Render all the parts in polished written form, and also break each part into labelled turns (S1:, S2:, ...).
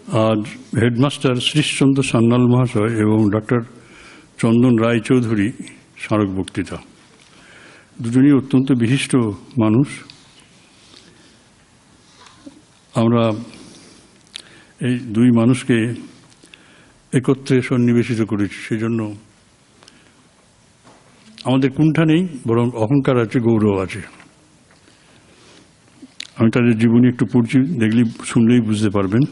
S1: আজ হেডমাস্টার শ্রীশচন্দ্র সান্যাল মহাশয় এবং ডক্টর চন্দন রায়চৌধুরী স্মারক বক্তৃতা। দুজনই অত্যন্ত বিশিষ্ট মানুষ। আমরা এই দুই মানুষকে একত্রে সন্নিবেশিত করেছি, সেজন্য আমাদের কুণ্ঠা নেই, বরং অহংকার আছে, গৌরব আছে। আমি তাদের জীবনী একটু পড়ছি, দেখলেই শুনলেই বুঝতে পারবেন।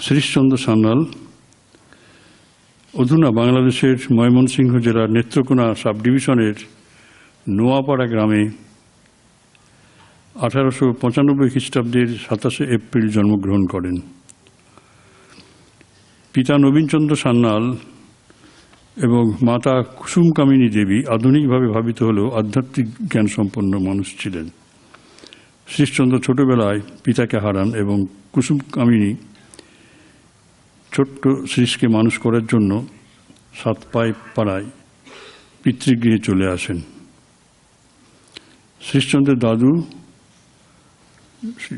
S1: শ্রীশচন্দ্র সান্যাল অধুনা বাংলাদেশের ময়মনসিংহ জেলার নেত্রকোনা সাব ডিভিশনের নোয়াপাড়া গ্রামে 1895 খ্রিস্টাব্দের 27 এপ্রিল জন্মগ্রহণ করেন। পিতা নবীনচন্দ্র সান্যাল এবং মাতা কুসুমকামিনী দেবী আধুনিকভাবে ভাবিত হলেও আধ্যাত্মিক জ্ঞান সম্পন্ন মানুষ ছিলেন। শ্রীশচন্দ্র ছোটবেলায় পিতাকে হারান এবং কুসুমকামিনী ছোট্ট শ্রীশকে মানুষ করার জন্য সাতপাই পাড়ায় পিতৃগৃহে চলে আসেন। শ্রীশচন্দ্রের দাদু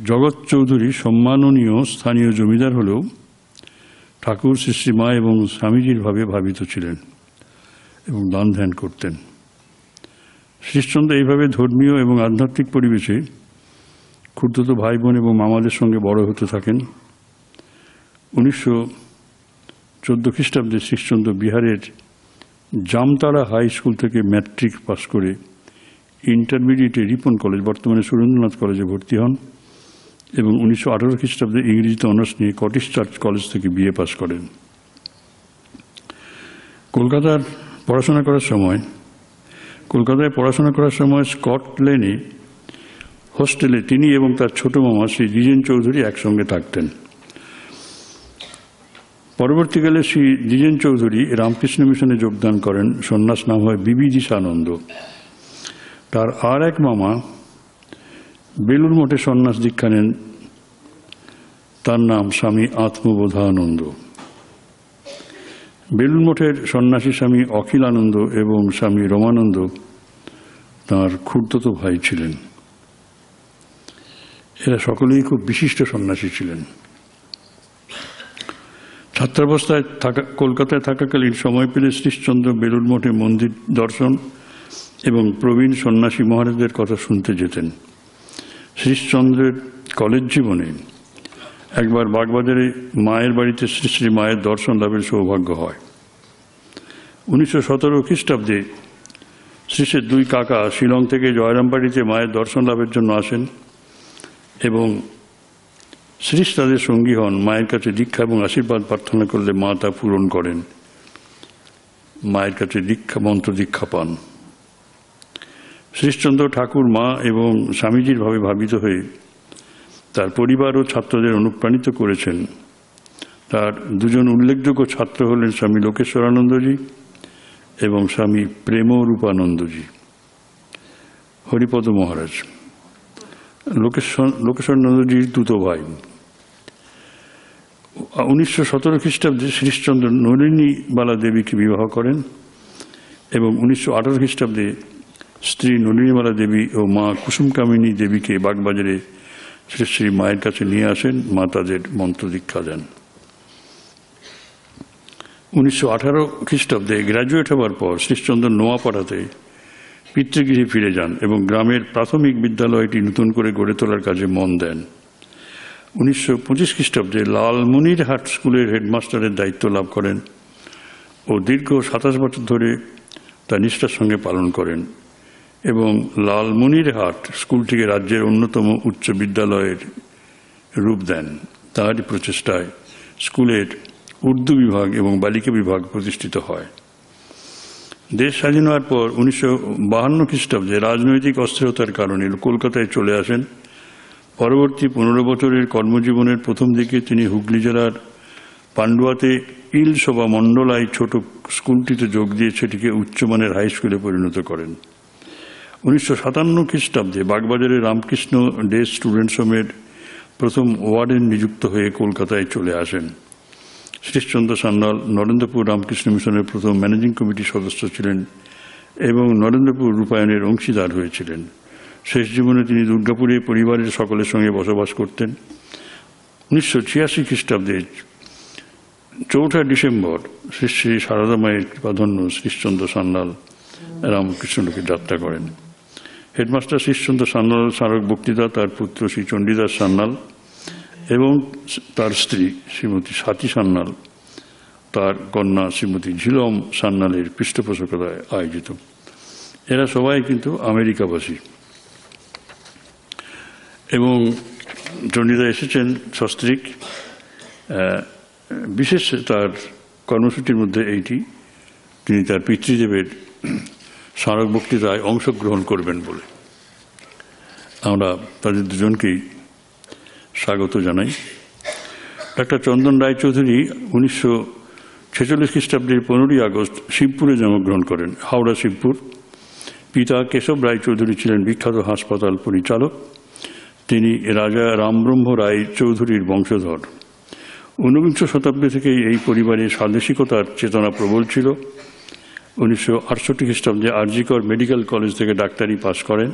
S1: জগৎ চৌধুরী সম্মাননীয় স্থানীয় জমিদার হলেও ঠাকুর শ্রী মা এবং স্বামীজির ভাবে ভাবিত ছিলেন এবং দান ধ্যান করতেন। শ্রীশচন্দ্র এইভাবে ধর্মীয় এবং আধ্যাত্মিক পরিবেশে ক্ষুদ্রত ভাই বোন এবং মামাদের সঙ্গে বড় হতে থাকেন। 1914 খ্রিস্টাব্দে শ্রীশচন্দ্র বিহারের জামতারা হাই স্কুল থেকে ম্যাট্রিক পাস করে ইন্টারমিডিয়েটে রিপন কলেজ, বর্তমানে সুরেন্দ্রনাথ কলেজে ভর্তি হন এবং 1918 খ্রিস্টাব্দে ইংরেজিতে অনার্স নিয়ে কটিশ চার্চ কলেজ থেকে বিএ পাস করেন। কলকাতায় পড়াশোনা করার সময় স্কট লেনে হোস্টেলে তিনি এবং তার ছোট মামা শ্রী দ্বিজেন চৌধুরী একসঙ্গে থাকতেন। পরবর্তীকালে শ্রী দ্বিজেন চৌধুরী রামকৃষ্ণ মিশনে যোগদান করেন। সন্ন্যাস নাম হয় বিবিদিশানন্দ। তার আর এক মামা বেলুর মঠে সন্ন্যাস দীক্ষা নেন, তার নাম স্বামী আত্মবোধানন্দ। বেলুর মঠের সন্ন্যাসী স্বামী অখিলানন্দ এবং স্বামী রমানন্দ তাঁর খুড়তুত ভাই ছিলেন। এরা সকলেই খুব বিশিষ্ট সন্ন্যাসী ছিলেন। ছাত্রাবস্থায় কলকাতায় থাকাকালীন সময় পেলে শ্রীশচন্দ্র বেলুর মঠে মন্দির দর্শন এবং প্রবীণ সন্ন্যাসী মহারাজদের কথা শুনতে যেতেন। শ্রীশচন্দ্রের কলেজ জীবনে একবার বাগবাজারে মায়ের বাড়িতে শ্রী শ্রী মায়ের দর্শন লাভের সৌভাগ্য হয়। 1917 খ্রিস্টাব্দে শ্রীশের দুই কাকা শিলং থেকে জয়রামবাড়িতে মায়ের দর্শন লাভের জন্য আসেন এবং শ্রীশ তাদের সঙ্গী হন। মায়ের কাছে দীক্ষা এবং আশীর্বাদ প্রার্থনা করলে মা তা পূরণ করেন। মায়ের কাছে মন্ত্র দীক্ষা পান। শ্রীশচন্দ্র ঠাকুর, মা এবং স্বামীজির ভাবে ভাবিত হয়ে তার পরিবার ও ছাত্রদের অনুপ্রাণিত করেছেন। তার দুজন উল্লেখযোগ্য ছাত্র হলেন স্বামী লোকেশ্বরানন্দজি এবং স্বামী প্রেমরূপানন্দজি। হরিপদ মহারাজ লোকেশ্বরানন্দজির দুটো ভাই। 1917 খ্রিস্টাব্দে শ্রীশচন্দ্র নলিনীবালা দেবীকে বিবাহ করেন এবং 1918 খ্রিস্টাব্দে স্ত্রী নলিনীবালা দেবী ও মা কুসুমকামিনী দেবীকে বাগবাজারে শ্রী শ্রী মায়ের কাছে নিয়ে আসেন। মা তাদের মন্ত্র দীক্ষা দেন। 1918 খ্রিস্টাব্দে গ্র্যাজুয়েট হওয়ার পর শ্রীশচন্দ্র নোয়াপাড়াতে পিতৃগৃহে ফিরে যান এবং গ্রামের প্রাথমিক বিদ্যালয়টি নতুন করে গড়ে তোলার কাজে মন দেন। 1925 খ্রিস্টাব্দে লালমনিরহাট স্কুলের হেডমাস্টারের দায়িত্ব লাভ করেন ও দীর্ঘ 27 বছর ধরে তা নিষ্ঠার সঙ্গে পালন করেন এবং লালমনিরহাট স্কুলটিকে রাজ্যের অন্যতম উচ্চ বিদ্যালয়ের রূপ দেন। তাঁরই প্রচেষ্টায় স্কুলের উর্দু বিভাগ এবং বালিকা বিভাগ প্রতিষ্ঠিত হয়। দেশ স্বাধীন হওয়ার পর 1952 খ্রিস্টাব্দে রাজনৈতিক অস্থিরতার কারণে কলকাতায় চলে আসেন। পরবর্তী 15 বছরের কর্মজীবনের প্রথম দিকে তিনি হুগলি জেলার পান্ডুয়াতে ইলশোভা মণ্ডলায় ছোট স্কুলটিতে যোগ দিয়ে সেটিকে উচ্চমানের হাই স্কুলে পরিণত করেন। 1957 খ্রিস্টাব্দে বাগবাজারে রামকৃষ্ণ ডে স্টুডেন্টস হোমের প্রথম ওয়ার্ডেন নিযুক্ত হয়ে কলকাতায় চলে আসেন। শ্রীশচন্দ্র সান্যাল নরেন্দ্রপুর রামকৃষ্ণ মিশনের প্রথম ম্যানেজিং কমিটির সদস্য ছিলেন এবং নরেন্দ্রপুর রূপায়ণের অংশীদার হয়েছিলেন। শেষ জীবনে তিনি দুর্গাপুরে পরিবারের সকলের সঙ্গে বসবাস করতেন 1986 খ্রিস্টাব্দে 4 ডিসেম্বর শ্রী শ্রী সারদা মায়ের কৃপাধন্য শ্রীশচন্দ্র সান্যাল রামকৃষ্ণকে যাত্রা করেন। হেডমাস্টার শ্রীশচন্দ্র সান্যাল স্মারক বক্তৃতা তার পুত্র শ্রী চণ্ডীদাস সান্যাল এবং তার স্ত্রী শ্রীমতী স্বাতী সান্যাল, তার কন্যা শ্রীমতী ঝিলম সান্যালের পৃষ্ঠপোষকতায় আয়োজিত। এরা সবাই কিন্তু আমেরিকাবাসী এবং চণ্ডীদা এসেছেন সস্ত্রীক। বিশেষ তার কর্মসূচির মধ্যে এইটি, তিনি তার পিতৃদেবের স্মারক বক্তৃতায় অংশগ্রহণ করবেন বলে। আমরা তাদের দুজনকেই স্বাগত জানাই। ডাক্তার চন্দন রায়চৌধুরী 1946 খ্রিস্টাব্দের 15 আগস্ট শিবপুরে জন্মগ্রহণ করেন, হাওড়া শিবপুর। পিতা কেশব রায়চৌধুরী ছিলেন বিখ্যাত হাসপাতাল পরিচালক। তিনি রাজা রামব্রহ্ম রায় চৌধুরীর বংশধর। 19বিংশ শতাব্দী থেকেই এই পরিবারে স্বাদেশিকতার চেতনা প্রবল ছিল। 1968 খ্রিস্টাব্দে আরজিকর মেডিকেল কলেজ থেকে ডাক্তারি পাশ করেন।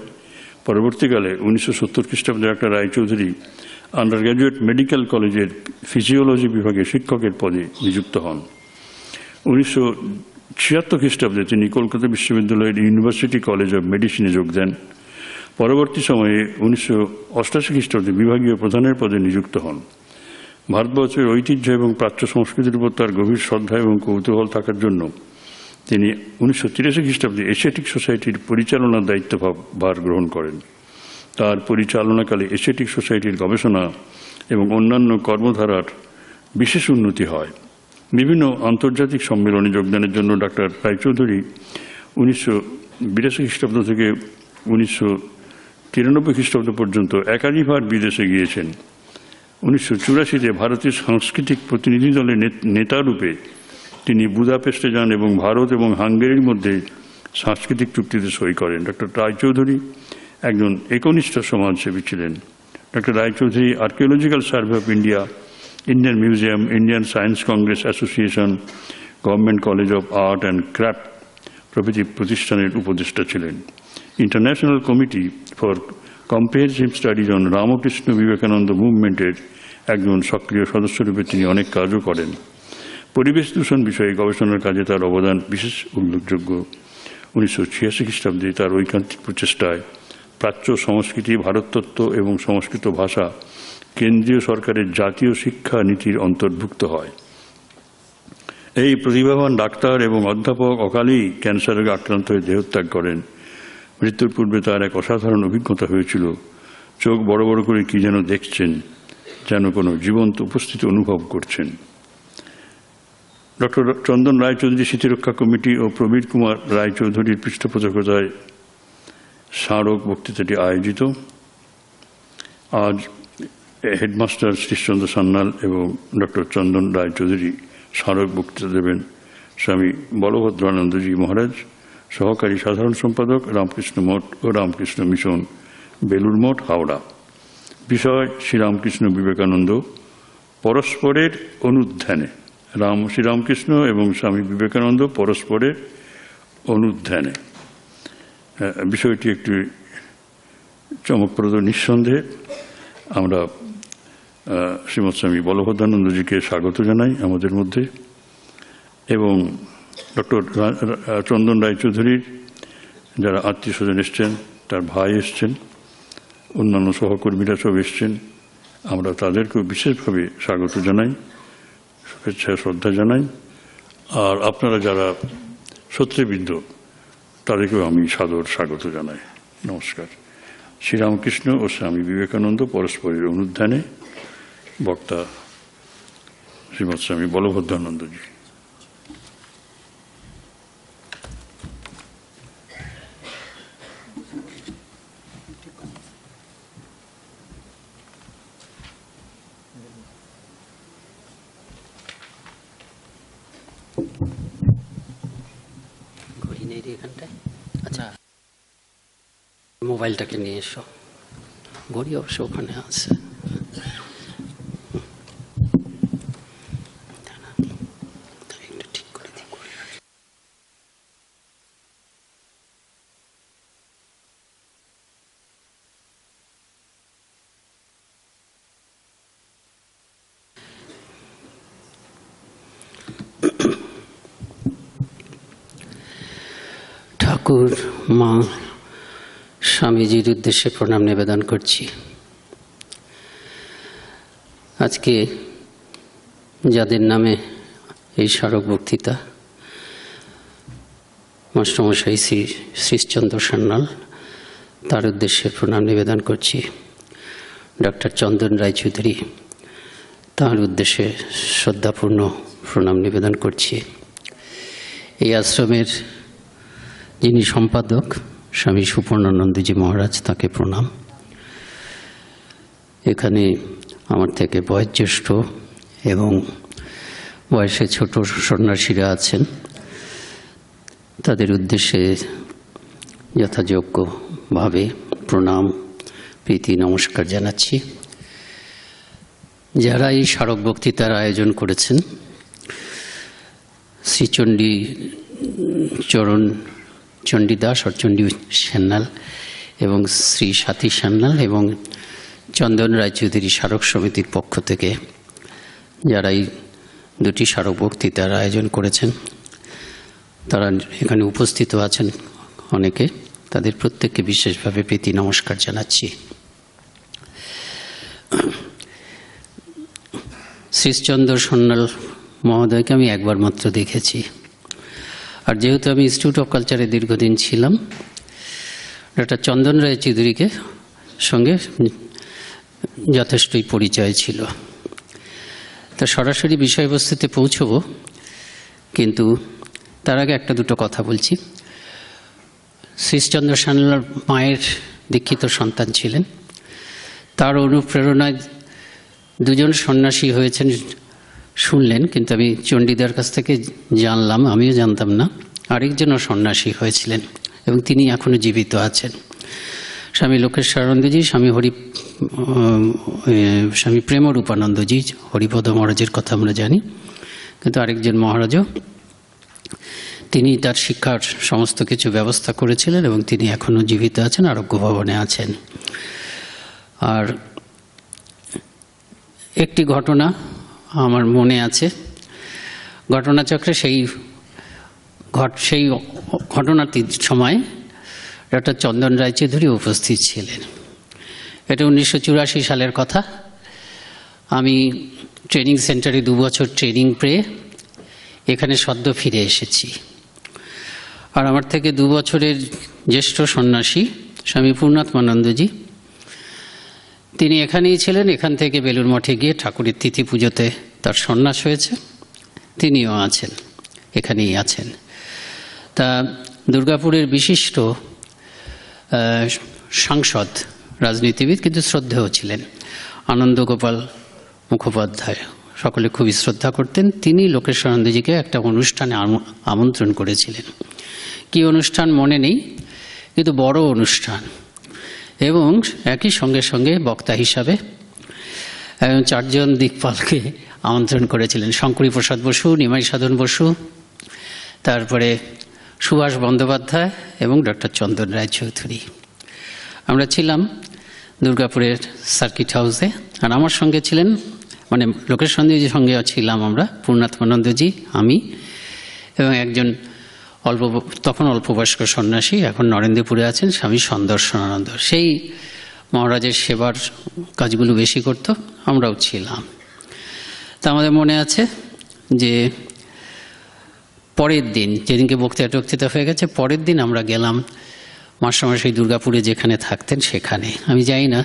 S1: পরবর্তীকালে 1970 খ্রিস্টাব্দে doctor Raychaudhuri undergraduate medical কলেজের ফিজিওলজি বিভাগে শিক্ষকের পদে নিযুক্ত হন। 1976 খ্রিস্টাব্দে তিনি কলকাতা বিশ্ববিদ্যালয়ের ইউনিভার্সিটি কলেজ অব মেডিসিনে যোগ দেন। পরবর্তী সময়ে 1988 খ্রিস্টাব্দে বিভাগীয় প্রধানের পদে নিযুক্ত হন। ভারতবর্ষের ঐতিহ্য এবং প্রাচ্য সংস্কৃতির উপর তার গভীর শ্রদ্ধা এবং কৌতূহল থাকার জন্য তিনি 1983 খ্রিস্টাব্দে এশিয়াটিক সোসাইটির পরিচালনার দায়িত্বভার গ্রহণ করেন। তার পরিচালনাকালে এশিয়াটিক সোসাইটির গবেষণা এবং অন্যান্য কর্মধারার বিশেষ উন্নতি হয়। বিভিন্ন আন্তর্জাতিক সম্মেলনে যোগদানের জন্য ডাক্তার রায়চৌধুরী 1982 খ্রিস্টাব্দ থেকে 1993 খ্রিস্টাব্দ পর্যন্ত একাধিকবার বিদেশে গিয়েছেন। 1984-তে ভারতের সাংস্কৃতিক প্রতিনিধি দলের নেতারূপে তিনি বুদাপেস্টে যান এবং ভারত এবং হাঙ্গেরির মধ্যে সাংস্কৃতিক চুক্তিতে সই করেন। ডক্টর রায়চৌধুরী একজন একনিষ্ঠ সমাজসেবী ছিলেন। Doctor Raychaudhuri archaeological survey of India, Indian museum, Indian science congress association, government college of art and craft প্রভৃতি প্রতিষ্ঠানের উপদেষ্টা ছিলেন। International committee for comprehensive studies on Ramakrishna Vivekananda মুভমেন্টের একজন সক্রিয় সদস্যরূপে তিনি অনেক কাজও করেন। পরিবেশ দূষণ বিষয়ে গবেষণার কাজে তার অবদান বিশেষ উল্লেখযোগ্য। 1986 খ্রিস্টাব্দে তার ঐকান্তিক প্রচেষ্টায় প্রাচ্য সংস্কৃতি, ভারততত্ত্ব এবং সংস্কৃত ভাষা কেন্দ্রীয় সরকারের জাতীয় শিক্ষা নীতির অন্তর্ভুক্ত হয়। এই প্রতিভাবান ডাক্তার এবং অধ্যাপক অকালেই ক্যান্সার রোগে আক্রান্ত হয়ে দেহত্যাগ করেন। মৃত্যুর পূর্বে তার এক অসাধারণ অভিজ্ঞতা হয়েছিল। চোখ বড় বড় করে কি যেন দেখছেন, যেন কোনো জীবন্ত উপস্থিতি অনুভব করছেন। ডক্টর চন্দন রায়চৌধুরী স্মৃতিরক্ষা কমিটি ও প্রবীর কুমার রায়চৌধুরীর পৃষ্ঠপোষকতায় স্মারক বক্তৃতাটি আয়োজিত। আজ হেডমাস্টার শ্রীশচন্দ্র সান্যাল এবং ডক্টর চন্দন রায়চৌধুরী স্মারক বক্তৃতা দেবেন স্বামী বলভদ্রানন্দজি মহারাজ, সহকারী সাধারণ সম্পাদক, রামকৃষ্ণ মঠ ও রামকৃষ্ণ মিশন, বেলুর মঠ, হাওড়া। বিষয় শ্রীরামকৃষ্ণ বিবেকানন্দ পরস্পরের অনুধ্যানে। শ্রীরামকৃষ্ণ এবং স্বামী বিবেকানন্দ পরস্পরের অনুধ্যানে। বিষয়টি একটি চমকপ্রদ। নিঃসন্দেহে আমরা শ্রীমৎ স্বামী বলভদ্রানন্দজিকে স্বাগত জানাই আমাদের মধ্যে, এবং ডক্টর চন্দন রায়চৌধুরীর যারা আত্মীয় স্বজন এসছেন, তার ভাই এসছেন, অন্যান্য সহকর্মীরা সব এসছেন, আমরা তাদেরকেও বিশেষভাবে স্বাগত জানাই, শুভেচ্ছা শ্রদ্ধা জানাই। আর আপনারা যারা শ্রোতৃবৃন্দ, তাদেরকেও আমি সাদর স্বাগত জানাই। নমস্কার। শ্রীরামকৃষ্ণ ও স্বামী বিবেকানন্দ পরস্পরের অনুধ্যানে। বক্তা শ্রীমৎ স্বামী বলভদ্রানন্দজি।
S2: আচ্ছা, মোবাইলটাকে নিয়ে এসো। ঘড়ি অবশ্য ওখানে আছে। ঠাকুর মা স্বামীজির উদ্দেশ্যে প্রণাম নিবেদন করছি। আজকে যাদের নামে এই স্মারক বক্তৃতা, মাস্টারমশাই শ্রী শ্রীশচন্দ্র সান্যাল, তার উদ্দেশ্যে প্রণাম নিবেদন করছি। ডক্টর চন্দন রায়চৌধুরী, তার উদ্দেশ্যে শ্রদ্ধাপূর্ণ প্রণাম নিবেদন করছি। এই আশ্রমের যিনি সম্পাদক স্বামী সুপর্ণানন্দজি মহারাজ, তাকে প্রণাম। এখানে আমার থেকে বয়োজ্যেষ্ঠ এবং বয়সে ছোট সন্ন্যাসীরা আছেন, তাদের উদ্দেশ্যে যথাযোগ্যভাবে প্রণাম, প্রীতি, নমস্কার জানাচ্ছি। যারা এই স্মারক বক্তৃতার আয়োজন করেছেন, শ্রীচণ্ডী চরণ চণ্ডীদাস আর চণ্ডী সান্যাল এবং শ্রী সাথী সান্যাল এবং চন্দন রায়চৌধুরী স্মারক সমিতির পক্ষ থেকে যারা এই দুটি স্মারক বক্তৃতার আয়োজন করেছেন, তারা এখানে উপস্থিত আছেন অনেকে, তাদের প্রত্যেককে বিশেষভাবে প্রীতি নমস্কার জানাচ্ছি। শ্রীশচন্দ্র সান্যাল মহোদয়কে আমি একবার মাত্র দেখেছি, আর যেহেতু আমি ইনস্টিটিউট অফ কালচারে দীর্ঘদিন ছিলাম, ডক্টর চন্দন রায়চৌধুরীকে সঙ্গে যথেষ্টই পরিচয় ছিল। তা সরাসরি বিষয়বস্তুতে পৌঁছব, কিন্তু তার আগে একটা দুটো কথা বলছি। শ্রীশচন্দ্র সান্যাল মায়ের দীক্ষিত সন্তান ছিলেন। তার অনুপ্রেরণায় দুজন সন্ন্যাসী হয়েছেন শুনলেন, কিন্তু আমি চণ্ডীদার কাছ থেকে জানলাম, আমিও জানতাম না, আরেকজনও সন্ন্যাসী হয়েছিলেন এবং তিনি এখনও জীবিত আছেন। স্বামী লোকেশ্বরানন্দজি, স্বামী প্রেমরূপানন্দজি, হরিপদ মহারাজের কথা আমরা জানি, কিন্তু আরেকজন মহারাজও, তিনি তার শিক্ষার সমস্ত কিছু ব্যবস্থা করেছিলেন এবং তিনি এখনও জীবিত আছেন, আরোগ্য ভবনে আছেন। আর একটি ঘটনা আমার মনে আছে, ঘটনাচক্রে সেই ঘটনাটির সময় ডক্টর চন্দন রায়চৌধুরী উপস্থিত ছিলেন। এটা 1984 সালের কথা। আমি ট্রেনিং সেন্টারে 2 বছর ট্রেনিং পেয়ে এখানে সদ্য ফিরে এসেছি। আর আমার থেকে 2 বছরের জ্যেষ্ঠ সন্ন্যাসী স্বামী পূর্ণাত্মানন্দজি, তিনি এখানেই ছিলেন। এখান থেকে বেলুর মঠে গিয়ে ঠাকুরের তিথি পুজোতে তার সন্ন্যাস হয়েছে, তিনিও আছেন, এখানেই আছেন। তা দুর্গাপুরের বিশিষ্ট সাংসদ, রাজনীতিবিদ, কিন্তু শ্রদ্ধেয় ছিলেন আনন্দগোপাল মুখোপাধ্যায়, সকলে খুবই শ্রদ্ধা করতেন। তিনি লোকেশ্বরানন্দজিকে একটা অনুষ্ঠানে আমন্ত্রণ করেছিলেন। কি অনুষ্ঠান মনে নেই, কিন্তু বড় অনুষ্ঠান, এবং একই সঙ্গে সঙ্গে বক্তা হিসাবে 4 জন দিকপালকে আমন্ত্রণ করেছিলেন। শঙ্করী প্রসাদ বসু, নিমাই সাধন বসু, তারপরে সুভাষ বন্দ্যোপাধ্যায় এবং ডক্টর চন্দন রায়চৌধুরী। আমরা ছিলাম দুর্গাপুরের সার্কিট হাউসে, আর আমার সঙ্গে ছিলেন, মানে লোকেশ্বরানন্দজির সঙ্গে ছিলাম আমরা, পূর্ণাত্মানন্দজি, আমি এবং একজন তখন অল্প বয়স্ক সন্ন্যাসী, এখন নরেন্দ্রপুরে আছেন, স্বামী সন্দর্শনানন্দ। সেই মহারাজের সেবার কাজগুলো বেশি করত, আমরাও ছিলাম। তা আমাদের মনে আছে যে পরের দিন, যেদিনকে বক্তৃতা হয়ে গেছে, পরের দিন আমরা গেলাম মাস্টারমশাই দুর্গাপুরে যেখানে থাকতেন সেখানে। আমি জানি না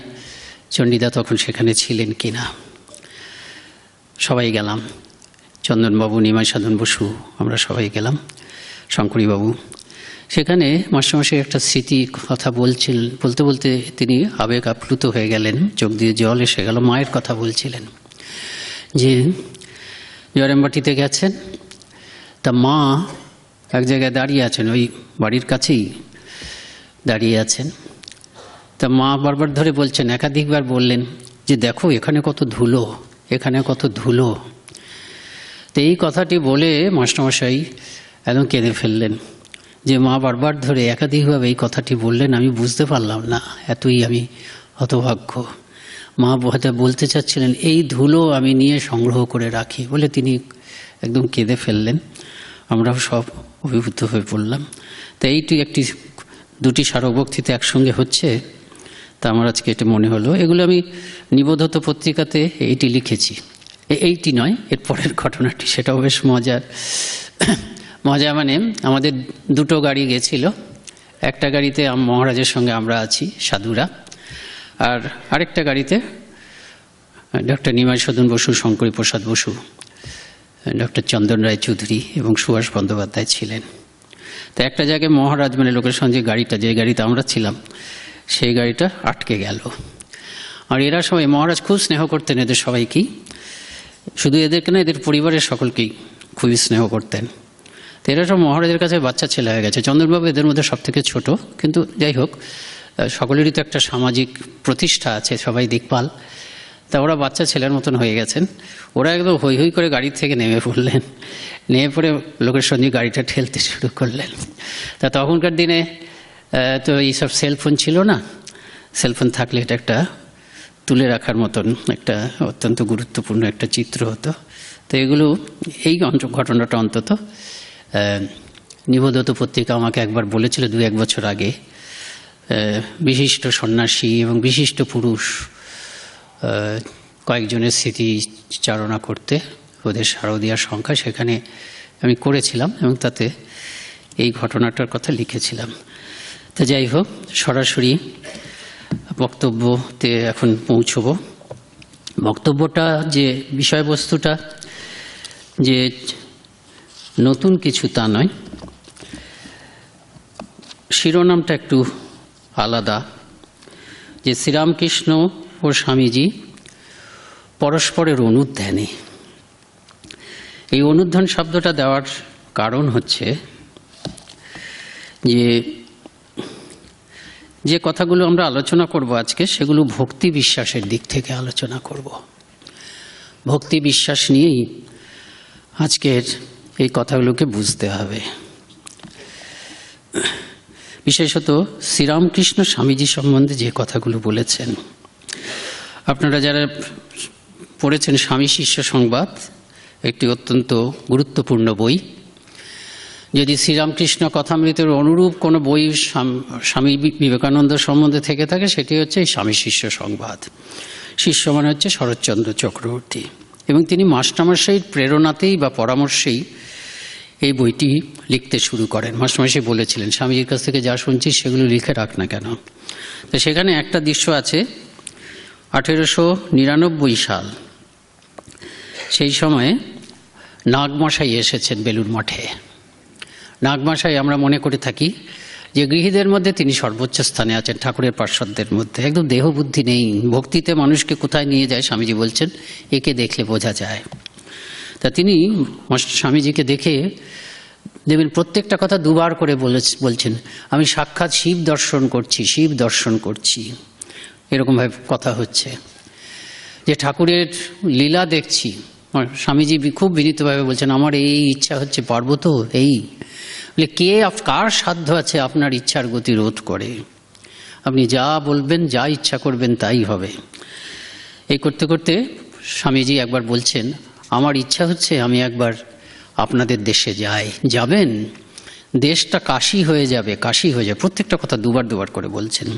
S2: চণ্ডীদা তখন সেখানে ছিলেন কিনা। সবাই গেলাম, চন্দনবাবু, নিমাই সাধন বসু, আমরা সবাই গেলাম, শঙ্করীবাবু। সেখানে মাস্টারমশাই একটা স্মৃতি কথা বলতে বলতে তিনি আবেগ আপ্লুত হয়ে গেলেন, চোখ দিয়ে জল এসে গেল। মায়ের কথা বলছিলেন যে জয়রামবাটিতে গেছেন, তা মা এক জায়গায় দাঁড়িয়ে আছেন, ওই বাড়ির কাছেই দাঁড়িয়ে আছেন। তা মা বারবার ধরে বলছেন, একাধিকবার বললেন যে দেখো এখানে কত ধুলো, এখানে কত ধুলো। তো এই কথাটি বলে মাস্টারমশাই একদম কেঁদে ফেললেন, যে মা বারবার ধরে একাধিকভাবে এই কথাটি বললেন, আমি বুঝতে পারলাম না, এতই আমি হতভাগ্য। মা হয়তো বলতে চাচ্ছিলেন এই ধুলো আমি নিয়ে সংগ্রহ করে রাখি বলে তিনি একদম কেঁদে ফেললেন। আমরাও সব অভিভূত হয়ে পড়লাম। তো এইটি একটি দুটি স্মারক বক্তৃতা একসঙ্গে হচ্ছে, তা আমার আজকে এটা মনে হলো। এগুলো আমি নিবোধত পত্রিকাতে এইটি লিখেছি, এইটি নয়, এর পরের ঘটনাটি, সেটাও বেশ মজার। মজা মানে আমাদের দুটো গাড়ি গেছিল, একটা গাড়িতে মহারাজের সঙ্গে আমরা আছি সাধুরা, আর আরেকটা গাড়িতে ডক্টর নিমাই সদন বসু, শঙ্করী প্রসাদ বসু, ডক্টর চন্দন রায় চৌধুরী এবং সুভাষ বন্দ্যোপাধ্যায় ছিলেন। তো একটা জায়গায় মহারাজ মানে লোকের সঙ্গে গাড়িটা, যে গাড়িতে আমরা ছিলাম সেই গাড়িটা আটকে গেল। আর এরা সবাই, মহারাজ খুব স্নেহ করতেন এদের সবাইকেই, শুধু এদেরকে না, এদের পরিবারের সকলকেই খুবই স্নেহ করতেন। তো এরা সব মহারাজের কাছে বাচ্চা ছেলে হয়ে গেছে। চন্দনবাবু এদের মধ্যে সব থেকে ছোট, কিন্তু যাই হোক সকলেরই তো একটা সামাজিক প্রতিষ্ঠা আছে, সবাই দেখভাল। তা ওরা বাচ্চা ছেলের মতন হয়ে গেছেন। ওরা একদম হৈ হৈ করে গাড়ি থেকে নেমে পড়লেন, নেমে পড়ে লোকের সঙ্গে গাড়িটা ঠেলতে শুরু করলেন। তা তখনকার দিনে তো এইসব সেলফোন ছিল না, সেলফোন থাকলে এটা একটা তুলে রাখার মতন একটা অত্যন্ত গুরুত্বপূর্ণ একটা চিত্র হতো। তো এগুলো, এই ঘটনাটা অন্তত নিবোধত পত্রিকা আমাকে একবার বলেছিল 2-1 বছর আগে, বিশিষ্ট সন্ন্যাসী এবং বিশিষ্ট পুরুষ কয়েকজনের স্মৃতিচারণা করতে ওদের শারদীয়ার সংখ্যা, সেখানে আমি করেছিলাম এবং তাতে এই ঘটনাটার কথা লিখেছিলাম। তো যাই হোক, সরাসরি বক্তব্যতে এখন পৌঁছব। বক্তব্যটা, যে বিষয়বস্তুটা যে নতুন কিছু তা নয়, শিরোনামটা একটু আলাদা, যে শ্রীরামকৃষ্ণ ও স্বামীজি পরস্পরের অনুধ্যানে। এই অনুধ্যান শব্দটা দেওয়ার কারণ হচ্ছে যে কথাগুলো আমরা আলোচনা করব আজকে, সেগুলো ভক্তি বিশ্বাসের দিক থেকে আলোচনা করব। ভক্তি বিশ্বাস নিয়েই আজকের এই কথাগুলোকে বুঝতে হবে। বিশেষত শ্রীরামকৃষ্ণ স্বামীজি সম্বন্ধে যে কথাগুলো বলেছেন, আপনারা যারা পড়েছেন স্বামী শিষ্য সংবাদ, একটি অত্যন্ত গুরুত্বপূর্ণ বই। যদি শ্রীরামকৃষ্ণ কথামৃতের অনুরূপ কোনো বই স্বামী বিবেকানন্দ সম্বন্ধে থেকে থাকে, সেটি হচ্ছে এই স্বামী শিষ্য সংবাদ। শিষ্য মানে হচ্ছে শরৎচন্দ্র চক্রবর্তী, এবং তিনি মাস্টারমশাইয়ের প্রেরণাতেই বা পরামর্শেই এই বইটি লিখতে শুরু করেন। মাস্টারমশাই বলেছিলেন, স্বামীজির কাছ থেকে যা শুনছি সেগুলো লিখে রাখ না কেন। তো সেখানে একটা দৃশ্য আছে, 1899 সাল, সেই সময়ে নাগমশাই এসেছেন বেলুর মঠে। নাগমশাই আমরা মনে করে থাকি যে গৃহীদের মধ্যে তিনি সর্বোচ্চ স্থানে আছেন, ঠাকুরের পার্শ্বদের মধ্যে। একদম দেহ বুদ্ধি নেই, ভক্তিতে মানুষকে কোথায় নিয়ে যায় স্বামীজি বলছেন, একে দেখলে বোঝা যায়। তা তিনি স্বামীজিকে দেখে দেবেন প্রত্যেকটা কথা দুবার করে বলছেন, আমি সাক্ষাৎ শিব দর্শন করছি, শিব দর্শন করছি, এরকমভাবে কথা হচ্ছে। যে ঠাকুরের লীলা দেখছি, স্বামীজি খুব বিনীতভাবে বলছেন, আমার এই ইচ্ছা হচ্ছে, পারবো তো? এই বলে, কে কার সাধ্য আছে আপনার ইচ্ছার গতি রোধ করে? আপনি যা বলবেন, যা ইচ্ছা করবেন তাই হবে। এই করতে করতে স্বামীজি একবার বলছেন, আমার ইচ্ছা হচ্ছে আমি একবার আপনাদের দেশে যাই। যাবেন? দেশটা কাশী হয়ে যাবে, কাশী হয়ে যাবে। প্রত্যেকটা কথা দুবার দুবার করে বলছেন।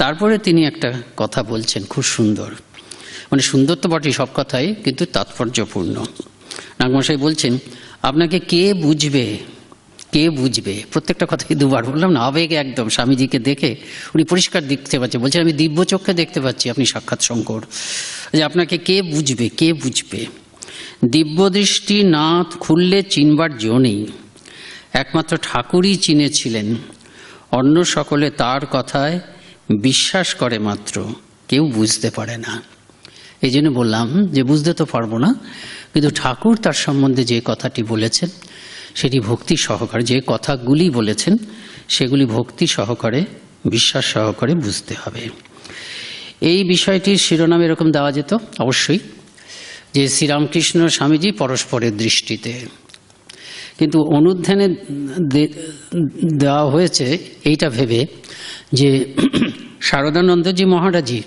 S2: তারপরে তিনি একটা কথা বলছেন, খুব সুন্দর, মানে সুন্দর তো বটেই সব কথাই, কিন্তু তাৎপর্যপূর্ণ। নাগমশাই বলছেন, আপনাকে কে বুঝবে, কে বুঝবে? প্রত্যেকটা কথাই দুবার বললাম না, আবেগে একদম। স্বামীজিকে দেখে উনি পরিষ্কার দেখতে পাচ্ছেন, বলছেন আমি দিব্য চক্ষে দেখতে পাচ্ছি আপনি সাক্ষাৎ শঙ্কর, যে আপনাকে কে বুঝবে, কে বুঝবে? দিব্য দৃষ্টি না খুললে চিনবার জো নেই, একমাত্র ঠাকুরই চিনেছিলেন, অন্য সকলে তার কথায় বিশ্বাস করে মাত্র, কেউ বুঝতে পারে না। এই জন্য বললাম যে বুঝতে তো পারবো না, কিন্তু ঠাকুর তার সম্বন্ধে যে কথাটি বলেছেন সেটি ভক্তি সহকারে, যে কথাগুলি বলেছেন সেগুলি ভক্তি সহকারে, বিশ্বাস সহকারে বুঝতে হবে। এই বিষয়টির শিরোনাম এরকম দেওয়া যেত অবশ্যই, যে শ্রীরামকৃষ্ণ স্বামীজি পরস্পরের দৃষ্টিতে, কিন্তু অনুধ্যানে দেওয়া হয়েছে এইটা ভেবে যে শারদানন্দজি মহারাজজি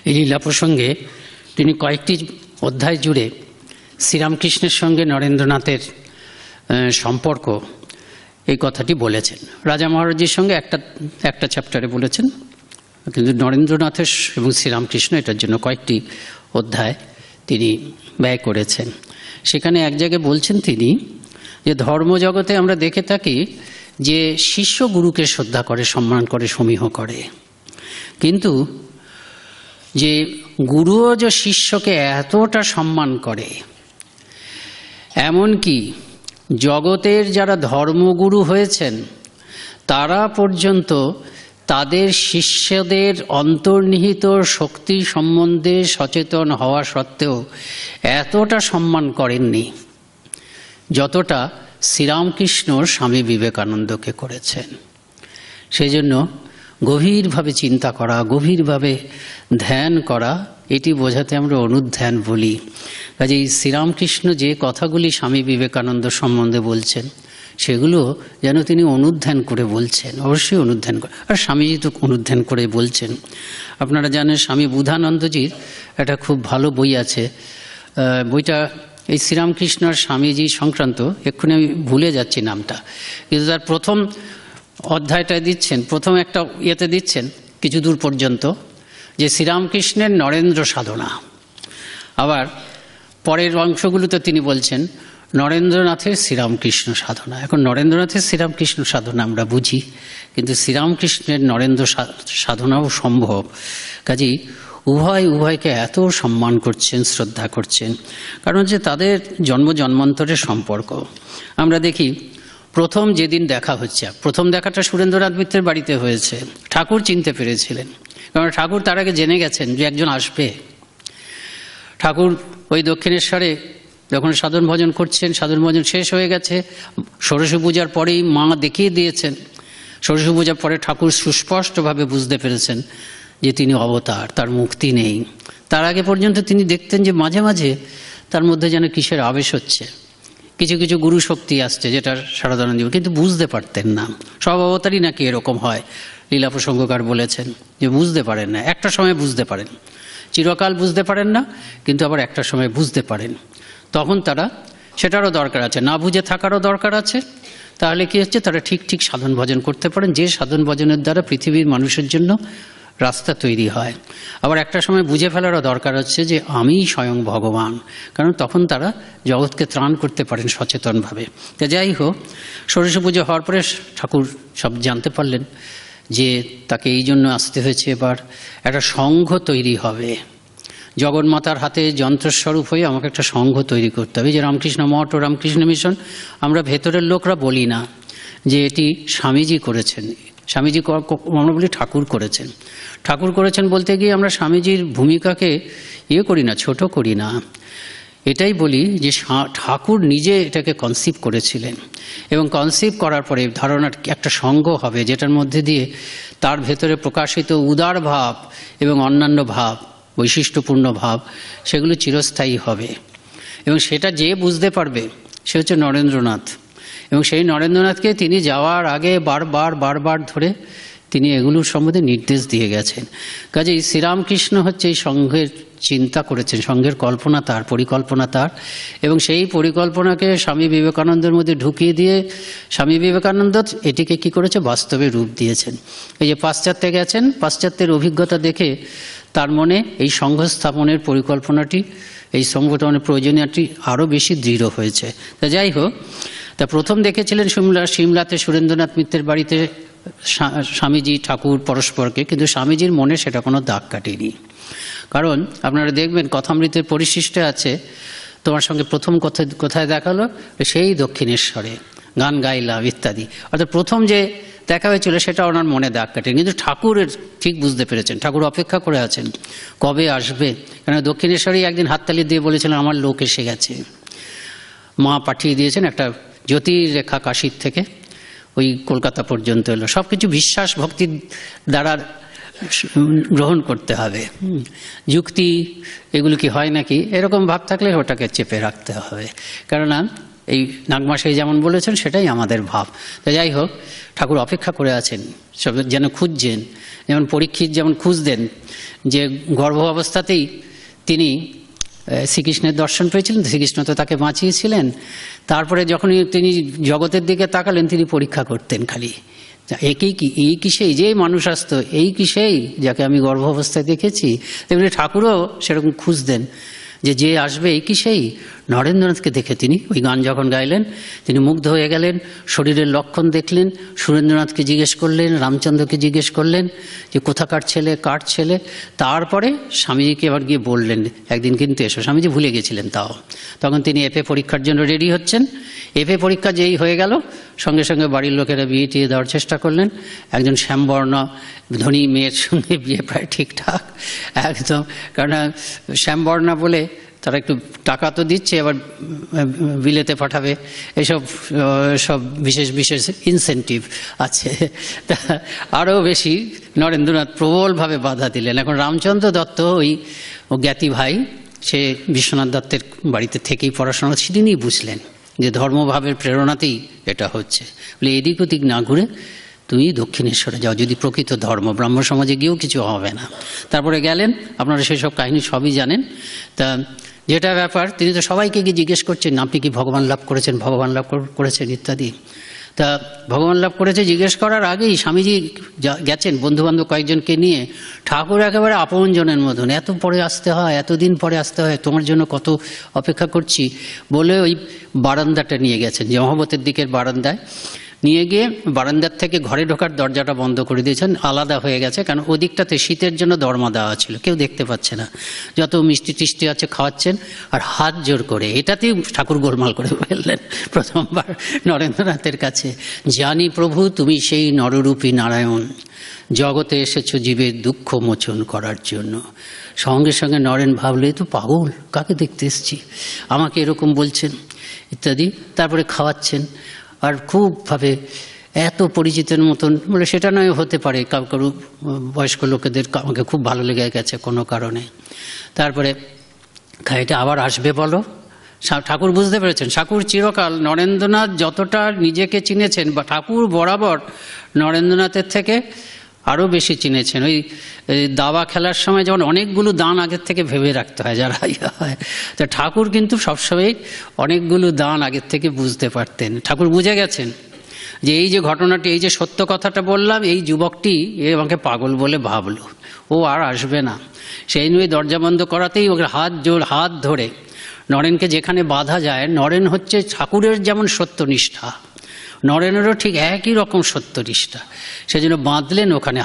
S2: এই লীলা প্রসঙ্গে তিনি কয়েকটি অধ্যায় জুড়ে শ্রীরামকৃষ্ণের সঙ্গে নরেন্দ্রনাথের সম্পর্ক এই কথাটি বলেছেন। রাজা মহারাজের সঙ্গে একটা চ্যাপ্টারে বলেছেন, কিন্তু নরেন্দ্রনাথের এবং শ্রীরামকৃষ্ণ এটার জন্য কয়েকটি অধ্যায় তিনি ব্যয় করেছেন। সেখানে এক জায়গায় বলছেন তিনি যে ধর্মজগতে আমরা দেখে থাকি যে শিষ্য গুরুকে শ্রদ্ধা করে, সম্মান করে, সমীহ করে, কিন্তু যে গুরুও যে শিষ্যকে এতটা সম্মান করে, এমনকি জগতের যারা ধর্মগুরু হয়েছেন তারা পর্যন্ত তাদের শিষ্যদের অন্তর্নিহিত শক্তি সম্বন্ধে সচেতন হওয়া সত্ত্বেও এতটা সম্মান করেননি যতটা শ্রীরামকৃষ্ণ স্বামী বিবেকানন্দকে করেছেন। সেই জন্য গভীরভাবে চিন্তা করা, গভীরভাবে ধ্যান করা, এটি বোঝাতে আমরা অনুধ্যান বলি। কাজেই শ্রীরামকৃষ্ণ যে কথাগুলি স্বামী বিবেকানন্দ সম্বন্ধে বলছেন সেগুলো যেন তিনি অনুধ্যান করে বলছেন, অবশ্যই অনুধ্যান করে। আর স্বামীজি তো অনুধ্যান করে বলছেন। আপনারা জানেন স্বামী বুধানন্দজির একটা খুব ভালো বই আছে, বইটা এই শ্রীরামকৃষ্ণ আর স্বামীজি সংক্রান্ত, এক্ষুনি আমি ভুলে যাচ্ছি নামটা, কিন্তু তার প্রথম অধ্যায়টায় দিচ্ছেন, প্রথম একটা ইয়েতে দিচ্ছেন কিছু দূর পর্যন্ত যে শ্রীরামকৃষ্ণের নরেন্দ্র সাধনা, আবার পরের অংশগুলোতে তিনি বলছেন নরেন্দ্রনাথের শ্রীরামকৃষ্ণ সাধনা। এখন নরেন্দ্রনাথের শ্রীরামকৃষ্ণ সাধনা আমরা বুঝি, কিন্তু শ্রীরামকৃষ্ণের নরেন্দ্র সাধনাও সম্ভব। কাজেই উভয়কে এত সম্মান করছেন, শ্রদ্ধা করছেন, কারণ যে তাদের জন্ম জন্মান্তরের সম্পর্ক। আমরা দেখি প্রথম যেদিন দেখা হচ্ছে, প্রথম দেখাটা সুরেন্দ্রনাথ মিত্রের বাড়িতে হয়েছে। ঠাকুর চিনতে পেরেছিলেন, কারণ ঠাকুর তার আগে জেনে গেছেন যে একজন আসবে। ঠাকুর ওই দক্ষিণেশ্বরে যখন সাধন ভজন করছেন, সাধন ভজন শেষ হয়ে গেছে, ষোড়শী পূজার পরেই মা দেখিয়ে দিয়েছেন। ষোড়শী পূজার পরে ঠাকুর সুস্পষ্টভাবে বুঝতে পেরেছেন যে তিনি অবতার, তার মুক্তি নেই। তার আগে পর্যন্ত তিনি দেখতেন যে মাঝে মাঝে তার মধ্যে যেন কিসের আবেশ হচ্ছে, কিছু কিছু গুরু শক্তি আসছে, যেটা সারদানন্দ, কিন্তু বুঝতে পারতেন না। সব অবতারই নাকি এরকম হয়, লীলা প্রসঙ্গকার বলেছেন যে বুঝতে পারেন না, একটা সময় বুঝতে পারেন, চিরকাল বুঝতে পারেন না, কিন্তু আবার একটা সময় বুঝতে পারেন। তখন তারা, সেটারও দরকার আছে, না বুঝে থাকারও দরকার আছে। তাহলে কি হচ্ছে, তারা ঠিক ঠিক সাধন ভজন করতে পারেন, যে সাধন ভজনের দ্বারা পৃথিবীর মানুষের জন্য রাস্তা তৈরি হয়। আবার একটা সময় বুঝে ফেলারও দরকার হচ্ছে যে আমিই স্বয়ং ভগবান, কারণ তখন তারা জগৎকে ত্রাণ করতে পারেন সচেতনভাবে। তা যাই হোক, ষোড়শী পুজো হওয়ার পরে ঠাকুর সব জানতে পারলেন যে তাকে এই জন্য আসতে হয়েছে, এবার একটা সংঘ তৈরি হবে, জগন্মাতার হাতে যন্ত্রস্বরূপ হয়ে আমাকে একটা সংঘ তৈরি করতে হবে। যে রামকৃষ্ণ মঠ ও রামকৃষ্ণ মিশন, আমরা ভেতরের লোকরা বলি না যে এটি স্বামীজি করেছেন, স্বামীজি আমরা বলি ঠাকুর করেছেন। ঠাকুর করেছেন বলতে গিয়ে আমরা স্বামীজির ভূমিকাকে করি না, ছোট করি না, এটাই বলি যে ঠাকুর নিজে এটাকে কনসিভ করেছিলেন, এবং কনসিভ করার পরে ধারণার একটা সংঘ হবে, যেটার মধ্যে দিয়ে তার ভেতরে প্রকাশিত উদার ভাব এবং অন্যান্য ভাব, বৈশিষ্ট্যপূর্ণ ভাব, সেগুলো চিরস্থায়ী হবে। এবং সেটা যে বুঝতে পারবে সে হচ্ছে নরেন্দ্রনাথ। এবং সেই নরেন্দ্রনাথকে তিনি যাওয়ার আগে বারবার ধরে তিনি এগুলোর সম্বন্ধে নির্দেশ দিয়ে গেছেন। কাজেই শ্রীরামকৃষ্ণ হচ্ছে এই সংঘের চিন্তা করেছেন, সংঘের কল্পনা তার, পরিকল্পনা তার, এবং সেই পরিকল্পনাকে স্বামী বিবেকানন্দের মধ্যে ঢুকিয়ে দিয়ে স্বামী বিবেকানন্দ এটিকে কি করেছে, বাস্তবে রূপ দিয়েছেন। এই যে পাশ্চাত্যে গেছেন, পাশ্চাত্যের অভিজ্ঞতা দেখে তার মনে এই সংঘ স্থাপনের পরিকল্পনাটি, এই সংগঠনের প্রয়োজনীয়টি আরও বেশি দৃঢ় হয়েছে। তা যাই হোক, তা প্রথম দেখেছিলেন সিমলাতে সুরেন্দ্রনাথ মিত্রের বাড়িতে স্বামীজি ঠাকুর পরস্পরকে, কিন্তু স্বামীজির মনে সেটা কোনো দাগ কাটেনি। কারণ আপনারা দেখবেন কথামৃতের পরিশিষ্টে আছে, তোমার সঙ্গে প্রথম কোথায় দেখালো, সেই দক্ষিণেশ্বরে গান গাইলাম ইত্যাদি। অর্থাৎ প্রথম যে দেখা হয়েছিল সেটা ওনার মনে দাগ কাটেনি, কিন্তু ঠাকুরের ঠিক বুঝতে পেরেছেন, ঠাকুর অপেক্ষা করে আছেন কবে আসবে। কেন দক্ষিণেশ্বরেই একদিন হাততালি দিয়ে বলেছিলেন আমার লোক এসে গেছে, মা পাঠিয়ে দিয়েছেন একটা জ্যোতির্রেখা কাশীর থেকে ওই কলকাতা পর্যন্ত এলো। সব কিছু বিশ্বাস ভক্তির দ্বারা গ্রহণ করতে হবে, যুক্তি এগুলো কি হয় নাকি এরকম ভাব থাকলে ওটাকে চেপে রাখতে হবে। কেননা এই নাগমাসে যেমন বলেছেন সেটাই আমাদের ভাব। তো যাই হোক, ঠাকুর অপেক্ষা করে আছেন, সব যেন খুঁজছেন, যেমন পরীক্ষিত যেমন খুঁজতেন যে গর্ভ অবস্থাতেই তিনি শ্রীকৃষ্ণের দর্শন পেয়েছিলেন, শ্রীকৃষ্ণ তো তাকে বাঁচিয়েছিলেন। তারপরে যখনই তিনি জগতের দিকে তাকালেন, তিনি পরীক্ষা করতেন খালি, এই কি সেই যে মানুষ আসতো, এই কি সেই যাকে আমি গর্ভ অবস্থায় দেখেছি। তেমনি ঠাকুরও সেরকম খুঁজতেন যে আসবে এই কি সেই। নরেন্দ্রনাথকে দেখে তিনি ওই গান যখন গাইলেন, তিনি মুগ্ধ হয়ে গেলেন, শরীরের লক্ষণ দেখলেন, সুরেন্দ্রনাথকে জিজ্ঞেস করলেন, রামচন্দ্রকে জিজ্ঞেস করলেন যে কোথাকার ছেলে, কার ছেলে। তারপরে স্বামীজিকে এবার গিয়ে বললেন একদিন কিন্তু এসো। স্বামীজি ভুলে গেছিলেন তাও। তখন তিনি এফএ পরীক্ষার জন্য রেডি হচ্ছেন। এফএ পরীক্ষা যেই হয়ে গেল, সঙ্গে সঙ্গে বাড়ির লোকেরা বিয়ে টিয়ে দেওয়ার চেষ্টা করলেন। একজন শ্যামবর্ণ ধনী মেয়ের সঙ্গে বিয়ে প্রায় ঠিকঠাক একদম, কারণ শ্যামবর্ণা বলে তারা একটু টাকা তো দিচ্ছে, এবার বিলেতে পাঠাবে, এসব সব বিশেষ বিশেষ ইনসেন্টিভ আছে। তা আরও বেশি নরেন্দ্রনাথ প্রবলভাবে বাধা দিলেন। এখন রামচন্দ্র দত্ত ও জ্ঞাতি ভাই, সে বিশ্বনাথ দত্তের বাড়িতে থেকেই পড়াশোনা, সেদিনই বুঝলেন যে ধর্মভাবের প্রেরণাতেই এটা হচ্ছে। বলে এদিক ওদিক না ঘুরে তুমি দক্ষিণেশ্বরে যাও, যদি প্রকৃত ধর্ম, ব্রাহ্ম সমাজে গিয়েও কিছু হবে না। তারপরে গেলেন, আপনারা সেসব কাহিনী সবই জানেন। তা যেটা ব্যাপার, তিনি তো সবাইকে গিয়ে জিজ্ঞেস করছেন আপনি কি ভগবান লাভ করেছেন, ভগবান লাভ করেছেন ইত্যাদি। তা ভগবান লাভ করেছে জিজ্ঞেস করার আগেই স্বামীজি গেছেন বন্ধুবান্ধব কয়েকজনকে নিয়ে। ঠাকুর একেবারে আপনজনের মতন, এত পরে আসতে হয়, এতদিন পরে আসতে হয়, তোমার জন্য কত অপেক্ষা করছি বলে ওই বারান্দাটা নিয়ে গেছেন, জমাবতের দিকের বারান্দায় নিয়ে গিয়ে বারান্দার থেকে ঘরে ঢোকার দরজাটা বন্ধ করে দিয়েছেন, আলাদা হয়ে গেছে। কারণ ওদিকটাতে শীতের জন্য দরমা দেওয়া ছিল, কেউ দেখতে পাচ্ছে না, যত মিষ্টি টিষ্টি আছে খাওয়াচ্ছেন। আর হাত জোর করে, এটাতেই ঠাকুর গোলমাল করে ফেললেন প্রথমবার নরেন্দ্রনাথের কাছে। জানি প্রভু তুমি সেই নররূপী নারায়ণ, জগতে এসেছো জীবের দুঃখ মোচন করার জন্য। সঙ্গে সঙ্গে নরেন ভাবলে তো পাগল, কাকে দেখতে এসছি, আমাকে এরকম বলছেন ইত্যাদি। তারপরে খাওয়াচ্ছেন, আর খুবভাবে এত পরিচিতের মতন, বলে সেটা নয় হতে পারে কারো বয়স্ক লোকেদের আমাকে খুব ভালো লেগে গেছে কোনো কারণে। তারপরে খাইটা আবার আসবে বলো। ঠাকুর বুঝতে পেরেছেন, ঠাকুর চিরকাল নরেন্দ্রনাথ যতটা নিজেকে চিনেছেন, বা ঠাকুর বরাবর নরেন্দ্রনাথের থেকে আরও বেশি চিনেছেন। ওই দাবা খেলার সময় যেমন অনেকগুলো দান আগের থেকে ভেবে রাখতে হয় যারা হয়, তা ঠাকুর কিন্তু সবসময় অনেকগুলো দান আগের থেকে বুঝতে পারতেন। ঠাকুর বুঝে গেছেন যে এই যে ঘটনাটি, এই যে সত্য কথাটা বললাম, এই যুবকটি আমাকে পাগল বলে ভাবলো, ও আর আসবে না। সেই নিয়ে দরজা বন্ধ করাতেই ওকে হাত ধরে নরেনকে যেখানে বাঁধা যায়, নরেন হচ্ছে ঠাকুরের যেমন সত্যনিষ্ঠা, নরেনেরও ঠিক একই রকম সত্যনিষ্ঠা। সেজন্য বাঁধলেন ওখানে,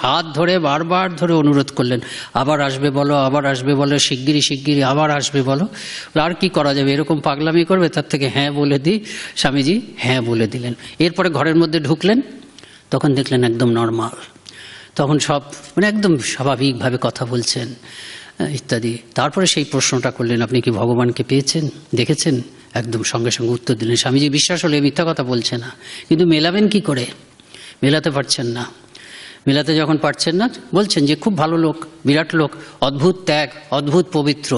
S2: হাত ধরে বারবার ধরে অনুরোধ করলেন, আবার আসবে বলো, আবার আসবে বলো, শিগগিরই শিগগিরই আবার আসবে বলো। আর কি করা যাবে, এরকম পাগলামি করবে, তার থেকে হ্যাঁ বলে দিই। স্বামীজি হ্যাঁ বলে দিলেন। এরপরে ঘরের মধ্যে ঢুকলেন, তখন দেখলেন একদম নর্মাল, তখন সব মানে একদম স্বাভাবিকভাবে কথা বলছেন ইত্যাদি। তারপরে সেই প্রশ্নটা করলেন, আপনি কি ভগবানকে পেয়েছেন, দেখেছেন? একদম সঙ্গে সঙ্গে উত্তর দিলেন। স্বামীজি বিশ্বাস হলে মিথ্যা কথা বলছে না, কিন্তু মেলাবেন কি করে, মেলাতে পারছেন না। মেলাতে যখন পারছেন না, বলছেন যে খুব ভালো লোক, বিরাট লোক, অদ্ভুত ত্যাগ, অদ্ভুত পবিত্র,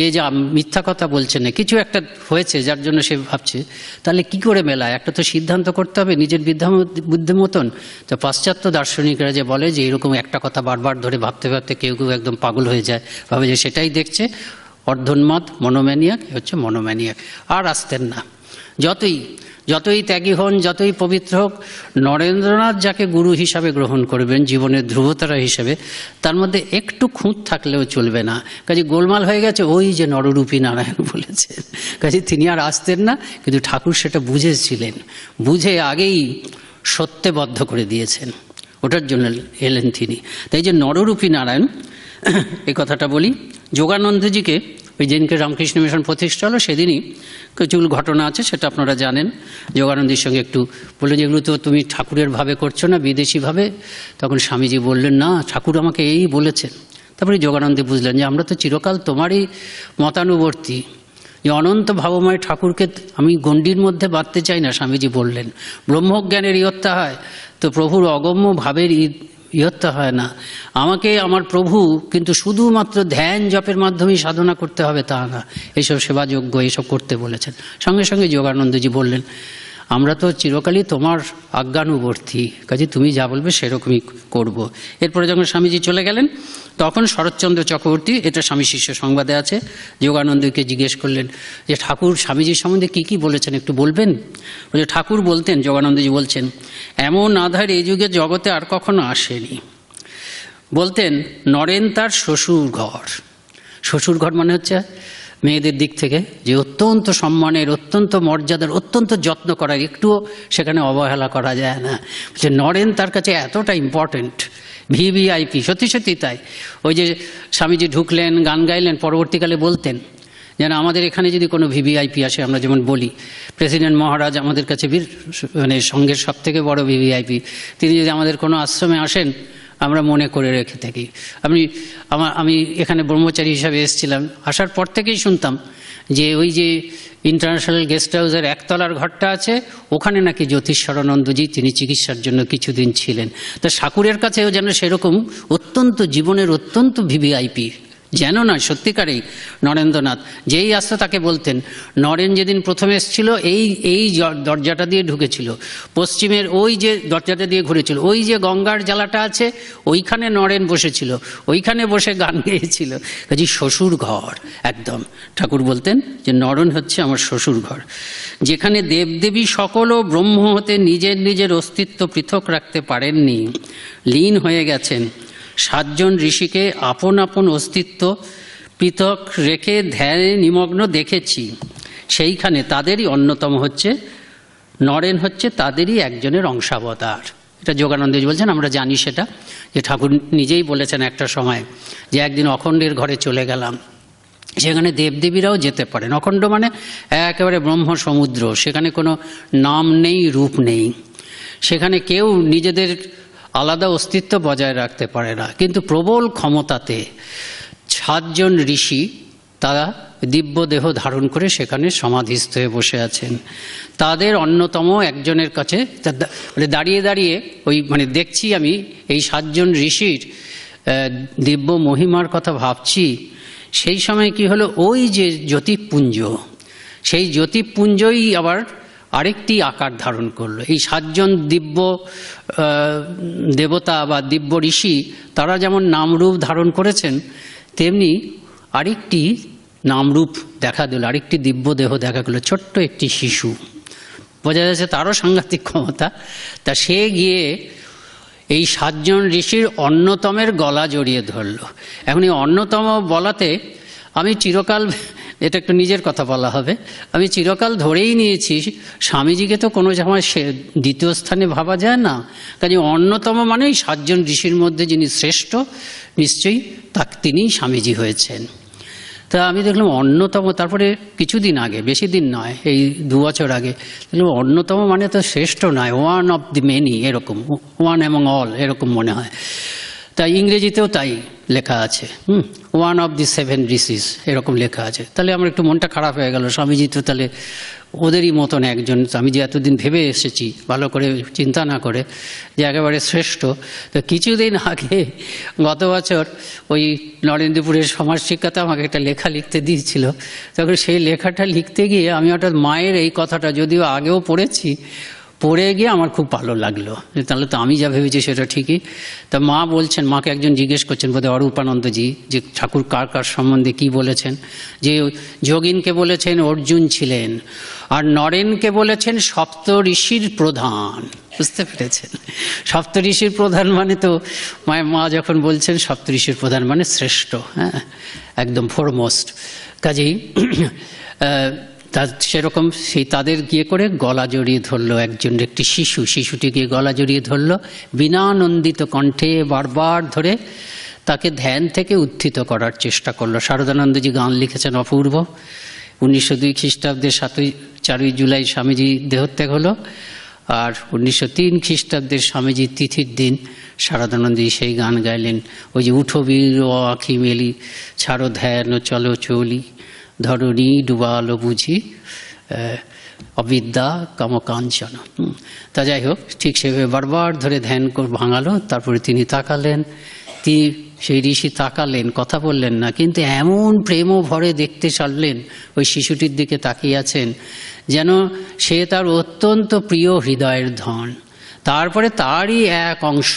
S2: এই যে মিথ্যা কথা বলছে না, কিছু একটা হয়েছে যার জন্য সে ভাবছে। তাহলে কি করে মেলায়, একটা তো সিদ্ধান্ত করতে হবে নিজের বুদ্ধি মতন। তো পাশ্চাত্য দার্শনিকরা যে বলে যে এরকম একটা কথা বারবার ধরে ভাবতে ভাবতে কেউ কেউ একদম পাগল হয়ে যায়, ভাবে যে সেটাই দেখছে, অর্ধন্মাদ মনোম্যানিয়াক হচ্ছে মনোম্যানিয়াক। আর আসতেন না, যতই ত্যাগী হন, যতই পবিত্র হোক, নরেন্দ্রনাথ যাকে গুরু হিসাবে গ্রহণ করবেন, জীবনের ধ্রুবতারা হিসেবে, তার মধ্যে একটু খুঁত থাকলেও চলবে না। কাজে গোলমাল হয়ে গেছে, ওই যে নররূপী নারায়ণ বলেছেন, কাজে তিনি আর আসতেন না। কিন্তু ঠাকুর সেটা বুঝেছিলেন, বুঝে আগেই সত্যবদ্ধ করে দিয়েছেন, ওটার জন্য এলেন তিনি। তাই যে নররূপী নারায়ণ, এই কথাটা বলি। যোগানন্দজিকে ওই যেদিনকে রামকৃষ্ণ মিশন প্রতিষ্ঠা হলো, সেদিনই কিছুগুলো ঘটনা আছে, সেটা আপনারা জানেন। যোগানন্দের সঙ্গে একটু বললেন, যেগুলো তো তুমি ঠাকুরের ভাবে করছো না, বিদেশিভাবে। তখন স্বামীজি বললেন, না, ঠাকুর আমাকে এই বলেছেন। তারপরে যোগানন্দে বুঝলেন যে আমরা তো চিরকাল তোমারই মতানুবর্তী, যে অনন্ত ভাবময় ঠাকুরকে আমি গণ্ডির মধ্যে বাঁধতে চাই না। স্বামীজি বললেন, ব্রহ্মজ্ঞানের ইয়ত্তা হয়, তো প্রভুর অগম্য ভাবের ইয়ত্তা হয় না। আমাকে আমার প্রভু কিন্তু শুধুমাত্র ধ্যান জপের মাধ্যমেই সাধনা করতে হবে তা না, এইসব সেবাযোগ্য এইসব করতে বলেছেন। সঙ্গে সঙ্গে যোগানন্দজি বললেন, আমরা তো চিরকালই তোমার আজ্ঞানুবর্তী, কাজে তুমি যা বলবে সেরকমই করব। এরপরে যখন স্বামীজি চলে গেলেন তখন শরৎচন্দ্র চক্রবর্তী, এটা স্বামী শিষ্য সংবাদে আছে, যোগানন্দকে জিজ্ঞেস করলেন যে ঠাকুর স্বামীজির সম্বন্ধে কি কি বলেছেন একটু বলবেন। বলে ঠাকুর বলতেন, যোগানন্দজি বলছেন, এমন আধার এই যুগে জগতে আর কখনো আসেনি। বলতেন নরেন তার শ্বশুর ঘর। শ্বশুর ঘর মানে হচ্ছে মেয়েদের দিক থেকে যে অত্যন্ত সম্মানের, অত্যন্ত মর্যাদার, অত্যন্ত যত্ন করার, একটুও সেখানে অবহেলা করা যায় না। যে নরেন তার কাছে এতটা ইম্পর্টেন্ট, ভিভিআইপি। সত্যি সত্যি তাই। ওই যে স্বামীজি ঢুকলেন, গান গাইলেন, পরবর্তীকালে বলতেন যেন আমাদের এখানে যদি কোনো ভিভিআইপি আসে, আমরা যেমন বলি প্রেসিডেন্ট মহারাজ আমাদের কাছে মানে সঙ্গের সব থেকে বড় ভিভিআইপি, তিনি যদি আমাদের কোনো আশ্রমে আসেন আমরা মনে করে রেখে থাকি। আমি এখানে ব্রহ্মচারী হিসাবে এসেছিলাম, আসার পর থেকেই শুনতাম যে ওই যে ইন্টারন্যাশনাল গেস্ট হাউসের একতলার ঘরটা আছে, ওখানে নাকি জ্যোতিষ্বরানন্দজি তিনি চিকিৎসার জন্য কিছুদিন ছিলেন। তা ঠাকুরের কাছেও যেন সেরকম অত্যন্ত জীবনের অত্যন্ত ভিভিআইপি, যেন না সত্যিকারেই নরেন্দ্রনাথ যেই আসতো তাকে বলতেন। নরেন যেদিন প্রথম এসেছিল এই দরজাটা দিয়ে ঢুকেছিল, পশ্চিমের ওই যে দরজাটা দিয়ে ঘুরেছিল, ওই যে গঙ্গার জ্বালাটা আছে ওইখানে নরেন বসেছিল, ওইখানে বসে গান গেয়েছিল। কাজে শ্বশুর ঘর একদম। ঠাকুর বলতেন যে নরেন হচ্ছে আমার শ্বশুর ঘর, যেখানে দেবদেবী সকল ও ব্রহ্ম হতে নিজের নিজের অস্তিত্ব পৃথক রাখতে পারেননি, লীন হয়ে গেছেন। 7 জন ঋষিকে আপন আপন অস্তিত্ব পৃথক রেখে ধ্যানে নিমগ্ন দেখেছি। সেইখানে তাদেরই অন্যতম হচ্ছে নরেন, হচ্ছে তাদেরই একজনের অংশাবতার। এটা যোগানন্দজি বলছেন, আমরা জানি সেটা, যে ঠাকুর নিজেই বলেছেন একটা সময় যে একদিন অখণ্ডের ঘরে চলে গেলাম, সেখানে দেবদেবীরাও যেতে পারেন। অখণ্ড মানে একেবারে ব্রহ্ম সমুদ্র, সেখানে কোনো নাম নেই, রূপ নেই, সেখানে কেউ নিজেদের আলাদা অস্তিত্ব বজায় রাখতে পারে না, কিন্তু প্রবল ক্ষমতাতে 7 জন ঋষি তারা দিব্য দেহ ধারণ করে সেখানে সমাধিস্থ হয়ে বসে আছেন। তাদের অন্যতম একজনের কাছে দাঁড়িয়ে দাঁড়িয়ে ওই মানে দেখছি আমি এই 7 জন ঋষির দিব্য মহিমার কথা ভাবছি। সেই সময় কি হলো, ওই যে জ্যোতিপুঞ্জ, সেই জ্যোতিপুঞ্জই আবার আরেকটি আকার ধারণ করলো। এই 7 জন দিব্য দেবতা বা দিব্য ঋষি তারা যেমন নামরূপ ধারণ করেছেন, তেমনি আরেকটি নামরূপ দেখা দিল, আরেকটি দিব্য দেহ দেখা গেল, ছোট্ট একটি শিশু। বোঝা যাচ্ছে তারও সাংঘাতিক ক্ষমতা। তা সে গিয়ে এই 7 জন ঋষির অন্যতমের গলা জড়িয়ে ধরল। এখন এই অন্যতম বলাতে আমি চিরকাল, এটা একটু নিজের কথা বলা হবে, আমি চিরকাল ধরেই নিয়েছি স্বামীজিকে তো কোনো সময় সে দ্বিতীয় স্থানে ভাবা যায় না। কাজে অন্যতম মানে 7 জন ঋষির মধ্যে যিনি শ্রেষ্ঠ, নিশ্চয়ই তিনিই স্বামীজি হয়েছেন। তা আমি দেখলাম অন্যতম, তারপরে কিছুদিন আগে, বেশি দিন নয়, এই 2 বছর আগে দেখলাম অন্যতম মানে তো শ্রেষ্ঠ নয়, ওয়ান অফ দি মেনি, এরকম ওয়ান অ্যামং অল এরকম মনে হয়। তাই ইংরেজিতেও তাই লেখা আছে, ওয়ান অফ দি 7 ঋষিস এরকম লেখা আছে। তাহলে আমার একটু মনটা খারাপ হয়ে গেল, স্বামীজি তো তাহলে ওদেরই মতন একজন। আমি যে এতদিন ভেবে এসেছি ভালো করে চিন্তা না করে যে একেবারে শ্রেষ্ঠ। তো কিছুদিন আগে গত বছর ওই নরেন্দ্রপুরের সমাজ শিক্ষাতে আমাকে একটা লেখা লিখতে দিয়েছিল, তখন সেই লেখাটা লিখতে গিয়ে আমি হঠাৎ মায়ের এই কথাটা যদিও আগেও পড়েছি, পড়ে গিয়ে আমার খুব ভালো লাগলো, তাহলে তো আমি যা ভেবেছি সেটা ঠিকই। তা মা বলছেন, মাকে একজন জিজ্ঞেস করছেন বোধহয় অরূপানন্দজি, যে ঠাকুর কার কার সম্বন্ধে কি বলেছেন, যে যোগিনকে বলেছেন অর্জুন ছিলেন, আর নরেনকে বলেছেন সপ্তঋষির প্রধান। বুঝতে পেরেছেন? সপ্তঋষির প্রধান মানে তো মা যখন বলছেন সপ্তঋষির প্রধান মানে শ্রেষ্ঠ, হ্যাঁ, একদম ফরমোস্ট। কাজেই সেরকম সেই তাদের গিয়ে করে গলা জড়িয়ে ধরলো একজন, একটি শিশুটি গিয়ে গলা জড়িয়ে ধরলো, বিনানন্দিত কণ্ঠে বারবার ধরে তাকে ধ্যান থেকে উত্থিত করার চেষ্টা করলো। শারদানন্দজি গান লিখেছেন অপূর্ব। 1902 খ্রিস্টাব্দের 4ই জুলাই স্বামীজি দেহত্যাগ হলো, আর 1903 খ্রিস্টাব্দের স্বামীজির তিথির দিন শারদানন্দজি সেই গান গাইলেন, ওই যে উঠো বীর ও আঁখি মেলি, ছাড়ো ধ্যান ও চলো চলি, ধরণী ডুবালো বুঝি অবিদ্যা কামকাঞ্চন। তা যাই হোক, ঠিক সেভাবে বারবার ধরে ধ্যান ভাঙালো। তারপরে তিনি তাকালেন, তিনি সেই ঋষি তাকালেন, কথা বললেন না, কিন্তু এমন প্রেম ভরে দেখতে চাইলেন, ওই শিশুটির দিকে তাকিয়ে আছেন যেন সে তার অত্যন্ত প্রিয় হৃদয়ের ধন। তারপরে তারই এক অংশ,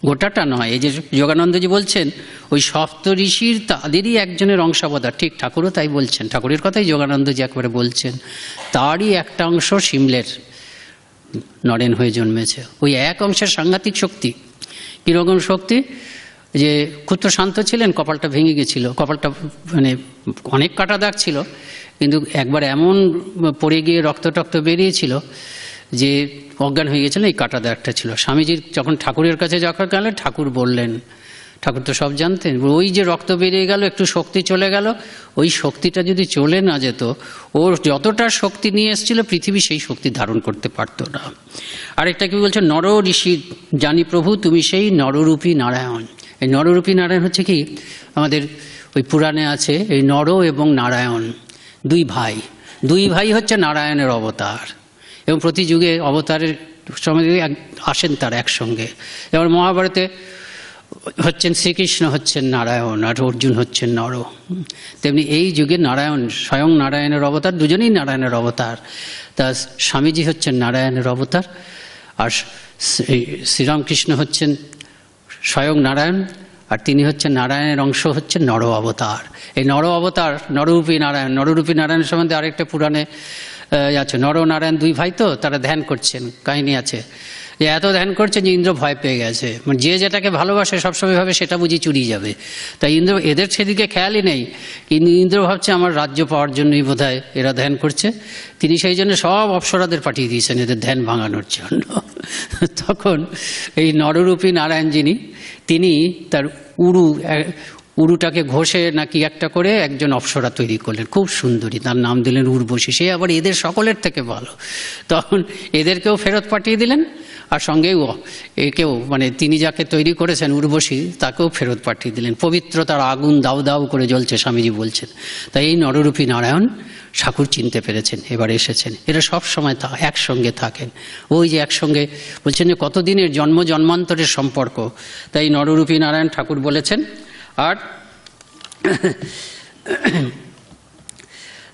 S2: গোটাটা নয়। এই যে যোগানন্দজি বলছেন ওই সপ্ত ঋষির তাদেরই একজনের অংশাবতার, ঠিক ঠাকুরও তাই বলছেন, ঠাকুরের কথাই যোগানন্দজি একবারে বলছেন, তারই একটা অংশ সিমলের নরেন হয়ে জন্মেছে। ওই এক অংশের সাংঘাতিক শক্তি। কীরকম শক্তি? যে খুব তো শান্ত ছিলেন, কপালটা ভেঙে গেছিল, কপালটা মানে অনেক কাটা দাগ ছিল, কিন্তু একবার এমন পড়ে গিয়ে রক্ত টক্ত বেরিয়েছিল যে অজ্ঞান হয়ে গেছিলেন। এই কাটা দাগটা ছিল। স্বামীজির যখন ঠাকুরের কাছে যখন গেলেন, ঠাকুর বললেন, ঠাকুর তো সব জানতেন, ওই যে রক্ত বেরিয়ে গেল, একটু শক্তি চলে গেল, ওই শক্তিটা যদি চলে না যেত, ওর যতটা শক্তি নিয়ে এসেছিল পৃথিবী সেই শক্তি ধারণ করতে পারতো না। আরেকটা কি বলছে, নর ঋষি জানি প্রভু তুমি সেই নররূপী নারায়ণ। এই নররূপী নারায়ণ হচ্ছে কি, আমাদের ওই পুরাণে আছে এই নর এবং নারায়ণ দুই ভাই, দুই ভাই হচ্ছে নারায়ণের অবতার, এবং প্রতি যুগে অবতারের সময় আসেন তারা একসঙ্গে। যেমন মহাভারতে হচ্ছেন শ্রীকৃষ্ণ হচ্ছেন নারায়ণ আর অর্জুন হচ্ছেন নর, তেমনি এই যুগে নারায়ণ স্বয়ং নারায়ণের অবতার, দুজনেই নারায়ণের অবতার। তা স্বামীজি হচ্ছেন নারায়ণের অবতার, আর শ্রীরামকৃষ্ণ হচ্ছেন স্বয়ং নারায়ণ, আর তিনি হচ্ছেন নারায়ণের অংশ, হচ্ছেন নর অবতার। এই নর অবতার নররূপী নারায়ণ, নররূপী নারায়ণের সম্বন্ধে আরেকটা পুরাণে আছে, নর নারায়ণ দুই ভাই, তো তারা ধ্যান করছেন, কাহিনী আছে যে এত ধ্যান করছে যে ইন্দ্র ভয় পেয়ে গেছে, মানে যে যেটাকে ভালোবাসে সবসময় ভাবে সেটা বুঝি চুরি যাবে, তাই ইন্দ্র এদের সেদিকে খেয়ালই নেই, কিন্তু ইন্দ্র ভাবছে আমার রাজ্য পাওয়ার জন্যই বোধহয় এরা ধ্যান করছে। তিনি সেই জন্য সব অপ্সরাদের পাঠিয়ে দিয়েছেন এদের ধ্যান ভাঙানোর জন্য। তখন এই নররূপী নারায়ণ যিনি, তিনি তার উরুটাকে ঘষে নাকি একটা করে একজন অপ্সরা তৈরি করলেন, খুব সুন্দরী, তার নাম দিলেন উর্বশী। সে আবার এদের সকলের থেকে ভালো। তখন এদেরকেও ফেরত পাঠিয়ে দিলেন, আর সঙ্গেও একেও, মানে তিনি যাকে তৈরি করেছেন উর্বশী, তাকেও ফেরত পাঠিয়ে দিলেন। পবিত্রতার আগুন দাউ দাউ করে জ্বলছে, স্বামীজি বলছেন। তাই এই নররূপী নারায়ণ ঠাকুর চিনতে পেরেছেন, এবার এসেছেন। এরা সব সময় একসঙ্গে থাকেন, ওই যে একসঙ্গে বলছেন যে কতদিনের জন্ম জন্মান্তরের সম্পর্ক, তাই নররূপী নারায়ণ ঠাকুর বলেছেন। আর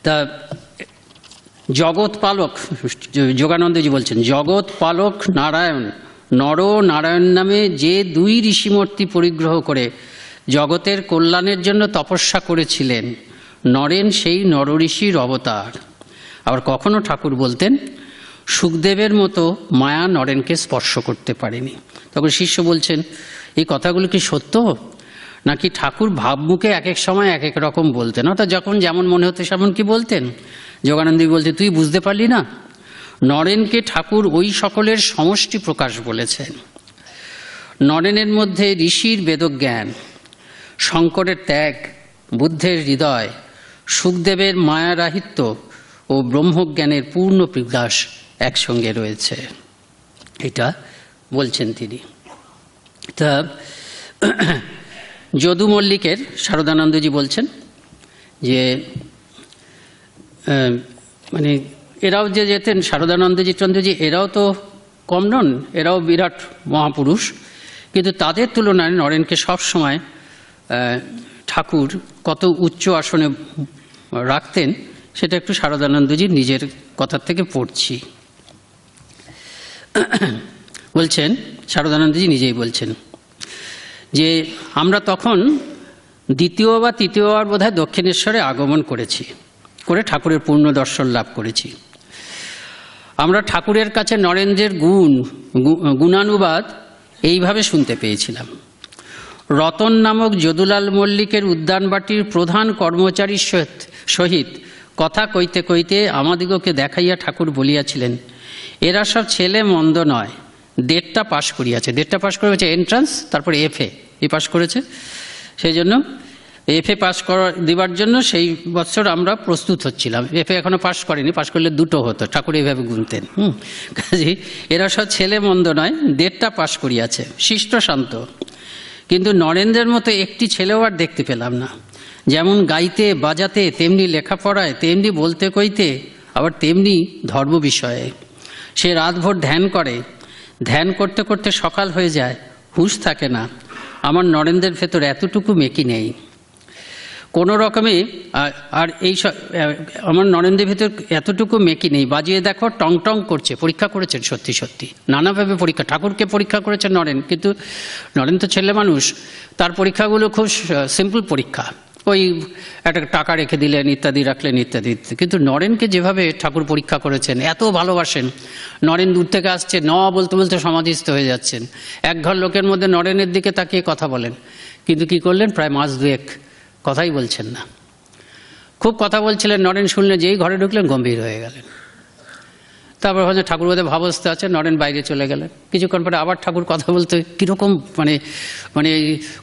S2: তা জগৎ পালক, যোগানন্দজি বলছেন, জগৎ পালক নারায়ণ নর নারায়ণ নামে যে দুই ঋষিমূর্তি পরিগ্রহ করে জগতের কল্যাণের জন্য তপস্যা করেছিলেন, নরেন সেই নরঋষির অবতার। আবার কখনো ঠাকুর বলতেন, সুখদেবের মতো মায়া নরেনকে স্পর্শ করতে পারেনি। তখন শিষ্য বলছেন, এই কথাগুলো কি সত্য, নাকি ঠাকুর ভাবমুখে এক এক সময় এক এক রকম বলতেন, অর্থাৎ যখন যেমন মনে হতো সেমন কি বলতেন? যোগানন্দী বলতে, তুই বুঝতে পারলি না? নরেনকে ঠাকুর ওই সকলের সমষ্টি প্রকাশ বলেছেন। নরেনের মধ্যে ঋষির বেদজ্ঞান, শঙ্করের ত্যাগ, বুদ্ধের হৃদয়, সুখদেবের মায়ারাহিত্য ও ব্রহ্মজ্ঞানের পূর্ণ বিকাশ একসঙ্গে রয়েছে, এটা বলছেন তিনি। তা যদু মল্লিকের শারদানন্দজি বলছেন যে মানে এরাও যে যেতেন, শারদানন্দজি চন্দ্রজি, এরাও তো কম নন, এরাও বিরাট মহাপুরুষ, কিন্তু তাদের তুলনায় নরেনকে সবসময় ঠাকুর কত উচ্চ আসনে রাখতেন, সেটা একটু শারদানন্দজির নিজের কথার থেকে পড়ছি। বলছেন, শারদানন্দজি নিজেই বলছেন যে আমরা তখন দ্বিতীয় বা তৃতীয়বার বোধহয় দক্ষিণেশ্বরে আগমন করেছি, করে ঠাকুরের পূর্ণ দর্শন লাভ করেছি। আমরা ঠাকুরের কাছে নরেন্দ্রের গুণানুবাদ এইভাবে শুনতে পেয়েছিলাম। রতন নামক যদুলাল মল্লিকের উদ্যানবাটির প্রধান কর্মচারীর সহিত কথা কইতে কইতে আমাদিগকে দেখাইয়া ঠাকুর বলিয়াছিলেন, এরা সব ছেলে মন্দ নয়, 1.5টা পাশ করিয়াছে। 1.5টা পাশ করেছে এন্ট্রান্স, তারপরে এফএ পাশ করেছে, সেই জন্য এফএ পাস দেওয়ার জন্য সেই বছর আমরা প্রস্তুত হচ্ছিলাম। এফএ এখনো পাস করেনি, পাস করলে 2টো হতো, ঠাকুর এইভাবে গুনতেন। কাজে এরা সব ছেলে মন্দ নয়, 1.5টা পাস করিয়াছে, শিষ্ট শান্ত। কিন্তু নরেন্দ্রের মতো একটি ছেলেও আর দেখতে পেলাম না। যেমন গাইতে বাজাতে, তেমনি লেখাপড়ায়, তেমনি বলতে কইতে, আবার তেমনি ধর্ম বিষয়ে। সে রাতভর ধ্যান করে, ধ্যান করতে করতে সকাল হয়ে যায়, হুঁশ থাকে না। আমার নরেন্দ্রের ভেতর এতটুকু মেকি নেই। কোনো রকমে আর এই আমার নরেন্দ্রের ভিতর এতটুকু মেকি নেই। বাজিয়ে দেখো, টং টং করছে। পরীক্ষা করেছেন সত্যি সত্যি, নানাভাবে পরীক্ষা, ঠাকুরকে পরীক্ষা করেছেন নরেন, কিন্তু নরেন তো ছেলে মানুষ, তার পরীক্ষাগুলো খুব সিম্পল পরীক্ষা, ওই একটা টাকা রেখে দিলেন, ইত্যাদি রাখলেন, ইত্যাদি। কিন্তু নরেনকে যেভাবে ঠাকুর পরীক্ষা করেছেন, এত ভালোবাসেন, নরেন দূর থেকে আসছে, ন বলতে বলতে সমাধিস্থ হয়ে যাচ্ছেন, এক ঘর লোকের মধ্যে নরেনের দিকে তাকিয়ে কথা বলেন, কিন্তু কি করলেন, প্রায় মাস দুয়েক কথাই বলছেন না। খুব কথা বলছিলেন, নরেন শুনলেন, যেই ঘরে ঢুকলেন গম্ভীর হয়ে গেলেন। তারপর হয়তো ঠাকুর বোধহয় ভাবস্থ আছে, নরেন বাইরে চলে গেলেন। কিছুক্ষণ পরে আবার ঠাকুর কথা বলতে, কীরকম মানে মানে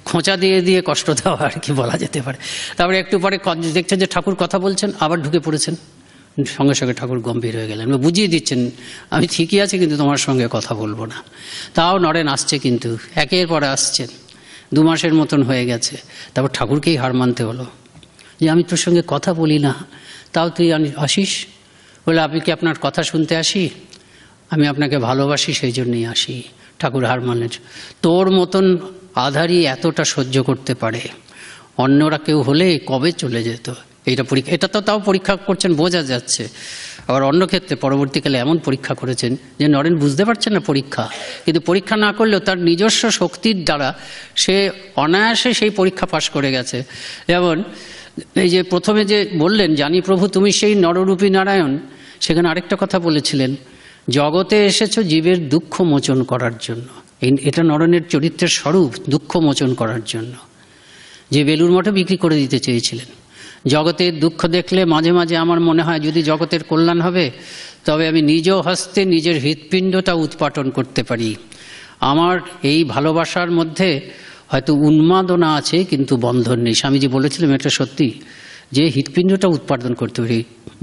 S2: খোঁচা দিয়ে দিয়ে কষ্ট দেওয়া আর কি বলা যেতে পারে। তারপরে একটু পরে দেখছেন যে ঠাকুর কথা বলছেন, আবার ঢুকে পড়েছেন, সঙ্গে সঙ্গে ঠাকুর গম্ভীর হয়ে গেলেন, বুঝিয়ে দিচ্ছেন আমি ঠিকই আছি, কিন্তু তোমার সঙ্গে কথা বলবো না। তাও নরেন আসছে, কিন্তু একের পরে আসছেন, 2 মাসের মতন হয়ে গেছে। তারপর ঠাকুরকেই হার মানতে হলো যে আমি তোর সঙ্গে কথা বলি না, তাও তুই আসিস। বলে, আপনি কি আপনার কথা শুনতে আসি? আমি আপনাকে ভালোবাসি, সেই জন্যই আসি। ঠাকুর হার মানলেন। তোর মতন আধারই এতটা সহ্য করতে পারে, অন্যরা কেউ হলে কবে চলে যেত। এইটা পরীক্ষা, এটা তো তাও পরীক্ষা করছেন, বোঝা যাচ্ছে। আবার অন্য ক্ষেত্রে পরবর্তীকালে এমন পরীক্ষা করেছেন যে নরেন বুঝতে পারছেন না পরীক্ষা, কিন্তু পরীক্ষা না করলেও তার নিজস্ব শক্তির দ্বারা সে অনায়াসে সেই পরীক্ষা পাশ করে গেছে। যেমন এই যে প্রথমে যে বললেন, জানি প্রভু তুমি সেই নররূপী নারায়ণ, সেখানে আরেকটা কথা বলেছিলেন, জগতে এসেছো জীবের দুঃখ মোচন করার জন্য। এটা নরেনের চরিত্রের স্বরূপ, দুঃখ মোচন করার জন্য। যে বেলুর মঠে বিক্রি করে দিতে চেয়েছিলেন, জগতের দুঃখ দেখলে মাঝে মাঝে আমার মনে হয় যদি জগতের কল্যাণ হবে, তবে আমি নিজ হস্তে নিজের হৃৎপিণ্ডটা উৎপাটন করতে পারি। আমার এই ভালোবাসার মধ্যে হয়তো উন্মাদনা আছে, কিন্তু বন্ধন নেই। স্বামীজি বলেছিলেন এটা সত্যি, যে হৃৎপিণ্ডটা উৎপাদন করতে পারি,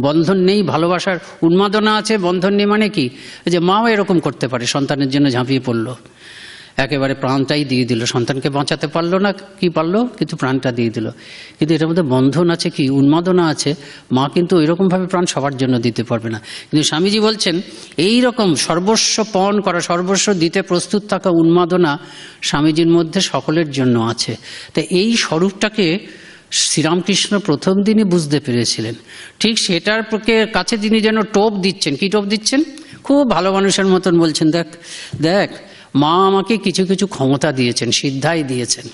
S2: বন্ধন নেই। ভালোবাসার উন্মাদনা আছে, বন্ধন নেই। মানে কি, যে মাও এরকম করতে পারে, সন্তানের জন্য ঝাঁপিয়ে পড়লো, একেবারে প্রাণটাই দিয়ে দিল, সন্তানকে বাঁচাতে পারলো না, কি পারলো, কিন্তু প্রাণটা দিয়ে দিল। কিন্তু এটার মধ্যে বন্ধন আছে, কি উন্মাদনা আছে। মা কিন্তু ওইরকমভাবে প্রাণ সবার জন্য দিতে পারবে না। কিন্তু স্বামীজি বলছেন এই রকম সর্বস্ব পণ করা, সর্বস্ব দিতে প্রস্তুত থাকা উন্মাদনা স্বামীজির মধ্যে সকলের জন্য আছে। তো এই স্বরূপটাকে শ্রীরামকৃষ্ণ প্রথম দিনই বুঝতে পেরেছিলেন। ঠিক সেটার কাছে তিনি যেন টোপ দিচ্ছেন। কি টোপ দিচ্ছেন? খুব ভালো মানুষের মতন বলছেন, দেখ দেখ মা আমাকে কিছু কিছু ক্ষমতা দিয়েছেন, সিদ্ধাই দিয়েছেন।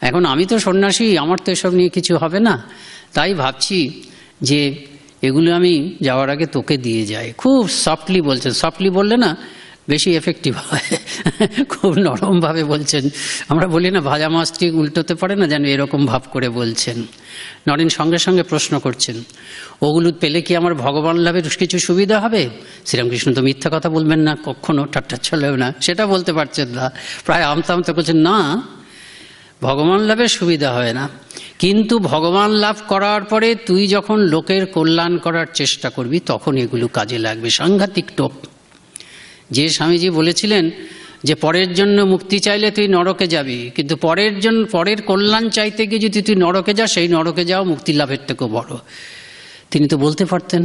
S2: এখন আমি তো সন্ন্যাসী, আমার তো এসব নিয়ে কিছু হবে না, তাই ভাবছি যে এগুলো আমি যাওয়ার আগে তোকে দিয়ে যাই। খুব সফটলি বলছেন, সফটলি বললে না বেশি এফেক্টিভ হয়, খুব নরমভাবে বলছেন। আমরা বলি না ভাজা মাছ ঠিক উল্টোতে পারে না, যেন এরকম ভাব করে বলছেন। নরেন সঙ্গে সঙ্গে প্রশ্ন করছেন, ওগুলো পেলে কি আমার ভগবান লাভের কিছু সুবিধা হবে? শ্রীরামকৃষ্ণ তো মিথ্যা কথা বলবেন না, কখনো ঠাট্টা চলেও না, সেটা বলতে পারছেন না। প্রায় আমতা আমতা করছেন, না ভগবান লাভের সুবিধা হয় না, কিন্তু ভগবান লাভ করার পরে তুই যখন লোকের কল্যাণ করার চেষ্টা করবি তখন এগুলো কাজে লাগবে। সাংঘাতিক টোপ। যে স্বামীজি বলেছিলেন যে পরের জন্য মুক্তি চাইলে তুই নরকে যাবি, কিন্তু পরের কল্যাণ চাইতে গিয়ে যদি তুই নরকে যাস, সেই নরকে যাও মুক্তি লাভের থেকেও বড়। তিনি তো বলতে পারতেন,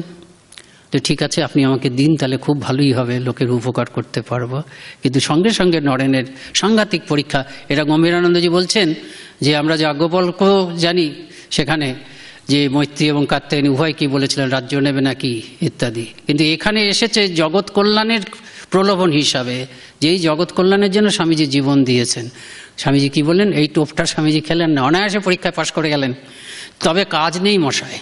S2: তো ঠিক আছে আপনি আমাকে দিন, তাহলে খুব ভালোই হবে, লোকের উপকার করতে পারবো। কিন্তু সঙ্গে সঙ্গে নরেনের সাংঘাতিক পরীক্ষা। এটা গম্ভীরানন্দজি বলছেন যে আমরা যাজ্ঞবল্ক্য জানি সেখানে যে মৈত্রী এবং কাত্যায়নী উভয় কি বলেছিলেন, রাজ্য নেবে নাকি ইত্যাদি, কিন্তু এখানে এসেছে জগৎ কল্যাণের প্রলোভন হিসাবে, যেই জগৎ কল্যাণের জন্য স্বামীজি জীবন দিয়েছেন। স্বামীজি কি বললেন, এই টোপটা স্বামীজি খেলেন না, অনায়াসে পরীক্ষায় পাশ করে গেলেন। তবে কাজ নেই মশায়।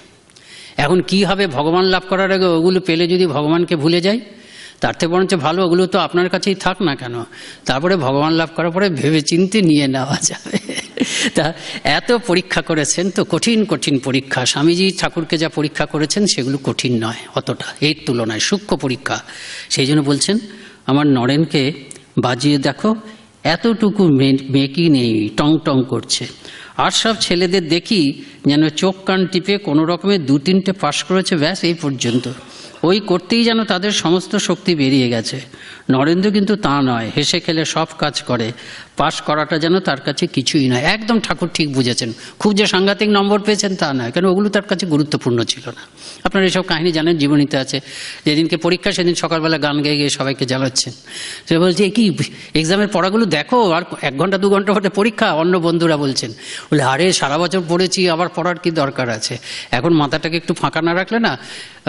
S2: এখন কি হবে, ভগবান লাভ করার আগে ওগুলো পেলে যদি ভগবানকে ভুলে যাই, তার থেকে বরঞ্চ ভালো ওগুলো তো আপনার কাছেই থাক না কেন, তারপরে ভগবান লাভ করার পরে ভেবে চিন্তে নিয়ে নেওয়া যাবে। তা এত পরীক্ষা করেছেন, তো কঠিন কঠিন পরীক্ষা। স্বামীজি ঠাকুরকে যা পরীক্ষা করেছেন সেগুলো কঠিন নয় অতটা, এর তুলনায় সূক্ষ্ম পরীক্ষা। সেই জন্য বলছেন আমার নরেনকে বাজিয়ে দেখো, এতটুকু মেকি নেই, টং টং করছে। আর সব ছেলেদের দেখি যেন চোখ কান টিপে কোনো রকমের 2-3টে পাশ করেছে, ব্যাস এই পর্যন্ত। ওই করতেই যেন তাদের সমস্ত শক্তি বেরিয়ে গেছে। নরেন্দ্র কিন্তু তা নয়, হেসে খেলে সব কাজ করে, পাশ করাটা যেন তার কাছে কিছুই নয়। একদম ঠাকুর ঠিক বুঝেছেন। খুব যে সাংঘাতিক নম্বর পেয়েছেন তা নয়, কেন ওগুলো তার কাছে গুরুত্বপূর্ণ ছিল না। আপনারা এসব কাহিনী জানেন, জীবনীতে আছে। যেদিনকে পরীক্ষা সেদিন সকালবেলা গান গেয়ে গিয়ে সবাইকে জ্বালাচ্ছেন। সে বলছে কি এক্সামের পড়াগুলো দেখো, আর 1 ঘন্টা 2 ঘন্টা পরে পরীক্ষা। অন্য বন্ধুরা বলছেন, বলে আরে সারা বছর পড়েছি, আবার পড়ার কি দরকার আছে, এখন মাথাটাকে একটু ফাঁকা না রাখলে না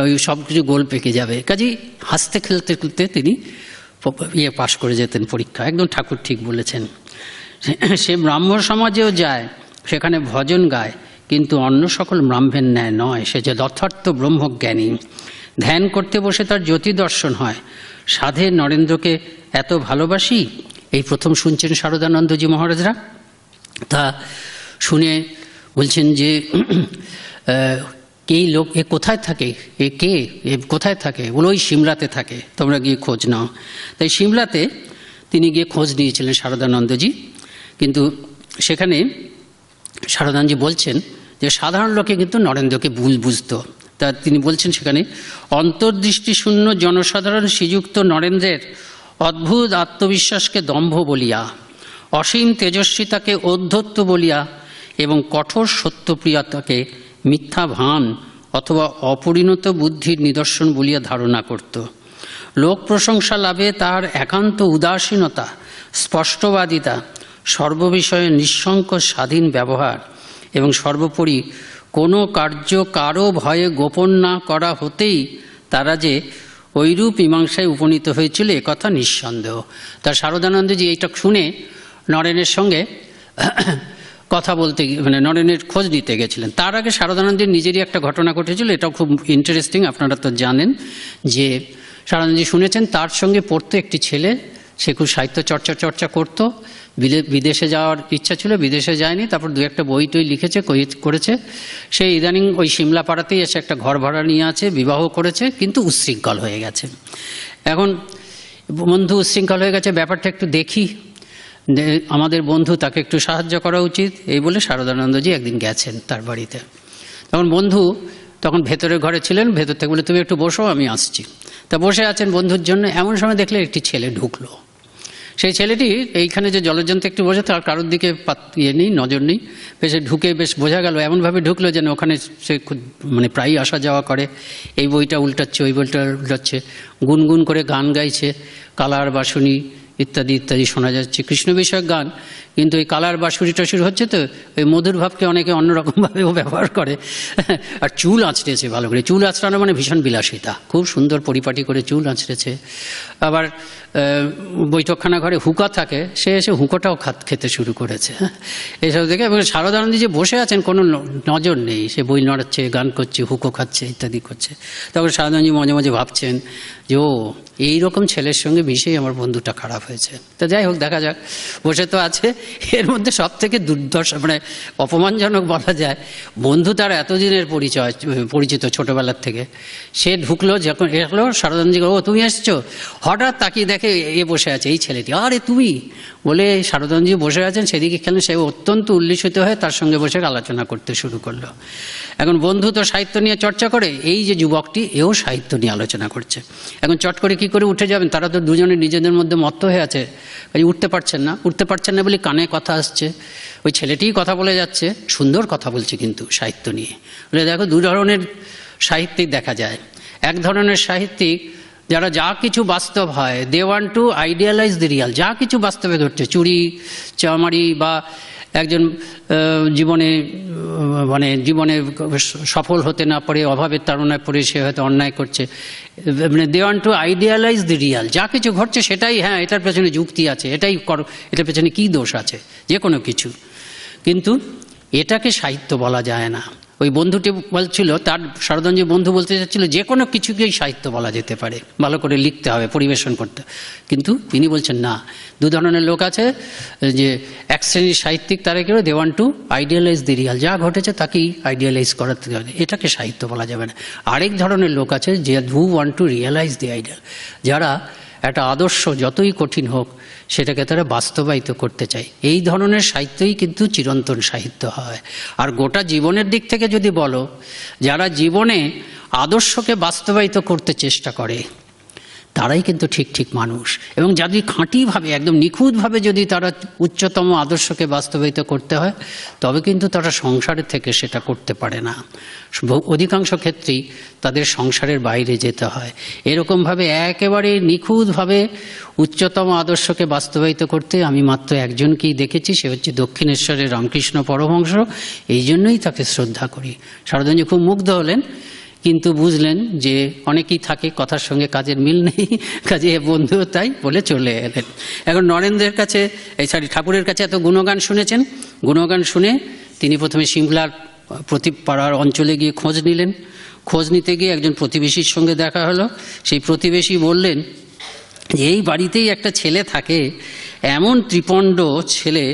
S2: ওই সব কিছু গোল পেকে যাবে। কাজেই হাসতে খেলতে খেলতে তিনি পাশ করে যেতেন পরীক্ষা। একদম ঠাকুর ঠিক বলেছেন। সে ব্রাহ্ম সমাজেও যায়, সেখানে ভজন গায়, কিন্তু অন্য সকল ব্রাহ্মণের ন্যায় নয়। সে যে যথার্থ ব্রহ্মজ্ঞানী। ধ্যান করতে বসে তার জ্যোতি দর্শন হয়। সাধে নরেন্দ্রকে এত ভালোবাসি, এই প্রথম শুনছেন শারদানন্দজি মহারাজরা। তা শুনে বলছেন যে এই লোক এ কোথায় থাকে, এ কে, এ কোথায় থাকে? বলে ওই সিমলাতে থাকে, তোমরা গিয়ে খোঁজ নাও। তাই সিমলাতে তিনি গিয়ে খোঁজ নিয়েছিলেন শারদানন্দজি। কিন্তু সেখানে শারদানন্দজি বলছেন যে সাধারণ লোকে কিন্তু নরেন্দ্রকে ভুল বুঝত। তা তিনি বলছেন সেখানে, অন্তর্দৃষ্টি শূন্য জনসাধারণ শ্রীযুক্ত নরেন্দ্রের অদ্ভুত আত্মবিশ্বাসকে দম্ভ বলিয়া, অসীম তেজস্বিতাকে ঔদ্ধত্য বলিয়া এবং কঠোর সত্যপ্রিয়তাকে মিথ্যা ভান অথবা অপরিণত বুদ্ধির নিদর্শন বলিয়া ধারণা করত। লোক প্রশংসা লাভে তার একান্ত উদাসীনতা, স্পষ্টবাদিতা, সর্ববিষয়ে নিঃসংক স্বাধীন ব্যবহার এবং সর্বোপরি কোনো কার্য কারো ভয়ে গোপন না করা হতেই তারা যে ঐরূপ মীমাংসায় উপনীত হয়েছিল একথা নিঃসন্দেহ। তার শারদানন্দজি এইটা শুনে নরেনের সঙ্গে কথা বলতে, মানে নরেনের খোঁজ নিতে গেছিলেন। তার আগে শারদানন্দের নিজেরই একটা ঘটনা ঘটেছিল, এটাও খুব ইন্টারেস্টিং। আপনারা তো জানেন যে শারদানন্দজি শুনেছেন তার সঙ্গে পড়তো একটি ছেলে, সে খুব সাহিত্য চর্চা করতো। বিদেশে যাওয়ার ইচ্ছা ছিল, বিদেশে যায়নি, তারপর 2-1 বই টই লিখেছে করেছে। সে ইদানিং ওই সিমলা পাড়াতেই এসে একটা ঘর ভাড়া নিয়ে আছে, বিবাহ করেছে, কিন্তু উচ্ছৃঙ্খল হয়ে গেছে। এখন বন্ধু উচ্ছৃঙ্খল হয়ে গেছে, ব্যাপারটা একটু দেখি, আমাদের বন্ধু তাকে একটু সাহায্য করা উচিত, এই বলে শারদানন্দজি একদিন গেছেন তার বাড়িতে। তখন বন্ধু তখন ভেতরের ঘরে ছিলেন, ভেতর থেকে বলে তুমি একটু বসো, আমি আসছি। তা বসে আছেন বন্ধুর জন্য, এমন সময় দেখলে একটি ছেলে ঢুকলো। সেই ছেলেটি এইখানে যে জলযন্ত্র একটু বসে, তার কারোর দিকে নেই, নজর নেই। বেশ ঢুকে বেশ বোঝা গেল, এমনভাবে ঢুকলো যেন ওখানে সে খুব মানে প্রায়ই আসা যাওয়া করে। এই বইটা উল্টাচ্ছে, ওই বইটা উল্টাচ্ছে, গুনগুন করে গান গাইছে, কালার বাঁশুনি ইত্যাদি ইত্যাদি শোনা যাচ্ছে, কৃষ্ণ বিষয়ক গান। কিন্তু এই কালার বাঁশুরি টাসুরি হচ্ছে তো, ওই মধুর ভাবকে অনেকে অন্যরকমভাবেও ব্যবহার করে। আর চুল আঁচড়েছে ভালো করে, চুল আঁচড়ানো মানে ভীষণ বিলাসিতা, খুব সুন্দর পরিপাটি করে চুল আঁচড়েছে। আবার বৈঠকখানা ঘরে হুকা থাকে, সে এসে হুকোটাও খেতে শুরু করেছে। এসব দেখে এবং শারদানন্দজি যে বসে আছেন কোনো নজর নেই, সে বই নড়াচ্ছে, গান করছে, হুকো খাচ্ছে ইত্যাদি করছে। তখন শারদানন্দজি মাঝে মাঝে ভাবছেন যে ও এইরকম ছেলের সঙ্গে মিশেই আমার বন্ধুটা খারাপ হয়েছে। তা যাই হোক, দেখা যাক, বসে তো আছে। এর মধ্যে সব থেকে দুর্দশা মানে অপমানজনক বলা যায়, বন্ধু তার এতদিনের পরিচিত ছোটবেলার থেকে, সে ঢুকলো, যখন এলো শারদানন্দজি, ও তুমি এসছো, হঠাৎ তাকিয়ে দেখে এ বসে আছে, এই ছেলেটি। আরে তুমি, বলে শারদানন্দজি বসে আছেন, সেদিকে খেলেন। সে অত্যন্ত উল্লিসিত হয়ে তার সঙ্গে বসে আলোচনা করতে শুরু করলো। এখন বন্ধু তো সাহিত্য নিয়ে চর্চা করে, এই যে যুবকটি এও সাহিত্য নিয়ে আলোচনা করছে। এখন চট করে কি করে উঠে যাবেন, তারা তো দুজনে নিজেদের মধ্যে মত্ত হয়ে আছে, উঠতে পারছেন না বলে কানে কথা আসছে। ওই ছেলেটিই কথা বলে যাচ্ছে, সুন্দর কথা বলছে কিন্তু সাহিত্য নিয়ে। বলে দেখো, 2 ধরনের সাহিত্যিক দেখা যায়। এক ধরনের সাহিত্যিক যারা যা কিছু বাস্তব হয়, they want to idealize the real, যা কিছু বাস্তবে ঘটছে, চুরি চামারি বা একজন জীবনে সফল হতে না পারে, অভাবের তাড়নায় পড়ে সে হয়তো অন্যায় করছে, মানে they want to idealize the real, যা কিছু ঘটছে সেটাই, হ্যাঁ এটার পেছনে যুক্তি আছে, এটাই করো, এটার পেছনে কী দোষ আছে, যে কোনো কিছু। কিন্তু এটাকে সাহিত্য বলা যায় না। ওই বন্ধুটি বলছিল, তার শারদানন্দজি বন্ধু বলতে চাচ্ছিল যে কোনো কিছুকেই সাহিত্য বলা যেতে পারে, ভালো করে লিখতে হবে, পরিবেশন করতে। কিন্তু তিনি বলছেন না, 2 ধরনের লোক আছে, যে এক শ্রেণীর সাহিত্যিক, তারা কেউ they want to idealize the real, যা ঘটেছে তাকেই আইডিয়ালাইজ করাতে হবে, এটাকে সাহিত্য বলা যাবে না। আরেক ধরনের লোক আছে যে who want to realise the ideal, যারা একটা আদর্শ যতই কঠিন হোক সেটাকে তারা বাস্তবায়িত করতে চায়। এই ধরনের সাহিত্যই কিন্তু চিরন্তন সাহিত্য হয়। আর গোটা জীবনের দিক থেকে যদি বলো, যারা জীবনে আদর্শকে বাস্তবায়িত করতে চেষ্টা করে তারাই কিন্তু ঠিক ঠিক মানুষ। এবং যদি খাঁটিভাবে একদম নিখুঁতভাবে যদি তারা উচ্চতম আদর্শকে বাস্তবায়িত করতে হয়, তবে কিন্তু তারা সংসারের থেকে সেটা করতে পারে না। অধিকাংশ ক্ষেত্রেই তাদের সংসারের বাইরে যেতে হয়। এরকমভাবে একেবারে নিখুঁতভাবে উচ্চতম আদর্শকে বাস্তবায়িত করতে আমি মাত্র একজনকেই দেখেছি, সে হচ্ছে দক্ষিণেশ্বরের রামকৃষ্ণ পরমহংস। এই জন্যই তাকে শ্রদ্ধা করি। শারদাঞ্জি খুব মুগ্ধ হলেন, কিন্তু বুঝলেন যে অনেকেই থাকে কথার সঙ্গে কাজের মিল নেই, কাজে বন্ধু তাই বলে চলে এলেন। এখন নরেন্দ্রের কাছে ঠাকুরের কাছে এত গুণগান শুনেছেন, গুণগান শুনে তিনি প্রথমে সিমলার পাড়ার অঞ্চলে গিয়ে খোঁজ নিলেন। খোঁজ নিতে গিয়ে একজন প্রতিবেশীর সঙ্গে দেখা হলো। সেই প্রতিবেশী বললেন যে এই বাড়িতেই একটা ছেলে থাকে, এমন ত্রিপণ্ড ছেলে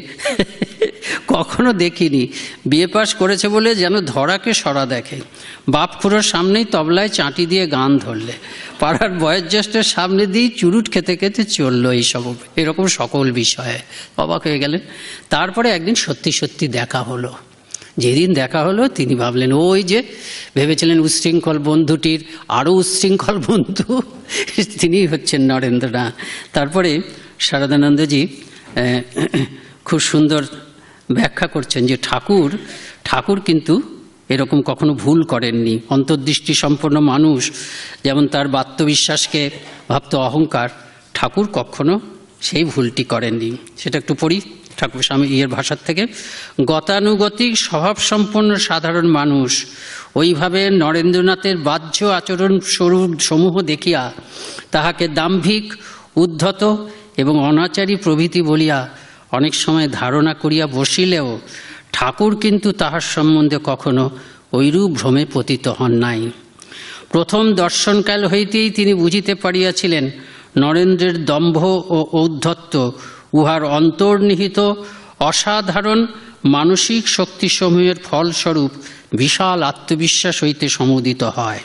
S2: কখনো দেখিনি, বিয়ে পাশ করেছে বলে যেন ধরাকে সরা দেখে, বাপ খুড়োর সামনেই তবলায় চাঁটি দিয়ে গান ধরলে, পাড়ার বয়োজ্যেষ্ঠের সামনে দিয়ে চুরুট খেতে খেতে চললো, এইসব এরকম সকল বিষয়ে অবাক হয়ে গেলেন। তারপরে একদিন সত্যি সত্যি দেখা হলো। যেদিন দেখা হলো তিনি ভাবলেন ওই যে ভেবেছিলেন উচ্ছৃঙ্খল বন্ধুটির আরও উচ্ছৃঙ্খল বন্ধু তিনি হচ্ছেন নরেন্দ্রনাথ। তারপরে শারদানন্দজি খুব সুন্দর ব্যাখ্যা করছেন যে ঠাকুর কিন্তু এরকম কখনো ভুল করেননি। অন্তর্দৃষ্টি সম্পন্ন মানুষ যেমন তার বাত্যবিশ্বাসকে ভাবত অহংকার, ঠাকুর কখনো সেই ভুলটি করেননি। সেটা একটু পড়ি ঠাকুর স্বামী ভাষার থেকে। গতানুগতিক স্বভাবসম্পন্ন সাধারণ মানুষ ওইভাবে নরেন্দ্রনাথের বাহ্য আচরণ সমূহ দেখিয়া তাহাকে দাম্ভিক, উদ্ধত এবং অনাচারী প্রভৃতি বলিয়া অনেক সময় ধারণা করিয়া বসিলেও ঠাকুর কিন্তু তাহার সম্বন্ধে কখনো ঐরূপ ভ্রমে পতিত হন নাই। প্রথম দর্শনকাল হইতেই তিনি বুঝিতে পারিয়াছিলেন নরেন্দ্রের দম্ভ ও ঔদ্ধত্য উহার অন্তর্নিহিত অসাধারণ মানসিক শক্তিসমূহের ফলস্বরূপ বিশাল আত্মবিশ্বাস হইতে সমুদিত হয়।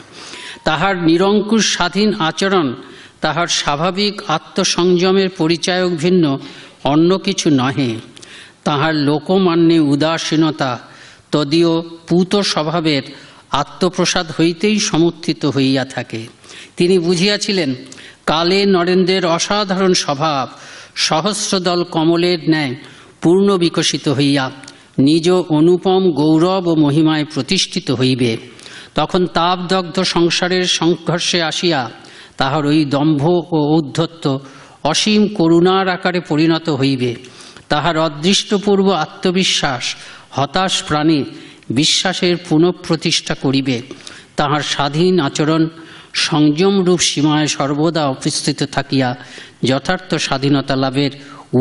S2: তাহার নিরঙ্কুশ স্বাধীন আচরণ তাহার স্বাভাবিক আত্মসংযমের পরিচায়ক ভিন্ন অন্য কিছু নহে। তাহার লোকমান্যে উদাসীনতা তদীয় পূত স্বভাবের আত্মপ্রসাদ হইতেই সমর্থিত হইয়া থাকে। তিনি বুঝিয়াছিলেন কালে নরেন্দ্রের অসাধারণ স্বভাব সহস্রদল কমলের ন্যায় পূর্ণ বিকশিত হইয়া নিজ অনুপম গৌরব ও মহিমায় প্রতিষ্ঠিত হইবে। তখন তাপদগ্ধ সংসারের সংঘর্ষে আসিয়া তাহার ওই দম্ভ ও ঔদ্ধত্য অসীম করুণার আকারে পরিণত হইবে। তাহার অদৃষ্টপূর্ব আত্মবিশ্বাস হতাশ প্রাণে বিশ্বাসের পুনঃপ্রতিষ্ঠা করিবে। তাহার স্বাধীন আচরণ সংযমরূপ সীমায় সর্বদা উপস্থিত থাকিয়া যথার্থ স্বাধীনতা লাভের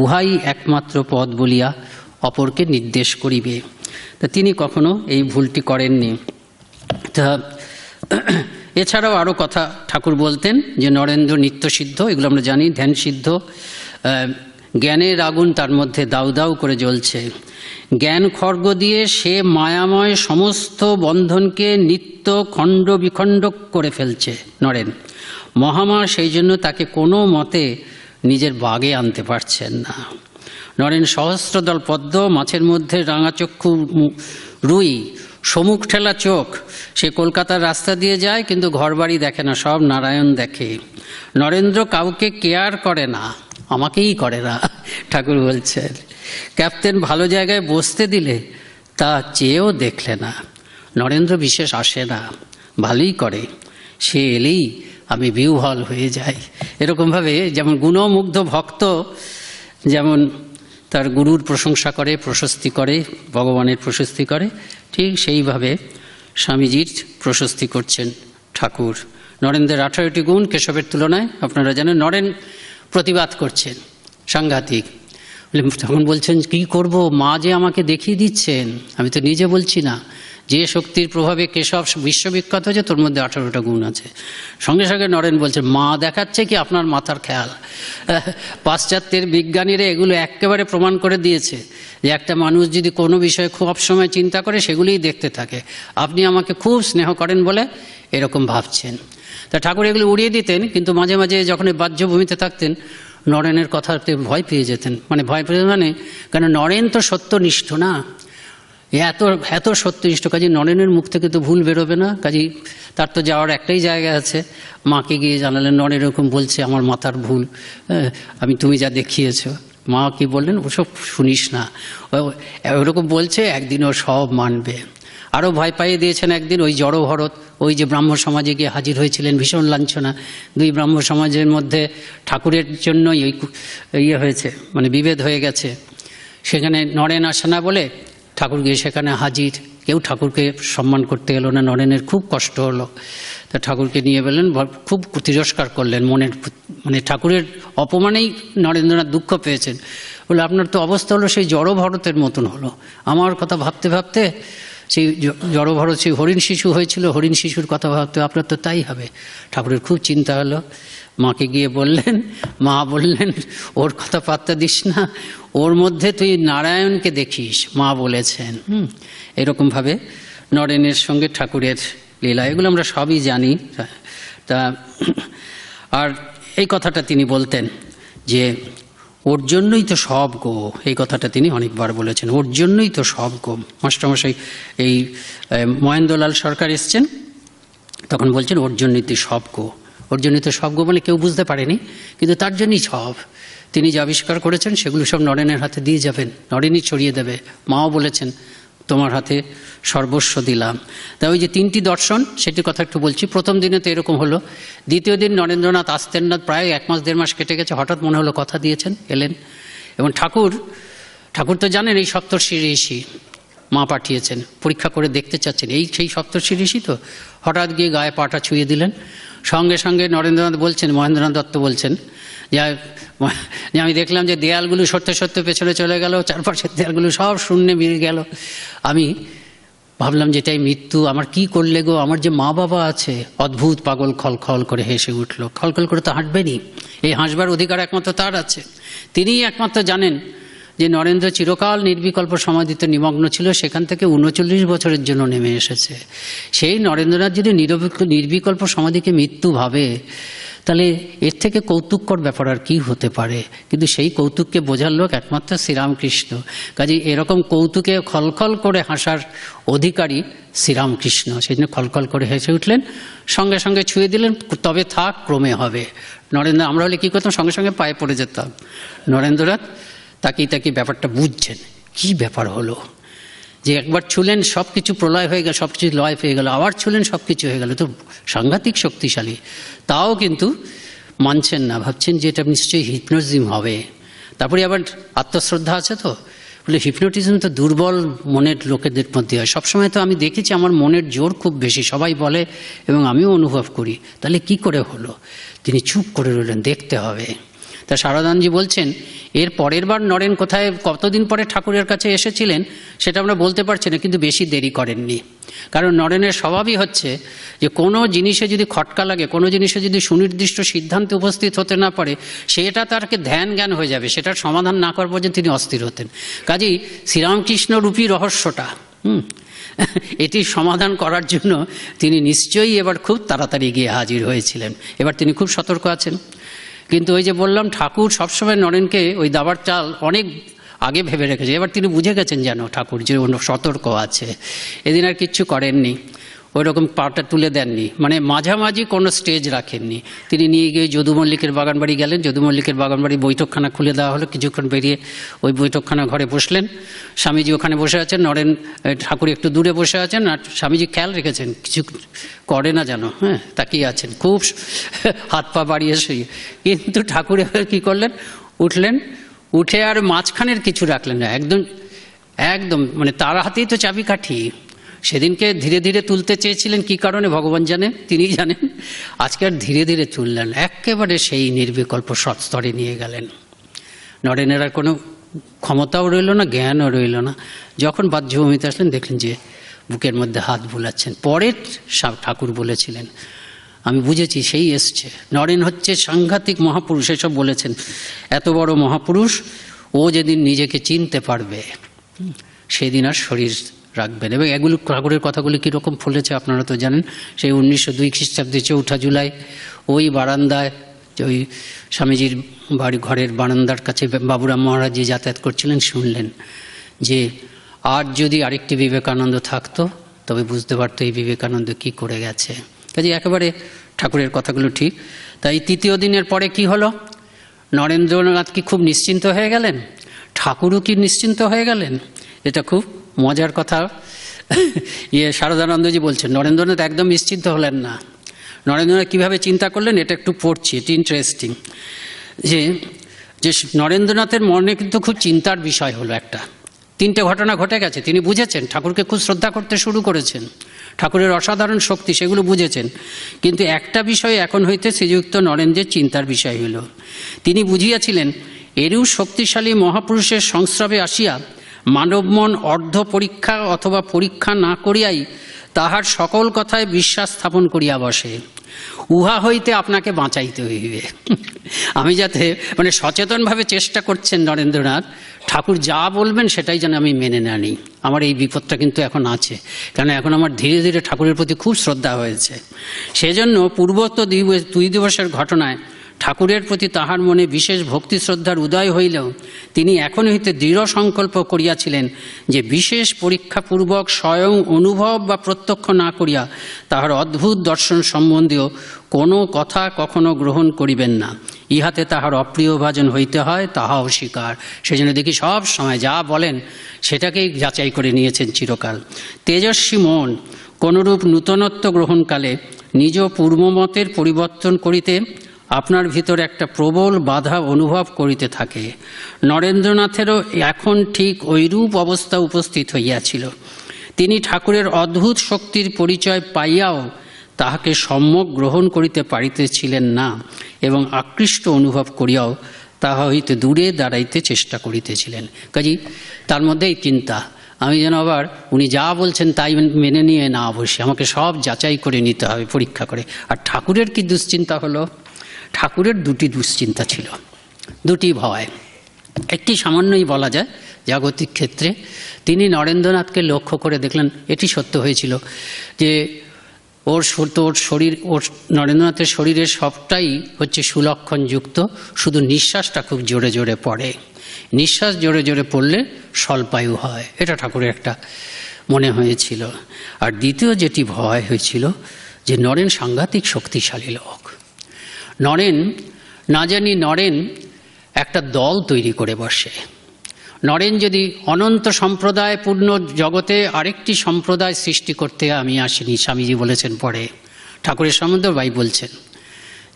S2: উহাই একমাত্র পথ বলিয়া অপরকে নির্দেশ করিবে। তা তিনি কখনো এই ভুলটি করেননি। তা এছাড়াও আরও কথা ঠাকুর বলতেন যে নরেন্দ্র নিত্যসিদ্ধ, এগুলো আমরা জানি, ধ্যান সিদ্ধ, জ্ঞানের আগুন তার মধ্যে দাউ দাউ করে জ্বলছে। জ্ঞান খড়গ দিয়ে সে মায়াময় সমস্ত বন্ধনকে নিত্য খণ্ড বিখণ্ড করে ফেলছে নরেন। মহামা সেই জন্য তাকে কোনো মতে নিজের বাগে আনতে পারছেন না। নরেন সহস্রদল পদ্ম, মাছের মধ্যে রাঙাচক্ষু রুই, সমুখ ঠেলা চোখ। সে কলকাতার রাস্তা দিয়ে যায় কিন্তু ঘরবাড়ি দেখে না, সব নারায়ণ দেখে। নরেন্দ্র কাউকে কেয়ার করে না, আমাকেই করে না, ঠাকুর বলছেন। ক্যাপ্টেন ভালো জায়গায় বসতে দিলে তা চেয়েও দেখলে না। নরেন্দ্র বিশেষ আসে না, ভালোই করে, সে এলেই আমি বিহ্বল হয়ে যাই। এরকমভাবে যেমন গুণমুগ্ধ ভক্ত যেমন তার গুরুর প্রশংসা করে, প্রশস্তি করে, ভগবানের প্রশস্তি করে, ঠিক সেইভাবে স্বামীজির প্রশস্তি করছেন ঠাকুর। নরেন্দ্রের 18টি গুণ কেশবের তুলনায় আপনারা জানেন। নরেন প্রতিবাদ করছেন, সাংঘাতিক। তখন বলছেন কি করব, মা যে আমাকে দেখিয়ে দিচ্ছেন, আমি তো নিজে বলছি না। যে শক্তির প্রভাবে কেশব বিশ্ববিখ্যাত হয়েছে তোর মধ্যে 18টা গুণ আছে। সঙ্গে সঙ্গে নরেন বলছে মা দেখাচ্ছে কি আপনার মাথার খেয়াল। পাশ্চাত্যের বিজ্ঞানীরা এগুলো একেবারে প্রমাণ করে দিয়েছে যে একটা মানুষ যদি কোনো বিষয়ে খুব সময় চিন্তা করে সেগুলিই দেখতে থাকে। আপনি আমাকে খুব স্নেহ করেন বলে এরকম ভাবছেন। তা ঠাকুর এগুলো উড়িয়ে দিতেন, কিন্তু মাঝে মাঝে যখন বাহ্যভূমিতে থাকতেন নরেনের কথাতে ভয় পেয়ে যেতেন, মানে ভয় পেয়ে মানে কেন নরেন তো সত্যনিষ্ঠ না, এত এত সত্যনিষ্ঠ, কাজে নরেনের মুখ থেকে তো ভুল বেরোবে না, কাজেই তার তো যাওয়ার একটাই জায়গা আছে। মাকে গিয়ে জানালেন নরেন এরকম বলছে, আমার মাথার ভুল, আমি তুমি যা দেখিয়েছ। মা কি বললেন, ওসব শুনিস না, ওরকম বলছে, একদিন ও সব মানবে। আরও ভয় পাইয়ে দিয়েছেন একদিন ওই জড় ভরত, ওই যে ব্রাহ্ম সমাজে গিয়ে হাজির হয়েছিলেন, ভীষণ লাঞ্ছনা, দুই ব্রাহ্ম সমাজের মধ্যে ঠাকুরের জন্যই ওই ইয়ে হয়েছে, মানে বিভেদ হয়ে গেছে। সেখানে নরেন আসে না বলে ঠাকুর গিয়ে সেখানে হাজির, কেউ ঠাকুরকে সম্মান করতে এলো না, নরেনের খুব কষ্ট হলো। তা ঠাকুরকে নিয়ে বললেন, খুব তিরস্কার করলেন মনের, মানে ঠাকুরের অপমানেই নরেন্দ্রনাথ দুঃখ পেয়েছেন। বলে আপনার তো অবস্থা হলো সেই জড় ভরতের মতন হলো, আমার কথা ভাবতে ভাবতে সেই জড় ভরত সেই হরিণ শিশু হয়েছিল, হরিণ শিশুর কথা ভাবতে আপনার তো তাই হবে। ঠাকুরের খুব চিন্তা হলো, মাকে গিয়ে বললেন, মা বললেন ওর কথা পাত্তা দিস না, ওর মধ্যে তুই নারায়ণকে দেখিস, মা বলেছেন। এরকমভাবে নরেনের সঙ্গে ঠাকুরের লীলা, এগুলো আমরা সবই জানি। তা আর এই কথাটা তিনি বলতেন যে ওর জন্যই তো সব গো, এই কথাটা তিনি অনেকবার বলেছেন, ওর জন্যই তো সব গো। মাস্টারমশাই এই মহেন্দ্রলাল সরকার এসছেন, তখন বলছেন ওর জন্যই তো সব গো, ওর জন্যই তো সব গো, মানে কেউ বুঝতে পারেনি, কিন্তু তার জন্যই সব। তিনি যে আবিষ্কার করেছেন সেগুলো সব নরেনের হাতে দিয়ে যাবেন, নরেনই ছড়িয়ে দেবে। মাও বলেছেন তোমার হাতে সর্বস্ব দিলাম। তা ওই যে তিনটি দর্শন, সেটির কথা একটু বলছি। প্রথম দিনে তো এরকম হলো, দ্বিতীয় দিন নরেন্দ্রনাথ আসতেন না, প্রায় 1 মাস 1.5 মাস কেটে গেছে, হঠাৎ মনে হলো কথা দিয়েছেন, এলেন। এবং ঠাকুর তো জানেন এই সপ্তর্ষি ঋষি, মা পাঠিয়েছেন, পরীক্ষা করে দেখতে চাচ্ছেন এই সেই সপ্তর্ষি ঋষি তো। হঠাৎ গিয়ে গায়ে পাটা ছুঁয়ে দিলেন, সঙ্গে সঙ্গে নরেন্দ্রনাথ বলছেন, মহেন্দ্রনাথ দত্ত বলছেন যে আমি দেখলাম যে দেয়ালগুলো সত্যি সত্যি পেছনে চলে গেল, চারপাশের দেয়ালগুলো সব শূন্যে মিলে গেল। আমি ভাবলাম যে এটাই মৃত্যু, আমার কি করলে গো, আমার যে মা বাবা আছে। অদ্ভুত পাগল খলখল করে হেসে উঠল, খলখল করে তো হাঁটবেনি, এই হাসবার অধিকার একমাত্র তার আছে, তিনিই একমাত্র জানেন যে নরেন্দ্র চিরকাল নির্বিকল্প সমাধিতে নিমগ্ন ছিল, সেখান থেকে 39 বছরের জন্য নেমে এসেছে। সেই নরেন্দ্রনাথ যদি নির্বিকল্প সমাধিকে মৃত্যু ভাবে, তাহলে এর থেকে কৌতুককর ব্যাপার আর কি হতে পারে। কিন্তু সেই কৌতুককে বোঝার লোক একমাত্র শ্রীরামকৃষ্ণ, কাজেই এরকম কৌতুকে খলখল করে হাসার অধিকারী শ্রীরামকৃষ্ণ। সেই জন্য খলখল করে হেসে উঠলেন, সঙ্গে সঙ্গে ছুঁয়ে দিলেন, তবে থাক ক্রমে হবে। নরেন্দ্র, আমরা হলে কী করতাম, সঙ্গে সঙ্গে পায়ে পড়ে যেতাম। নরেন্দ্রনাথ তাকিয়ে ব্যাপারটা বুঝছেন, কি ব্যাপার হলো, যে একবার ছুলেন সব কিছু প্রলয় হয়ে গেল, সব কিছু লয় পেয়ে গেল, আবার ছুলেন সব কিছু হয়ে গেল, তো সাংঘাতিক শক্তিশালী। তাও কিন্তু মানছেন না, ভাবছেন যে এটা নিশ্চয়ই হিপনোটিজম হবে। তারপরে আবার আত্মশ্রদ্ধা আছে তো, বলে হিপনোটিজম তো দুর্বল মনের লোকেদের মধ্যে হয়, সবসময় তো আমি দেখেছি আমার মনের জোর খুব বেশি, সবাই বলে এবং আমিও অনুভব করি। তাহলে কি করে হলো? তিনি চুপ করে রইলেন, দেখতে হবে। তা সারদানজি বলছেন, এর পরের বার নরেন কোথায় কতদিন পরে ঠাকুরের কাছে এসেছিলেন সেটা আমরা বলতে পারছি না, কিন্তু বেশি দেরি করেননি। কারণ নরেনের স্বভাবই হচ্ছে যে কোনো জিনিসে যদি খটকা লাগে, কোনো জিনিসে যদি সুনির্দিষ্ট সিদ্ধান্তে উপস্থিত হতে না পারে, সেটা তারকে ধ্যান জ্ঞান হয়ে যাবে, সেটার সমাধান না করার পর্যন্ত তিনি অস্থির হতেন। কাজেই শ্রীরামকৃষ্ণ রূপী রহস্যটা এটি সমাধান করার জন্য তিনি নিশ্চয়ই এবার খুব তাড়াতাড়ি গিয়ে হাজির হয়েছিলেন। এবার তিনি খুব সতর্ক আছেন। কিন্তু ওই যে বললাম, ঠাকুর সবসময় নরেনকে ওই দাবার চাল অনেক আগে ভেবে রেখেছে। এবার তিনি বুঝে গেছেন যেন ঠাকুর যে সতর্ক আছে, এদিন আর কিচ্ছু করেননি, ওই রকম পাটা তুলে দেননি, মানে মাঝামাঝি কোনো স্টেজ রাখেননি। তিনি নিয়ে গিয়ে যদু মল্লিকের বাগানবাড়ি গেলেন, যদু মল্লিকের বাগানবাড়ি বৈঠকখানা খুলে দেওয়া হলো, কিছুক্ষণ বেরিয়ে ওই বৈঠকখানা ঘরে বসলেন। স্বামীজি ওখানে বসে আছেন, নরেন ঠাকুর একটু দূরে বসে আছেন, আর স্বামীজি খেয়াল রেখেছেন কিছু করে না যেন, তাকিয়ে আছেন খুব হাত পা বাড়িয়ে শুয়ে। কিন্তু ঠাকুর এবার কী করলেন, উঠলেন, উঠে আর মাঝখানের কিছু রাখলেন না, একদম মানে তার হাতেই তো চাবিকাঠি। সেদিনকে ধীরে ধীরে তুলতে চেয়েছিলেন, কি কারণে ভগবান জানেন, তিনিই জানেন। আজকে আর ধীরে ধীরে তুললেন, একেবারে সেই নির্বিকল্প সৎস্তরে নিয়ে গেলেন। নরেনের আর কোনো ক্ষমতাও রইল না, জ্ঞানও রইল না। যখন বাহ্যভূমিতে আসলেন, দেখলেন যে বুকের মধ্যে হাত বুলাচ্ছেন। পরে ঠাকুর বলেছিলেন, আমি বুঝেছি সেই এসছে, নরেন হচ্ছে সাংঘাতিক মহাপুরুষ, এসব বলেছেন। এত বড় মহাপুরুষ, ও যেদিন নিজেকে চিনতে পারবে সেদিন আর শরীর রাখবেন। এবং এগুলো ঠাকুরের কথাগুলি কীরকম ফলেছে আপনারা তো জানেন। সেই 1902 খ্রিস্টাব্দে 4 জুলাই ওই বারান্দায় যে ওই স্বামীজির বাড়ি ঘরের বারান্দার কাছে বাবুরাম মহারাজ যে যাতায়াত করছিলেন, শুনলেন যে আর যদি আরেকটি বিবেকানন্দ থাকতো তবে বুঝতে পারতো এই বিবেকানন্দ কি করে গেছে। কাজে একেবারে ঠাকুরের কথাগুলো ঠিক। তাই তৃতীয় দিনের পরে কি হলো, নরেন্দ্রনাথ কি খুব নিশ্চিন্ত হয়ে গেলেন, ঠাকুরও কি নিশ্চিন্ত হয়ে গেলেন? এটা খুব মজার কথা। শারদানন্দজি বলছেন নরেন্দ্রনাথ একদম নিশ্চিন্ত হলেন না। নরেন্দ্রনাথ কীভাবে চিন্তা করলেন এটা একটু পড়ছি, এটা ইন্টারেস্টিং। যে নরেন্দ্রনাথের মনে কিন্তু খুব চিন্তার বিষয় হলো একটা, তিনটে ঘটনা ঘটে গেছে। তিনি বুঝেছেন ঠাকুরকে খুব শ্রদ্ধা করতে শুরু করেছেন, ঠাকুরের অসাধারণ শক্তি সেগুলো বুঝেছেন, কিন্তু একটা বিষয় এখন হইতে শ্রীযুক্ত নরেন্দ্রের চিন্তার বিষয় হইল, তিনি বুঝিয়াছিলেন এরূপ শক্তিশালী মহাপুরুষের সংস্রবে আসিয়া মানব মন অর্ধ পরীক্ষা অথবা পরীক্ষা না করিয়াই তাহার সকল কথায় বিশ্বাস স্থাপন করিয়া বসে। উহা হইতে আপনাকে বাঁচাইতে হইবে। আমি যাতে মানে সচেতনভাবে চেষ্টা করছেন নরেন্দ্রনাথ, ঠাকুর যা বলবেন সেটাই যেন আমি মেনে না নিই। আমার এই বিপদটা কিন্তু এখন আছে, কারণ এখন আমার ধীরে ধীরে ঠাকুরের প্রতি খুব শ্রদ্ধা হয়েছে। সেজন্য পূর্বত 2 দিবসের ঘটনায় ঠাকুরের প্রতি তাহার মনে বিশেষ ভক্তি শ্রদ্ধার উদয় হইলেও তিনি এখন হইতে দৃঢ় সংকল্প করিয়াছিলেন যে বিশেষ পরীক্ষাপূর্বক স্বয়ং অনুভব বা প্রত্যক্ষ না করিয়া তাহার অদ্ভুত দর্শন সম্বন্ধীয় কোনো কথা কখনো গ্রহণ করিবেন না। ইহাতে তাহার অপ্রিয়ভাজন হইতে হয়, তাহা অস্বীকার। সেজন্য দেখি সব সময় যা বলেন সেটাকেই যাচাই করে নিয়েছেন চিরকাল। তেজস্বী মন কোনরূপ নূতনত্ব গ্রহণকালে নিজ পূর্বমতের পরিবর্তন করিতে আপনার ভিতর একটা প্রবল বাধা অনুভব করিতে থাকে। নরেন্দ্রনাথেরও এখন ঠিক ঐরূপ অবস্থা উপস্থিত হইয়াছিল। তিনি ঠাকুরের অদ্ভুত শক্তির পরিচয় পাইয়াও তাহাকে সম্যক গ্রহণ করিতে পারিতেছিলেন না এবং আকৃষ্ট অনুভব করিয়াও তাহা হইতে দূরে দাঁড়াইতে চেষ্টা করিতেছিলেন। কাজী তার মধ্যেই চিন্তা, আমি যেন আবার উনি যা বলছেন তাই মেনে নিয়ে না বসে, আমাকে সব যাচাই করে নিতে হবে পরীক্ষা করে। আর ঠাকুরের কি দুশ্চিন্তা হলো, ঠাকুরের 2টি দুশ্চিন্তা ছিল, 2টি ভয়। একটি সামান্যই বলা যায় জাগতিক ক্ষেত্রে, তিনি নরেন্দ্রনাথকে লক্ষ্য করে দেখলেন, এটি সত্য হয়েছিল যে ওর শরীর, ওর নরেন্দ্রনাথের শরীরের সবটাই হচ্ছে সুলক্ষণযুক্ত, শুধু নিঃশ্বাসটা খুব জোরে জোরে পড়ে। নিঃশ্বাস জোরে জোরে পড়লে স্বল্পায়ু হয়, এটা ঠাকুরের একটা মনে হয়েছিল। আর দ্বিতীয় যেটি ভয় হয়েছিল যে নরেন সাংঘাতিক শক্তিশালী লোক। নরেন একটা দল তৈরি করে বসে। নরেন যদি অনন্ত সম্প্রদায়পূর্ণ জগতে আরেকটি সম্প্রদায় সৃষ্টি করতে আমি আসিনি, স্বামীজি বলেছেন পরে, ঠাকুরের সম্বন্ধে ভাই বলছেন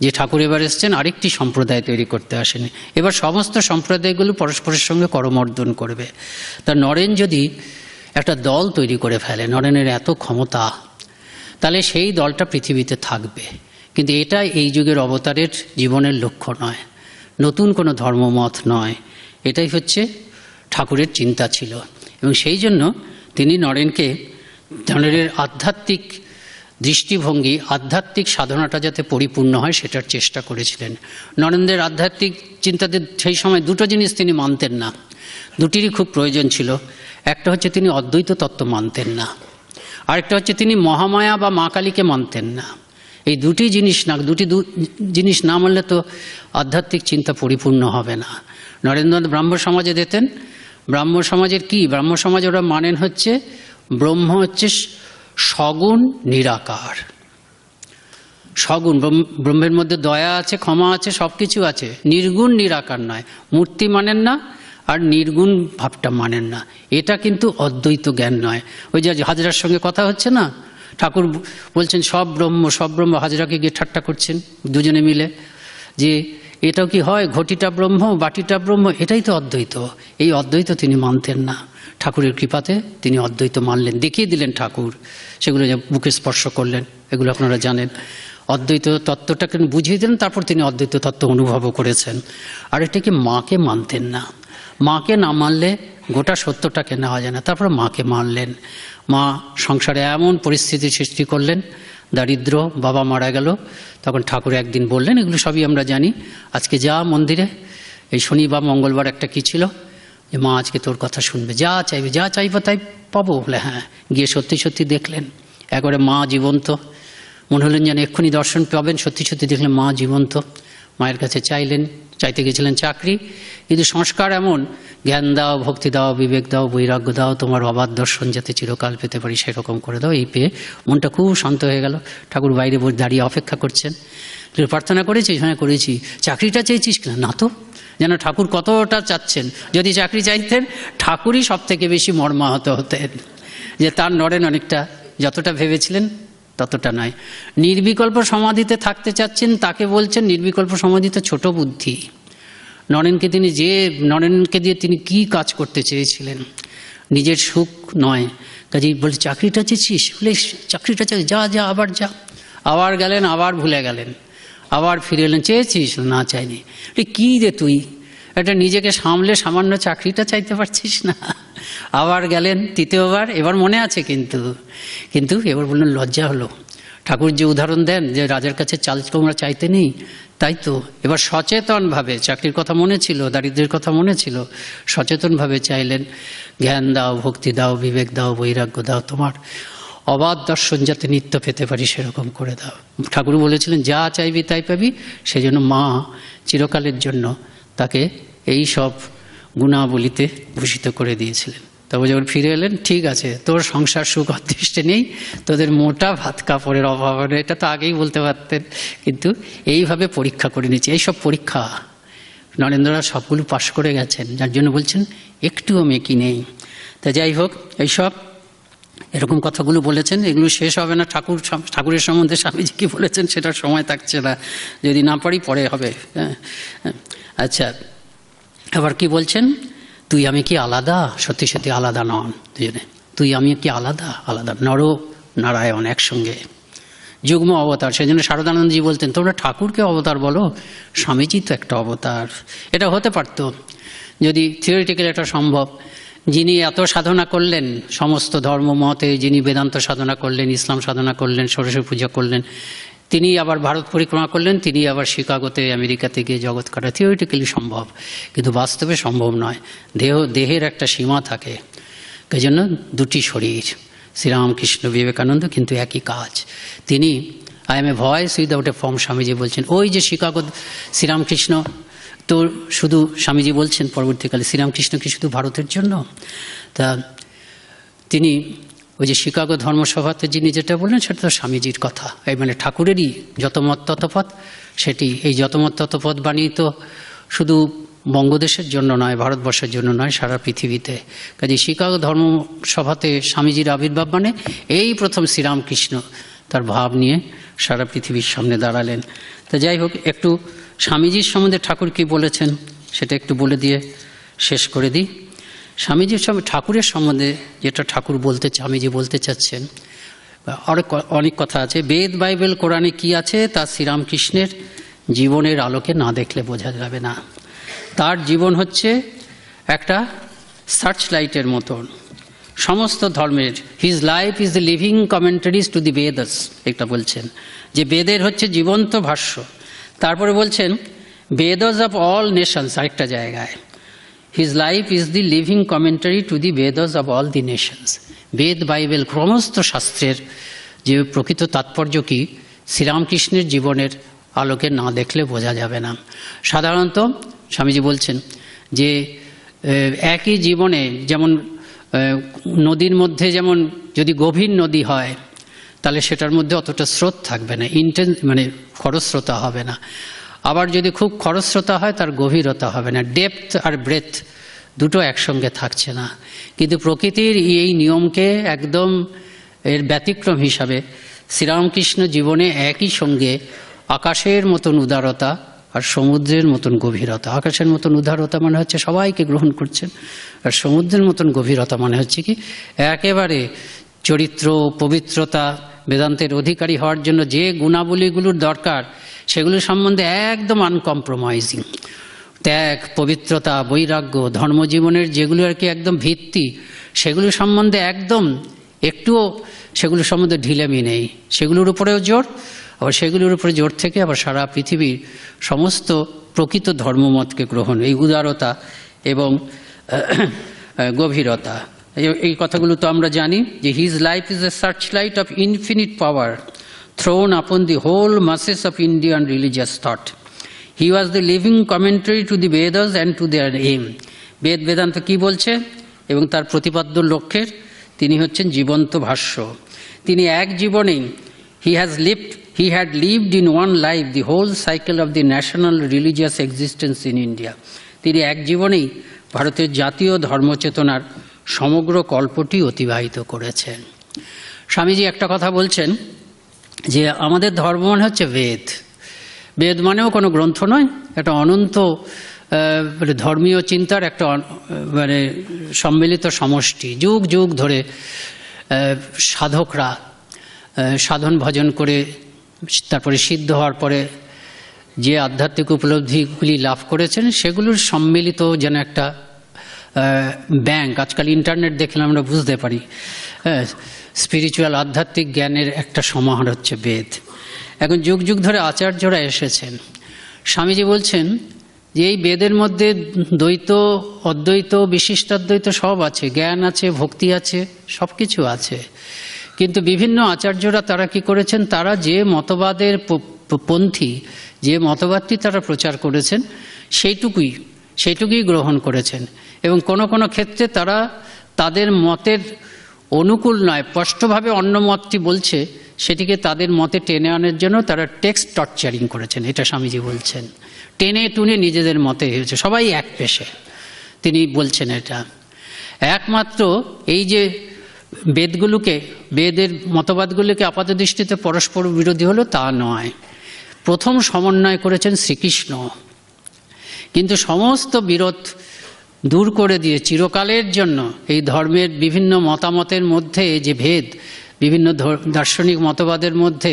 S2: যে ঠাকুর এবার এসছেন আরেকটি সম্প্রদায় তৈরি করতে আসেনি, এবার সমস্ত সম্প্রদায়গুলো পরস্পরের সঙ্গে করমর্দন করবে। তা নরেন যদি একটা দল তৈরি করে ফেলে, নরেনের এত ক্ষমতা, তাহলে সেই দলটা পৃথিবীতে থাকবে। কিন্তু এটা এই যুগের অবতারের জীবনের লক্ষ্য নয়, নতুন কোনো ধর্মমত নয়, এটাই হচ্ছে ঠাকুরের চিন্তা ছিল। এবং সেই জন্য তিনি নরেনের আধ্যাত্মিক দৃষ্টিভঙ্গি, আধ্যাত্মিক সাধনাটা যাতে পরিপূর্ণ হয় সেটার চেষ্টা করেছিলেন। নরেন্দ্রের আধ্যাত্মিক চিন্তাতে সেই সময় 2টো জিনিস তিনি মানতেন না, 2টিরই খুব প্রয়োজন ছিল। একটা হচ্ছে তিনি অদ্বৈত তত্ত্ব মানতেন না, আরেকটা হচ্ছে তিনি মহামায়া বা মা কালীকে মানতেন না। এই 2টি জিনিস না মানলে তো আধ্যাত্মিক চিন্তা পরিপূর্ণ হবে না। নরেন্দ্রনাথ ব্রাহ্ম সমাজে দিতেন, ব্রাহ্ম সমাজের কি, ব্রাহ্ম সমাজ ওরা মানেন হচ্ছে ব্রহ্ম হচ্ছে সগুণ নিরাকার। সগুণ, ব্রহ্মের মধ্যে দয়া আছে, ক্ষমা আছে, সব কিছু আছে, নির্গুণ নিরাকার নয়। মূর্তি মানেন না আর নির্গুণ ভাবটা মানেন না, এটা কিন্তু অদ্বৈত জ্ঞান নয়। ওই যে হাজরার সঙ্গে কথা হচ্ছে না, ঠাকুর বলছেন সব ব্রহ্ম, সব ব্রহ্ম, হাজরাকে গিয়ে ঠাট্টা করছেন দুজনে মিলে যে এটাও কি হয়, ঘটিটা ব্রহ্ম, বাটিটা ব্রহ্ম, এটাই তো অদ্বৈত। এই অদ্বৈত তিনি মানতেন না। ঠাকুরের কৃপাতে তিনি অদ্বৈত মানলেন, দেখিয়ে দিলেন ঠাকুর, সেগুলো বুকে স্পর্শ করলেন, এগুলো আপনারা জানেন। অদ্বৈত তত্ত্বটাকে বুঝিয়ে দিলেন, তারপর তিনি অদ্বৈত তত্ত্ব অনুভবও করেছেন। আর এটাকে মাকে মানতেন না, মাকে না মানলে গোটা সত্যটাকে নেওয়া যায় না। তারপর মাকে মানলেন। মা সংসারে এমন পরিস্থিতির সৃষ্টি করলেন, দারিদ্র, বাবা মারা গেল, তখন ঠাকুর একদিন বললেন, এগুলো সবই আমরা জানি, আজকে যা মন্দিরে, এই শনি বা মঙ্গলবার একটা কি ছিল, যে মা আজকে তোর কথা শুনবে, যা চাইবে তাই পাবো। বলে হ্যাঁ, গিয়ে সত্যি সত্যি দেখলেন একবারে মা জীবন্ত, মনে হলেন যেন এক্ষুনি দর্শন পাবেন। সত্যি সত্যি দেখলেন মা জীবন্ত, মায়ের কাছে চাইতে গেছিলেন চাকরি, কিন্তু সংস্কার এমন, জ্ঞান দাও, ভক্তি দাও, বিবেক দাও, বৈরাগ্য দাও, তোমার অবাধ দর্শন যাতে চিরকাল পেতে পারি সেরকম করে দাও। এই পেয়ে মনটা খুব শান্ত হয়ে গেল। ঠাকুর বাইরে দাঁড়িয়ে অপেক্ষা করছেন। প্রার্থনা করেছিস? হ্যাঁ করেছি। চাকরিটা চেয়েছিস কিনা? না তো। যেন ঠাকুর কতটা চাচ্ছেন। যদি চাকরি চাইতেন ঠাকুরই সব থেকে বেশি মর্মাহত হতেন, যে তার নরেন অনেকটা যতটা ভেবেছিলেন ততটা নয়। নির্বিকল্প সমাধিতে থাকতে চাচ্ছেন, তাকে বলছেন নির্বিকল্প সমাধিতে ছোট বুদ্ধি। নরেনকে দিয়ে তিনি কি কাজ করতে চেয়েছিলেন? নিজের সুখ নয়। কাজেই বলে চাকরিটা চেয়েছিস? বলে চাকরিটা চাই, যা আবার যা। আবার গেলেন, আবার ভুলে গেলেন, আবার ফিরে এলেন। চেয়েছিস? না চাইনি। কি রে তুই, এটা নিজেকে সামলে সামান্য চাকরিটা চাইতে পারছিস না? আবার গেলেন তৃতীয়বার, এবার মনে আছে কিন্তু এবার বললেন লজ্জা হলো। ঠাকুর যে উদাহরণ দেন যে রাজার কাছে চাল তোমরা চাইতে নেই, তাই তো এবার সচেতনভাবে, চাকরির কথা মনে ছিল, দারিদ্র্যের কথা মনে ছিল, সচেতনভাবে চাইলেন জ্ঞান দাও, ভক্তি দাও, বিবেক দাও, বৈরাগ্য দাও, তোমার অবাধ দর্শন যাতে নিত্য পেতে পারি সেরকম করে দাও। ঠাকুর বলেছিলেন যা চাইবি তাই পাবি। সেই জন্য মা চিরকালের জন্য তাকে এই সব গুণাবলিতে ভূষিত করে দিয়েছিলেন। তবে যখন ফিরে এলেন, ঠিক আছে তোর সংসার সুখ অদৃষ্টে নেই, তোদের মোটা ভাত কাপড়ের অভাব নেই, এটা তো আগেই বলতে পারতেন, কিন্তু এইভাবে পরীক্ষা করে নিচ্ছে। এইসব পরীক্ষা নরেন্দ্ররা সবগুলো পাশ করে গেছেন, যার জন্য বলছেন একটুও মেকি নেই। তা যাই হোক, এইসব এরকম কথাগুলো বলেছেন, এগুলো শেষ হবে না। ঠাকুরের সম্বন্ধে স্বামীজি কি বলেছেন সেটার সময় থাকছে না, যদি না পারি পরে হবে। আচ্ছা, আবার কি বলছেন? তুই আমি কি আলাদা? সত্যি সত্যি আলাদা নন দুজনে। তুই আমি কি আলাদা? নর নারায়ণ একসঙ্গে, যুগ্ম অবতার। সেই জন্য শারদানন্দজি বলতেন তোমরা ঠাকুরকে অবতার বলো, স্বামীজি তো একটা অবতার। এটা হতে পারত যদি থিওরিটিক্যালি এটা সম্ভব। যিনি এত সাধনা করলেন সমস্ত ধর্মমতে, যিনি বেদান্ত সাধনা করলেন, ইসলাম সাধনা করলেন, সরস্বতী পূজা করলেন, তিনি আবার ভারত পরিক্রমা করলেন, তিনি আবার শিকাগোতে আমেরিকাতে গিয়ে জগৎ কাটা, থিওরিটিক্যালি সম্ভব, কিন্তু বাস্তবে সম্ভব নয়। দেহের একটা সীমা থাকে। এই জন্য দুটি শরীর, শ্রীরামকৃষ্ণ বিবেকানন্দ কিন্তু একই কাজ। তিনি I M A voice without a form, Swamiji বলছেন। ওই যে শিকাগো শ্রীরামকৃষ্ণ, তো শুধু স্বামীজি বলছেন পরবর্তীকালে শ্রীরামকৃষ্ণ কি শুধু ভারতের জন্য? তা তিনি ওই যে শিকাগো ধর্মসভাতে যিনি যেটা বললেন সেটা তো স্বামীজির কথা। এই মানে ঠাকুরেরই যতমত ততপথ, সেটি এই যতমত ততপথ বাণী তো শুধু বঙ্গদেশের জন্য নয়, ভারতবর্ষের জন্য নয়, সারা পৃথিবীতে। কাজে শিকাগো ধর্মসভাতে স্বামীজির আবির্ভাব মানে এই প্রথম শ্রীরামকৃষ্ণ তার ভাব নিয়ে সারা পৃথিবীর সামনে দাঁড়ালেন। তা যাই হোক, একটু স্বামীজির সম্বন্ধে ঠাকুর কি বলেছেন সেটা একটু বলে দিয়ে শেষ করে দিই। স্বামীজির ঠাকুরের সম্বন্ধে যেটা ঠাকুর স্বামীজি বলতে চাচ্ছেন, অনেক কথা আছে। বেদ, বাইবেল, কোরআনে কি আছে তা শ্রীরামকৃষ্ণের জীবনের আলোকে না দেখলে বোঝা যাবে না। তার জীবন হচ্ছে একটা সার্চ লাইটের মতন সমস্ত ধর্মের। His life is the living কমেন্টারিজ two the Vedas, একটা বলছেন যে বেদের হচ্ছে জীবন্ত ভাষ্য। তারপরে বলছেন বেদাস অফ অল নেশনস, আরেকটা জায়গায় his life is the living commentary to the Vedas of all the Nations. Veda, Bible, সমস্ত শাস্ত্রের যে প্রকৃত তাৎপর্য কি শ্রীরামকৃষ্ণের জীবনের আলোকে না দেখলে বোঝা যাবে না। সাধারণত স্বামীজি বলছেন যে একই জীবনে যেমন নদীর মধ্যে যেমন যদি গভীর নদী হয় তাহলে সেটার মধ্যে অতটা স্রোত থাকবে না, মানে খরস্রোতা হবে না। আবার যদি খুব খরস্রোতা হয় তার গভীরতা হবে না, ডেপথ আর ব্রেথ দুটো একসঙ্গে থাকছে না। কিন্তু প্রকৃতির এই নিয়মকে একদম এর ব্যতিক্রম হিসাবে শ্রীরামকৃষ্ণ জীবনে একই সঙ্গে আকাশের মতন উদারতা আর সমুদ্রের মতন গভীরতা। আকাশের মতন উদারতা মানে হচ্ছে সবাইকে গ্রহণ করছেন, আর সমুদ্রের মতন গভীরতা মানে হচ্ছে কি একেবারে চরিত্র, পবিত্রতা, বেদান্তের অধিকারী হওয়ার জন্য যে গুণাবলীগুলোর দরকার সেগুলো সম্বন্ধে একদম আনকম্প্রোমাইজিং। ত্যাগ, পবিত্রতা, বৈরাগ্য, ধর্মজীবনের যেগুলো আর কি একদম ভিত্তি, সেগুলো সম্বন্ধে একদম একটুও সেগুলো সম্বন্ধে ঢিলেমি নেই। সেগুলোর উপরেও জোর, আবার সেগুলোর উপরে জোর থেকে আবার সারা পৃথিবীর সমস্ত প্রকৃত ধর্মমতকে গ্রহণ, এই উদারতা এবং গভীরতা। এই কথাগুলো তো আমরা জানি যে his life is a search light of infinite power thrown upon the whole masses of Indian religious thought. He was the living commentary to the Vedas and to their aim. Veda Vedanta কি বলছে এবং তার প্রতিপাদ্য লক্ষ্যের তিনি হচ্ছেন জীবন্ত ভাষ্য। তিনি এক জীবনেই he had lived in one life the whole cycle of the national religious existence in India. তিনি এক জীবনেই ভারতের জাতীয় ধর্মচেতনার সমগ্র কল্পটি অতিবাহিত করেছেন। স্বামীজি একটা কথা বলছেন যে আমাদের ধর্ম মানে হচ্ছে বেদ। বেদ মানেও কোনো গ্রন্থ নয়, একটা অনন্ত ধর্মীয় চিন্তার একটা সম্মিলিত সমষ্টি। যুগ যুগ ধরে সাধকরা সাধন ভজন করে তারপরে সিদ্ধ হওয়ার পরে যে আধ্যাত্মিক উপলব্ধিগুলি লাভ করেছেন সেগুলোর সম্মিলিত যেন একটা ব্যাংক। আজকাল ইন্টারনেট দেখলে আমরা বুঝতে পারি স্পিরিচুয়াল আধ্যাত্মিক জ্ঞানের একটা সমাহার হচ্ছে বেদ। এখন যুগ যুগ ধরে আচার্যরা এসেছেন। স্বামীজি বলছেন যে এই বেদের মধ্যে দ্বৈত অদ্বৈত বিশিষ্টাদ্বৈত সব আছে, জ্ঞান আছে, ভক্তি আছে, সব কিছু আছে। কিন্তু বিভিন্ন আচার্যরা তারা কি করেছেন, তারা যে মতবাদের পন্থী, যে মতবাদটি তারা প্রচার করেছেন সেইটুকুই গ্রহণ করেছেন এবং কোনো কোনো ক্ষেত্রে তারা তাদের মতের অনুকূল নয়, স্পষ্টভাবে অন্য মতটি বলছে সেটিকে তাদের মতে টেনে আনার জন্য তারা টেক্সট টর্চারিং করেছেন। এটা স্বামীজি বলছেন, টেনে টুনে নিজেদের মতে হয়েছে, সবাই এক পেশে। তিনি বলছেন এটা একমাত্র এই যে বেদের মতবাদগুলোকে আপাত দৃষ্টিতে পরস্পর বিরোধী হলো তা নয়। প্রথম সমন্বয় করেছেন শ্রীকৃষ্ণ, কিন্তু সমস্ত বিরোধ দূর করে দিয়ে চিরকালের জন্য এই ধর্মের বিভিন্ন মতামতের মধ্যে যে ভেদ, বিভিন্ন দার্শনিক মতবাদের মধ্যে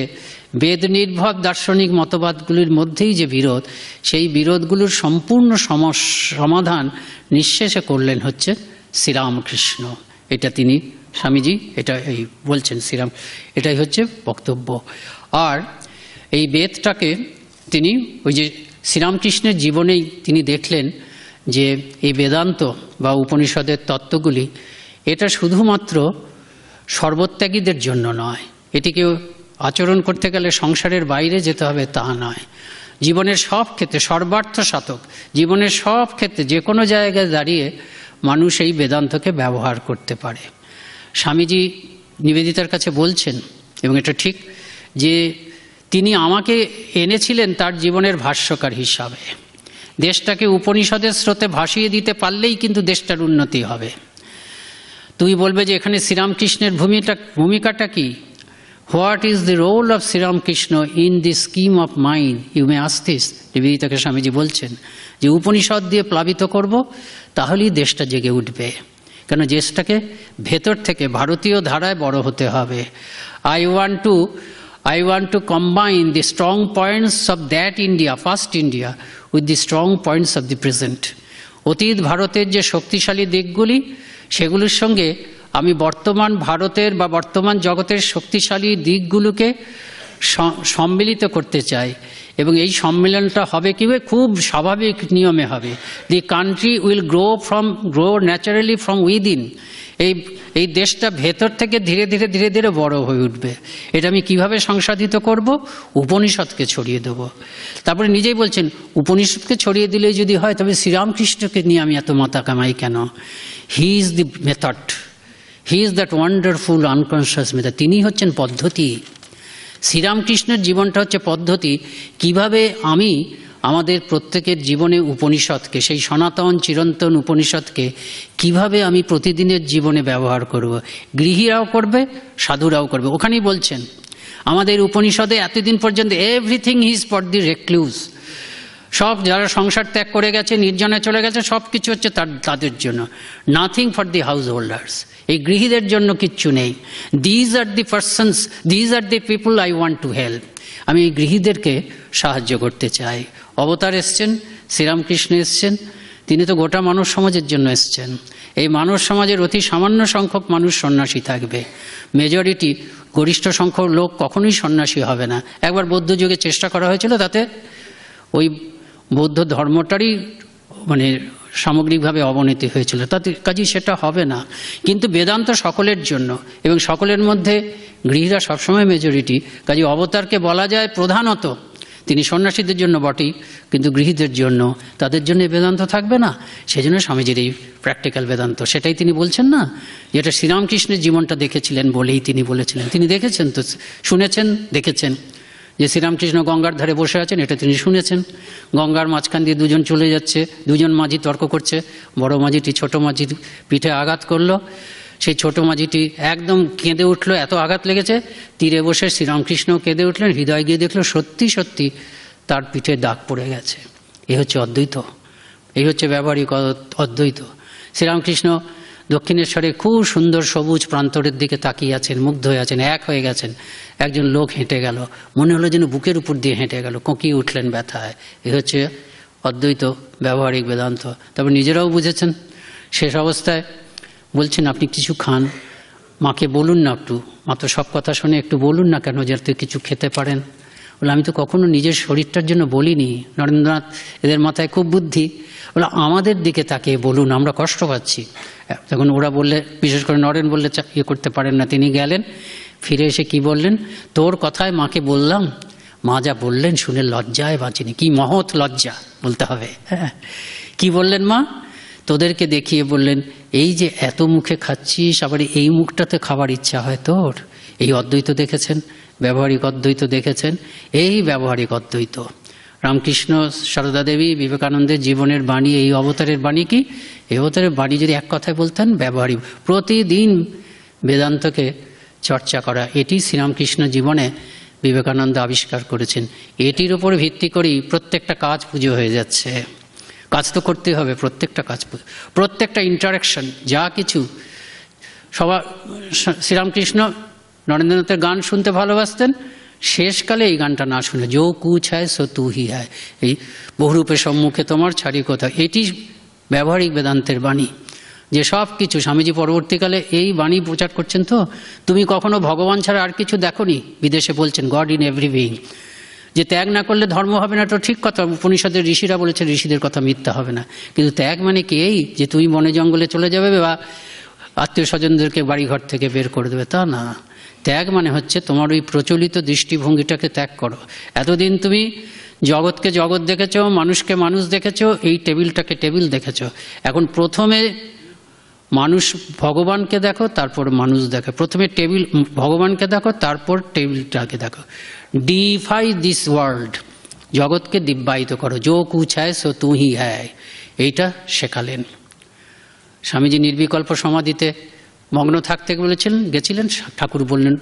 S2: বেদ নির্ভর দার্শনিক মতবাদগুলির মধ্যেই যে বিরোধ, সেই বিরোধগুলোর সম্পূর্ণ সমাধান নিঃশেষে করলেন হচ্ছে শ্রীরামকৃষ্ণ। এটা তিনি স্বামীজি এই বলছেন শ্রীরাম, এটাই হচ্ছে বক্তব্য। আর এই বেদটাকে তিনি ওই যে শ্রীরামকৃষ্ণের জীবনেই তিনি দেখলেন যে এই বেদান্ত বা উপনিষদের তত্ত্বগুলি এটা শুধুমাত্র সর্বত্যাগীদের জন্য নয়, এটিকে আচরণ করতে গেলে সংসারের বাইরে যেতে হবে তা নয়। জীবনের সব ক্ষেত্রে সর্বার্থ সাধক, জীবনের সব ক্ষেত্রে যে কোনো জায়গায় দাঁড়িয়ে মানুষ এই বেদান্তকে ব্যবহার করতে পারে। স্বামীজি নিবেদিতার কাছে বলছেন, এবং এটা ঠিক, যে তিনি আমাকে এনেছিলেন তার জীবনের ভাষ্যকার হিসাবে। দেশটাকে উপনিষদের স্রোতে ভাসিয়ে দিতে পারলেই কিন্তু দেশটার উন্নতি হবে। তুই বলবে যে এখানে শ্রীরামকৃষ্ণের ভূমিকাটা কি? What is the role of Sri Ramakrishna in the scheme of mind, you may ask this. নিবেদিতাকে স্বামীজি বলছেন যে উপনিষদ দিয়ে প্লাবিত করব, তাহলেই দেশটা জেগে উঠবে। কেন দেশটাকে ভেতর থেকে ভারতীয় ধারায় বড় হতে হবে। I want to combine the strong points of that India, past India, with the strong points of the present. অতীত ভারতের যে শক্তিশালী দিকগুলি, সেগুলির সঙ্গে আমি বর্তমান ভারতের বা বর্তমান জগতের শক্তিশালী দিকগুলোকে সম্মিলিত করতে চাই। এবং এই সম্মেলনটা হবে কীভাবে? খুব স্বাভাবিক নিয়মে হবে। The country will grow naturally from within. এই দেশটা ভেতর থেকে ধীরে ধীরে ধীরে ধীরে বড় হয়ে উঠবে। এটা আমি কিভাবে সংসাধিত করব? উপনিষদকে ছড়িয়ে দেব। তারপরে নিজেই বলছেন উপনিষদকে ছড়িয়ে দিলেই যদি হয়, তবে শ্রীরামকৃষ্ণকে নিয়ে আমি এত মাথা কামাই কেন? He is the method, he is that wonderful unconscious method. তিনি হচ্ছেন পদ্ধতি। শ্রীরামকৃষ্ণের জীবনটা হচ্ছে পদ্ধতি। কিভাবে আমি আমাদের প্রত্যেকের জীবনে উপনিষদকে, সেই সনাতন চিরন্তন উপনিষদকে কিভাবে আমি প্রতিদিনের জীবনে ব্যবহার করব। গৃহীরাও করবে, সাধুরাও করবে। ওখানেই বলছেন আমাদের উপনিষদে এতদিন পর্যন্ত এভরিথিং ইজ ফর দি রেক্লুজ। সব যারা সংসার ত্যাগ করে গেছে, নির্জনে চলে গেছে, সব কিছু হচ্ছে তাদের জন্য। Nothing for the householders. এই গৃহীদের জন্য কিচ্ছু নেই। These are the persons, these are the people I want to help. আমি এই গৃহীদেরকে সাহায্য করতে চাই। অবতার এসছেন, শ্রীরামকৃষ্ণ এসছেন, তিনি তো গোটা মানব সমাজের জন্য এসছেন। এই মানব সমাজের অতি সামান্য সংখ্যক মানুষ সন্ন্যাসী থাকবে। মেজরিটি, গরিষ্ঠ সংখ্যক লোক কখনোই সন্ন্যাসী হবে না। একবার বৌদ্ধ যুগে চেষ্টা করা হয়েছিল, তাতে ওই বৌদ্ধ ধর্মটারই সামগ্রিকভাবে অবনতি হয়েছিল। তাতে কাজেই সেটা হবে না। কিন্তু বেদান্ত সকলের জন্য, এবং সকলের মধ্যে গৃহীরা সবসময় মেজরিটি। কাজে অবতারকে বলা যায় প্রধানত তিনি সন্ন্যাসীদের জন্য বটেই, কিন্তু গৃহীদের জন্য, তাদের জন্য বেদান্ত থাকবে না। সেজন্য স্বামীজির এই প্র্যাকটিক্যাল বেদান্ত, সেটাই তিনি বলছেন না, যেটা শ্রীরামকৃষ্ণের জীবনটা দেখেছিলেন বলেই তিনি বলেছিলেন। তিনি দেখেছেন তো, শুনেছেন, দেখেছেন যে শ্রীরামকৃষ্ণ গঙ্গার ধারে বসে আছেন, এটা তিনি শুনেছেন। গঙ্গার মাঝখান দিয়ে দুজন চলে যাচ্ছে, দুজন মাঝি তর্ক করছে, বড় মাঝিটি ছোট মাঝির পিঠে আঘাত করলো, সেই ছোট মাঝিটি একদম কেঁদে উঠলো, এত আঘাত লেগেছে। তীরে বসে শ্রীরামকৃষ্ণ কেঁদে উঠলেন, হৃদয় গিয়ে দেখলো সত্যি সত্যি তার পিঠে দাগ পড়ে গেছে। এই হচ্ছে অদ্বৈত, এই হচ্ছে ব্যবহারিক অদ্বৈত। শ্রীরামকৃষ্ণ দক্ষিণেশ্বরে খুব সুন্দর সবুজ প্রান্তরের দিকে তাকিয়ে আছেন, মুগ্ধ হয়ে আছেন, এক হয়ে গেছেন। একজন লোক হেঁটে গেল, মনে হলো যেন বুকের উপর দিয়ে হেঁটে গেল, কোঁকিয়ে উঠলেন ব্যথায়। এই হচ্ছে অদ্বৈত ব্যবহারিক বেদান্ত। তবে নিজেরাও বুঝেছেন। শেষ অবস্থায় বলছেন, আপনি কিছু খান, মাকে বলুন না একটু, মা তো সব কথা শুনে, একটু বলুন না কেন যাতে কিছু খেতে পারেন। বলে, আমি তো কখনো নিজের শরীরটার জন্য বলিনি। নরেন্দ্রনাথ এদের মাথায় খুব বুদ্ধি। বলে, আমাদের দিকে তাকিয়ে বলুন, আমরা কষ্ট পাচ্ছি। তখন ওরা বললে, বিশেষ করে নরেন বললে ইয়ে করতে পারেন না। তিনি গেলেন, ফিরে এসে কি বললেন, তোর কথায় মাকে বললাম, মা যা বললেন শুনে লজ্জায় বাঁচিনি। কি মহৎ লজ্জা বলতে হবে। হ্যাঁ, কি বললেন মা? তোদেরকে দেখিয়ে বললেন, এই যে এত মুখে খাচ্ছিস, আবার এই মুখটাতে খাবার ইচ্ছা হয় তোর। এই অদ্বৈত দেখেছেন, ব্যবহারিক অদ্বৈত দেখেছেন, এই ব্যবহারিক অদ্বৈত। রামকৃষ্ণ, সারদা দেবী, বিবেকানন্দের জীবনের বাণী, এই অবতারের বাণী কি? এই অবতারের বাণী যদি এক কথায় বলতেন, ব্যবহারিক। প্রতিদিন বেদান্তকে চর্চা করা, এটি শ্রীরামকৃষ্ণ জীবনে বিবেকানন্দ আবিষ্কার করেছেন। এটির উপর ভিত্তি করেই প্রত্যেকটা কাজ পুজো হয়ে যাচ্ছে। কাজ তো করতে হবে, প্রত্যেকটা কাজ, প্রত্যেকটা ইন্টারাকশন, যা কিছু। সবার শ্রীরামকৃষ্ণ নরেন্দ্রনাথের গান শুনতে ভালোবাসতেন। শেষকালে এই গানটা না শুনে, যো কুছ হয় সো তু হি হয়, এই বহুরূপের সম্মুখে তোমার ছাড়ি কথা, এটি ব্যবহারিক বেদান্তের বাণী। যে সব কিছু, স্বামীজি পরবর্তীকালে এই বাণী প্রচার করছেন। তো তুমি কখনো ভগবান ছাড়া আর কিছু দেখোনি, বিদেশে বলছেন, গড ইন এভরি বিইং। যে ত্যাগ না করলে ধর্ম হবে না, তো ঠিক কথা। উপনিষদের ঋষিরা বলেছেন, ঋষিদের কথা মিথ্যা হবে না। কিন্তু ত্যাগ মানে কি এই যে তুমি বনে জঙ্গলে চলে যাবে বা আত্মীয় স্বজনদেরকে বাড়িঘর থেকে বের করে দেবে, তা না। ত্যাগ মানে হচ্ছে তোমার ওই প্রচলিত দৃষ্টিভঙ্গিটাকে ত্যাগ করো। এতদিন তুমি জগৎকে জগৎ দেখেছো, মানুষকে মানুষ দেখেছো, এই টেবিলটাকে টেবিল দেখেছো। এখন প্রথমে মানুষ ভগবানকে দেখো, তারপর মানুষ দেখো। প্রথমে টেবিল ভগবানকে দেখো, তারপর টেবিলটাকে দেখো। ডিফাই দিস ওয়ার্ল্ড, জগৎকে দিব্যায়িত করো। যো কুছ হ্যায় সো তু হি হ্যায়, এইটা শেখালেন। স্বামীজি নির্বিকল্প সমাধিতে মগ্ন থাকতে বলেছিলেন, গেছিলেন। ঠাকুর বললেন,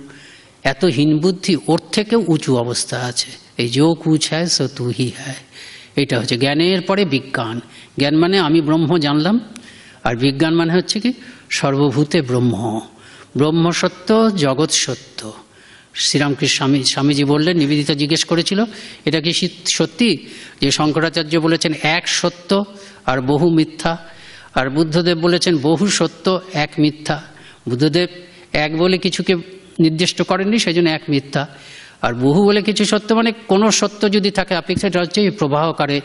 S2: এত হীন বুদ্ধি, ওর থেকেও উঁচু অবস্থা আছে। এই যো কুছ হ্যায় সো তু হি হ্যায়, এটা হচ্ছে জ্ঞানের পরে বিজ্ঞান। জ্ঞান মানে আমি ব্রহ্ম জানলাম, আর বিজ্ঞান মানে হচ্ছে কি সর্বভূতে ব্রহ্ম, ব্রহ্ম সত্য, জগৎ সত্য। শ্রীরামকৃষ্ণ স্বামীজি বললেন, নিবেদিতা জিজ্ঞেস করেছিল, এটা কি সত্যি যে শঙ্করাচার্য বলেছেন এক সত্য আর বহু মিথ্যা, আর বুদ্ধদেব বলেছেন বহু সত্য এক মিথ্যা। বুদ্ধদেব এক বলে কিছুকে নির্দিষ্ট করেননি, সেই জন্য এক মিথ্যা। আর বহু বলে কিছু সত্য, মানে কোনো সত্য যদি থাকে অপেক্ষাটা হচ্ছে প্রবাহকারে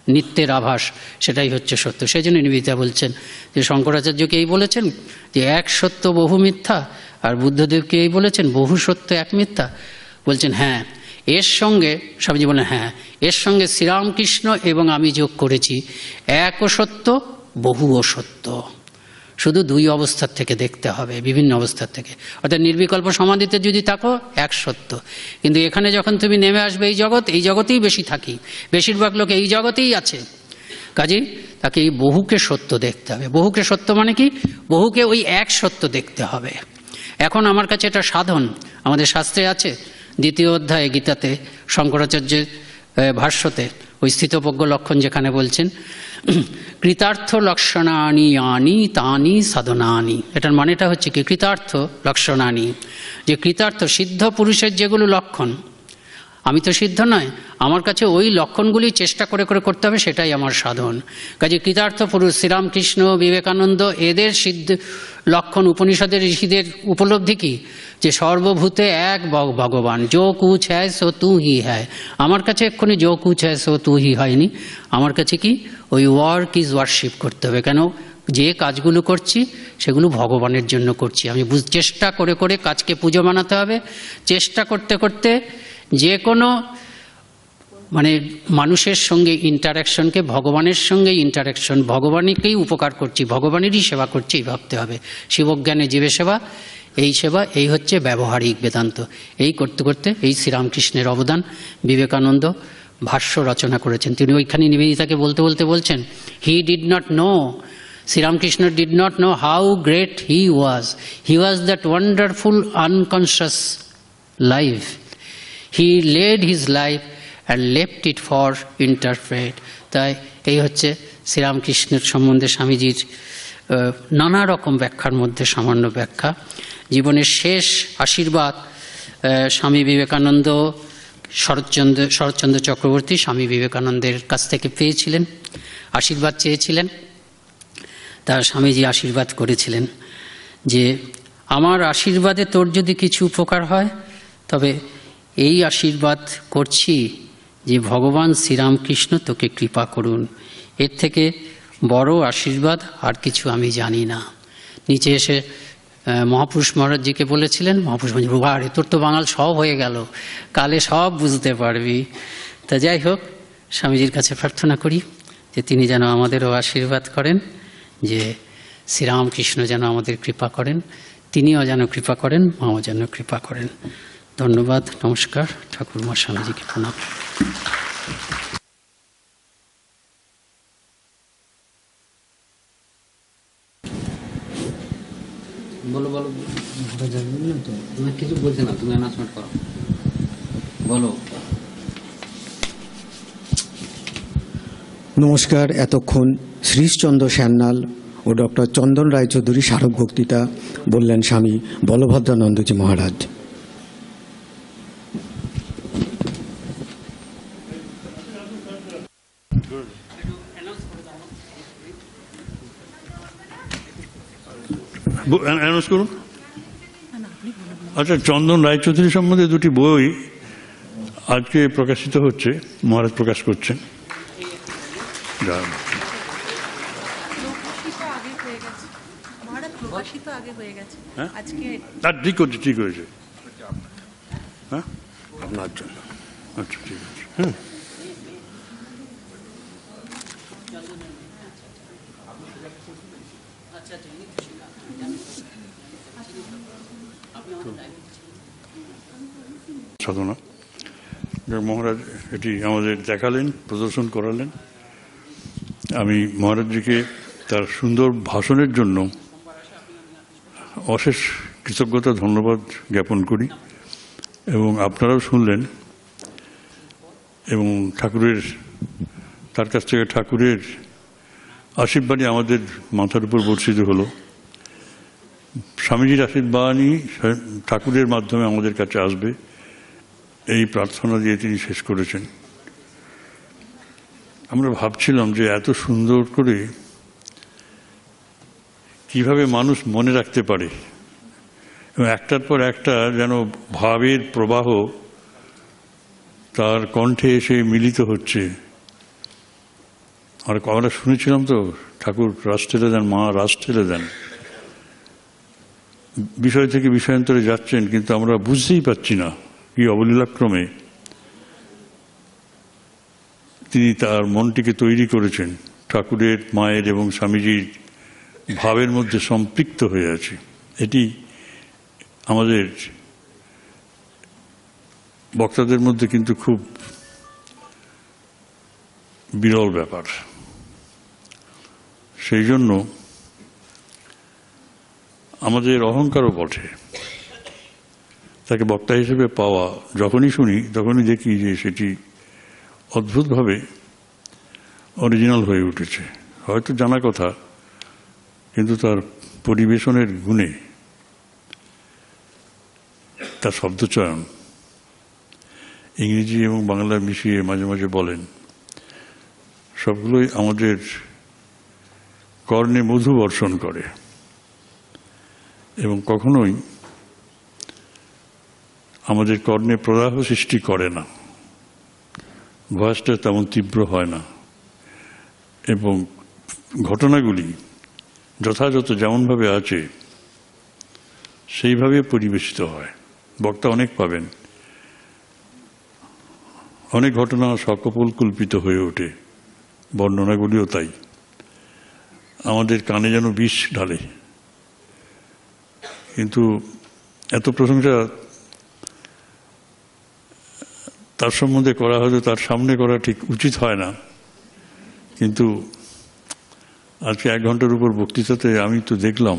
S2: নিত্যের আভাস, সেটাই হচ্ছে সত্য। সেই জন্য নিবেদিতা বলছেন যে শঙ্করাচার্যকে এই বলেছেন যে এক সত্য বহু মিথ্যা, আর বুদ্ধদেবকে এই বলেছেন বহু সত্য এক মিথ্যা। বলছেন হ্যাঁ, এর সঙ্গে স্বামীজি বলেন, হ্যাঁ এর সঙ্গে শ্রীরামকৃষ্ণ এবং আমি যোগ করেছি একও সত্য বহুও সত্য। শুধু দুই অবস্থার থেকে দেখতে হবে, বিভিন্ন অবস্থার থেকে। অর্থাৎ নির্বিকল্প সমাধিতে যদি থাকো এক সত্য, কিন্তু এখানে যখন তুমি নেমে আসবে এই জগৎ, এই জগতেই বেশি থাকি, বেশিরভাগ লোক এই জগতেই আছে, কাজেই তাকে এই বহুকে সত্য দেখতে হবে। বহুকে সত্য মানে কি? বহুকে ওই এক সত্য দেখতে হবে। এখন আমার কাছে এটা সাধন। আমাদের শাস্ত্রে আছে, 2য় অধ্যায়ে গীতাতে শঙ্করাচার্যের ভাষ্যতে ওই স্থিতপ্রজ্ঞ লক্ষণ যেখানে বলছেন, কৃতার্থ লক্ষণানি আনি তানি সাধনানি। এটার মানেটা হচ্ছে কি, কৃতার্থ লক্ষণানি, যে কৃতার্থ সিদ্ধ পুরুষের যেগুলো লক্ষণ, আমি তো সিদ্ধ নয়, আমার কাছে ওই লক্ষণগুলি চেষ্টা করে করে করতে হবে, সেটাই আমার সাধন। কাজে কৃতার্থ পুরুষ শ্রীরামকৃষ্ণ, বিবেকানন্দ, এদের সিদ্ধ লক্ষণ, উপনিষদের ঋষিদের উপলব্ধি কি, যে সর্বভূতে এক ভগবান, যো কুছ হ্যায় সো তু হি হ্যায়। আমার কাছে এক্ষুনি যো কুছ হ্যায় সো তু হি হয়নি, আমার কাছে কি ওই ওয়ার্ক ইজ ওয়ার্শিপ করতে হবে। কেন? যে কাজগুলো করছি সেগুলো ভগবানের জন্য করছি। আমি চেষ্টা করে করে কাজকে পুজো বানাতে হবে। চেষ্টা করতে করতে যে কোনো মানে মানুষের সঙ্গে ইন্টারাকশনকে ভগবানের সঙ্গে ইন্টারাকশন, ভগবানকেই উপকার করছি, ভগবানেরই সেবা করছি এই ভাবতে হবে। শিবজ্ঞানে জীবে সেবা, এই হচ্ছে ব্যবহারিক বেদান্ত। এই করতে করতে এই শ্রীরামকৃষ্ণের অবদান। বিবেকানন্দ ভাষ্য রচনা করেছেন, তিনি ওইখানে নিবেদিতাকে বলতে বলতে বলছেন, he did not know, Sri Ramakrishna did not know how great he was that wonderful unconscious life, he led his life and left it for interpret। তাই এই হচ্ছে শ্রীরামকৃষ্ণের সম্বন্ধে স্বামীজির নানা রকম ব্যাখ্যার মধ্যে সামান্য ব্যাখ্যা। জীবনের শেষ আশীর্বাদ স্বামী বিবেকানন্দ শরৎচন্দ্র চক্রবর্তী স্বামী বিবেকানন্দের কাছ থেকে পেয়েছিলেন, আশীর্বাদ চেয়েছিলেন। তার স্বামীজি আশীর্বাদ করেছিলেন যে আমার আশীর্বাদে তোর যদি কিছু উপকার হয়, তবে এই আশীর্বাদ করছি যে ভগবান শ্রীরামকৃষ্ণ তোকে কৃপা করুন, এর থেকে বড় আশীর্বাদ আর কিছু আমি জানি না। নিচে এসে মহাপুরুষ মহারাজজিকে বলেছিলেন, মহাপুরুষ মহারাজ, আরে তোর তো বাঙাল সব হয়ে গেল, কালে সব বুঝতে পারবি। তা যাই হোক, স্বামীজির কাছে প্রার্থনা করি যে তিনি যেন আমাদেরও আশীর্বাদ করেন, যে শ্রীরামকৃষ্ণ যেন আমাদের কৃপা করেন, তিনিও যেন কৃপা করেন, মাও যেন কৃপা করেন। ধন্যবাদ, নমস্কার। ঠাকুরমা স্বামীজিকে প্রণাম।
S3: বলো বলো, তুমি কিছু বলছে না, তুমি অ্যানাউন্সমেন্ট করো, বলো।
S4: নমস্কার। এতক্ষণ শ্রীশচন্দ্র সান্যাল ও ডক্টর চন্দন রায়চৌধুরী স্মারক বক্তৃতা বললেন স্বামী বলভদ্রানন্দজি মহারাজ।
S1: অ্যানাউন্স করুন। আচ্ছা, চন্দন রায়চৌধুরী সম্বন্ধে দুটি বই আজকে প্রকাশিত হচ্ছে, মহারাজ প্রকাশ করছেন। ঠিক হচ্ছে, ঠিক হয়েছে। হ্যাঁ, আপনার জন্য। আচ্ছা, ঠিক আছে। সাধনা মহারাজ এটি আমাদের দেখালেন, প্রদর্শন করালেন। আমি মহারাজজিকে তার সুন্দর ভাষণের জন্য অশেষ কৃতজ্ঞতা, ধন্যবাদ জ্ঞাপন করি। এবং আপনারাও শুনলেন এবং তার কাছ থেকে ঠাকুরের আশীর্বাদই আমাদের মাথার উপর বর্ষিত হলো। স্বামীজির আশীর্বাদই ঠাকুরের মাধ্যমে আমাদের কাছে আসবে, এই প্রার্থনা দিয়ে তিনি শেষ করেছেন। আমরা ভাবছিলাম যে এত সুন্দর করে কিভাবে মানুষ মনে রাখতে পারে, এবং একটার পর একটা যেন ভাবের প্রবাহ তার কণ্ঠে এসে মিলিত হচ্ছে। আর আমরা শুনেছিলাম তো, ঠাকুর রাস ঠেলে দেন, মা রাস ঠেলে দেন, বিষয় থেকে বিষয়ান্তরে যাচ্ছেন, কিন্তু আমরা বুঝতেই পারছি না কি অবলীলাক্রমে তিনি তার মনটিকে তৈরি করেছেন ঠাকুরের, মায়ের এবং স্বামীজির ভাবের মধ্যে সম্পৃক্ত হয়ে আছে। এটি আমাদের বক্তাদের মধ্যে কিন্তু খুব বিরল ব্যাপার। সেই জন্য আমাদের অহংকারও বটে তাকে বক্তা হিসেবে পাওয়া। যখনই শুনি তখনই দেখি যে সেটি অদ্ভুতভাবে অরিজিনাল হয়ে উঠেছে। হয়তো জানা কথা, কিন্তু তার পরিবেশনের গুণে, তার শব্দচয়ন ইংরেজি এবং বাংলা মিশিয়ে মাঝে মাঝে বলেন, সবগুলোই আমাদের কর্ণে মধু বর্ষণ করে এবং কখনোই আমাদের কর্ণে প্রদাহ সৃষ্টি করে না। ভয়েসটা তেমন তীব্র হয় না এবং ঘটনাগুলি যথাযথ যেমনভাবে আছে সেইভাবে পরিবেশিত হয়। বক্তা অনেক পাবেন, অনেক ঘটনা সকপল কল্পিত হয়ে ওঠে, বর্ণনাগুলিও তাই। আমাদের কানে যেন বিষ ঢালে। কিন্তু এত প্রশংসা তার সম্বন্ধে করা হয়তো তার সামনে করা ঠিক উচিত হয় না, কিন্তু আজকে 1 ঘন্টার উপর বক্তৃতাতে আমি তো দেখলাম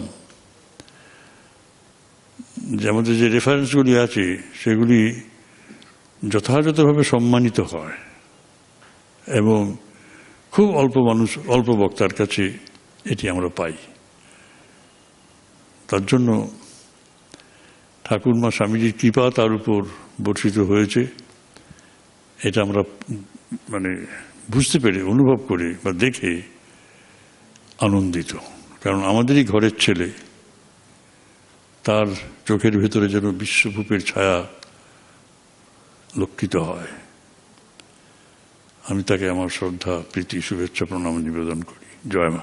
S1: যে আমাদের যে রেফারেন্সগুলি আছে সেগুলি যথাযথভাবে সম্মানিত হয় এবং খুব অল্প মানুষ, অল্প বক্তার কাছে এটি আমরা পাই। তার জন্য ঠাকুরমা স্বামীজির কৃপা তার উপর বর্ষিত হয়েছে, এটা আমরা মানে বুঝতে পেরে, অনুভব করে বা দেখে আনন্দিত। কারণ আমাদেরই ঘরের ছেলে, তার চোখের ভেতরে যেন বিশ্বভূপের ছায়া লক্ষিত হয়। আমি তাকে আমার শ্রদ্ধা, প্রীতি, শুভেচ্ছা, প্রণাম নিবেদন করি। জয় মা।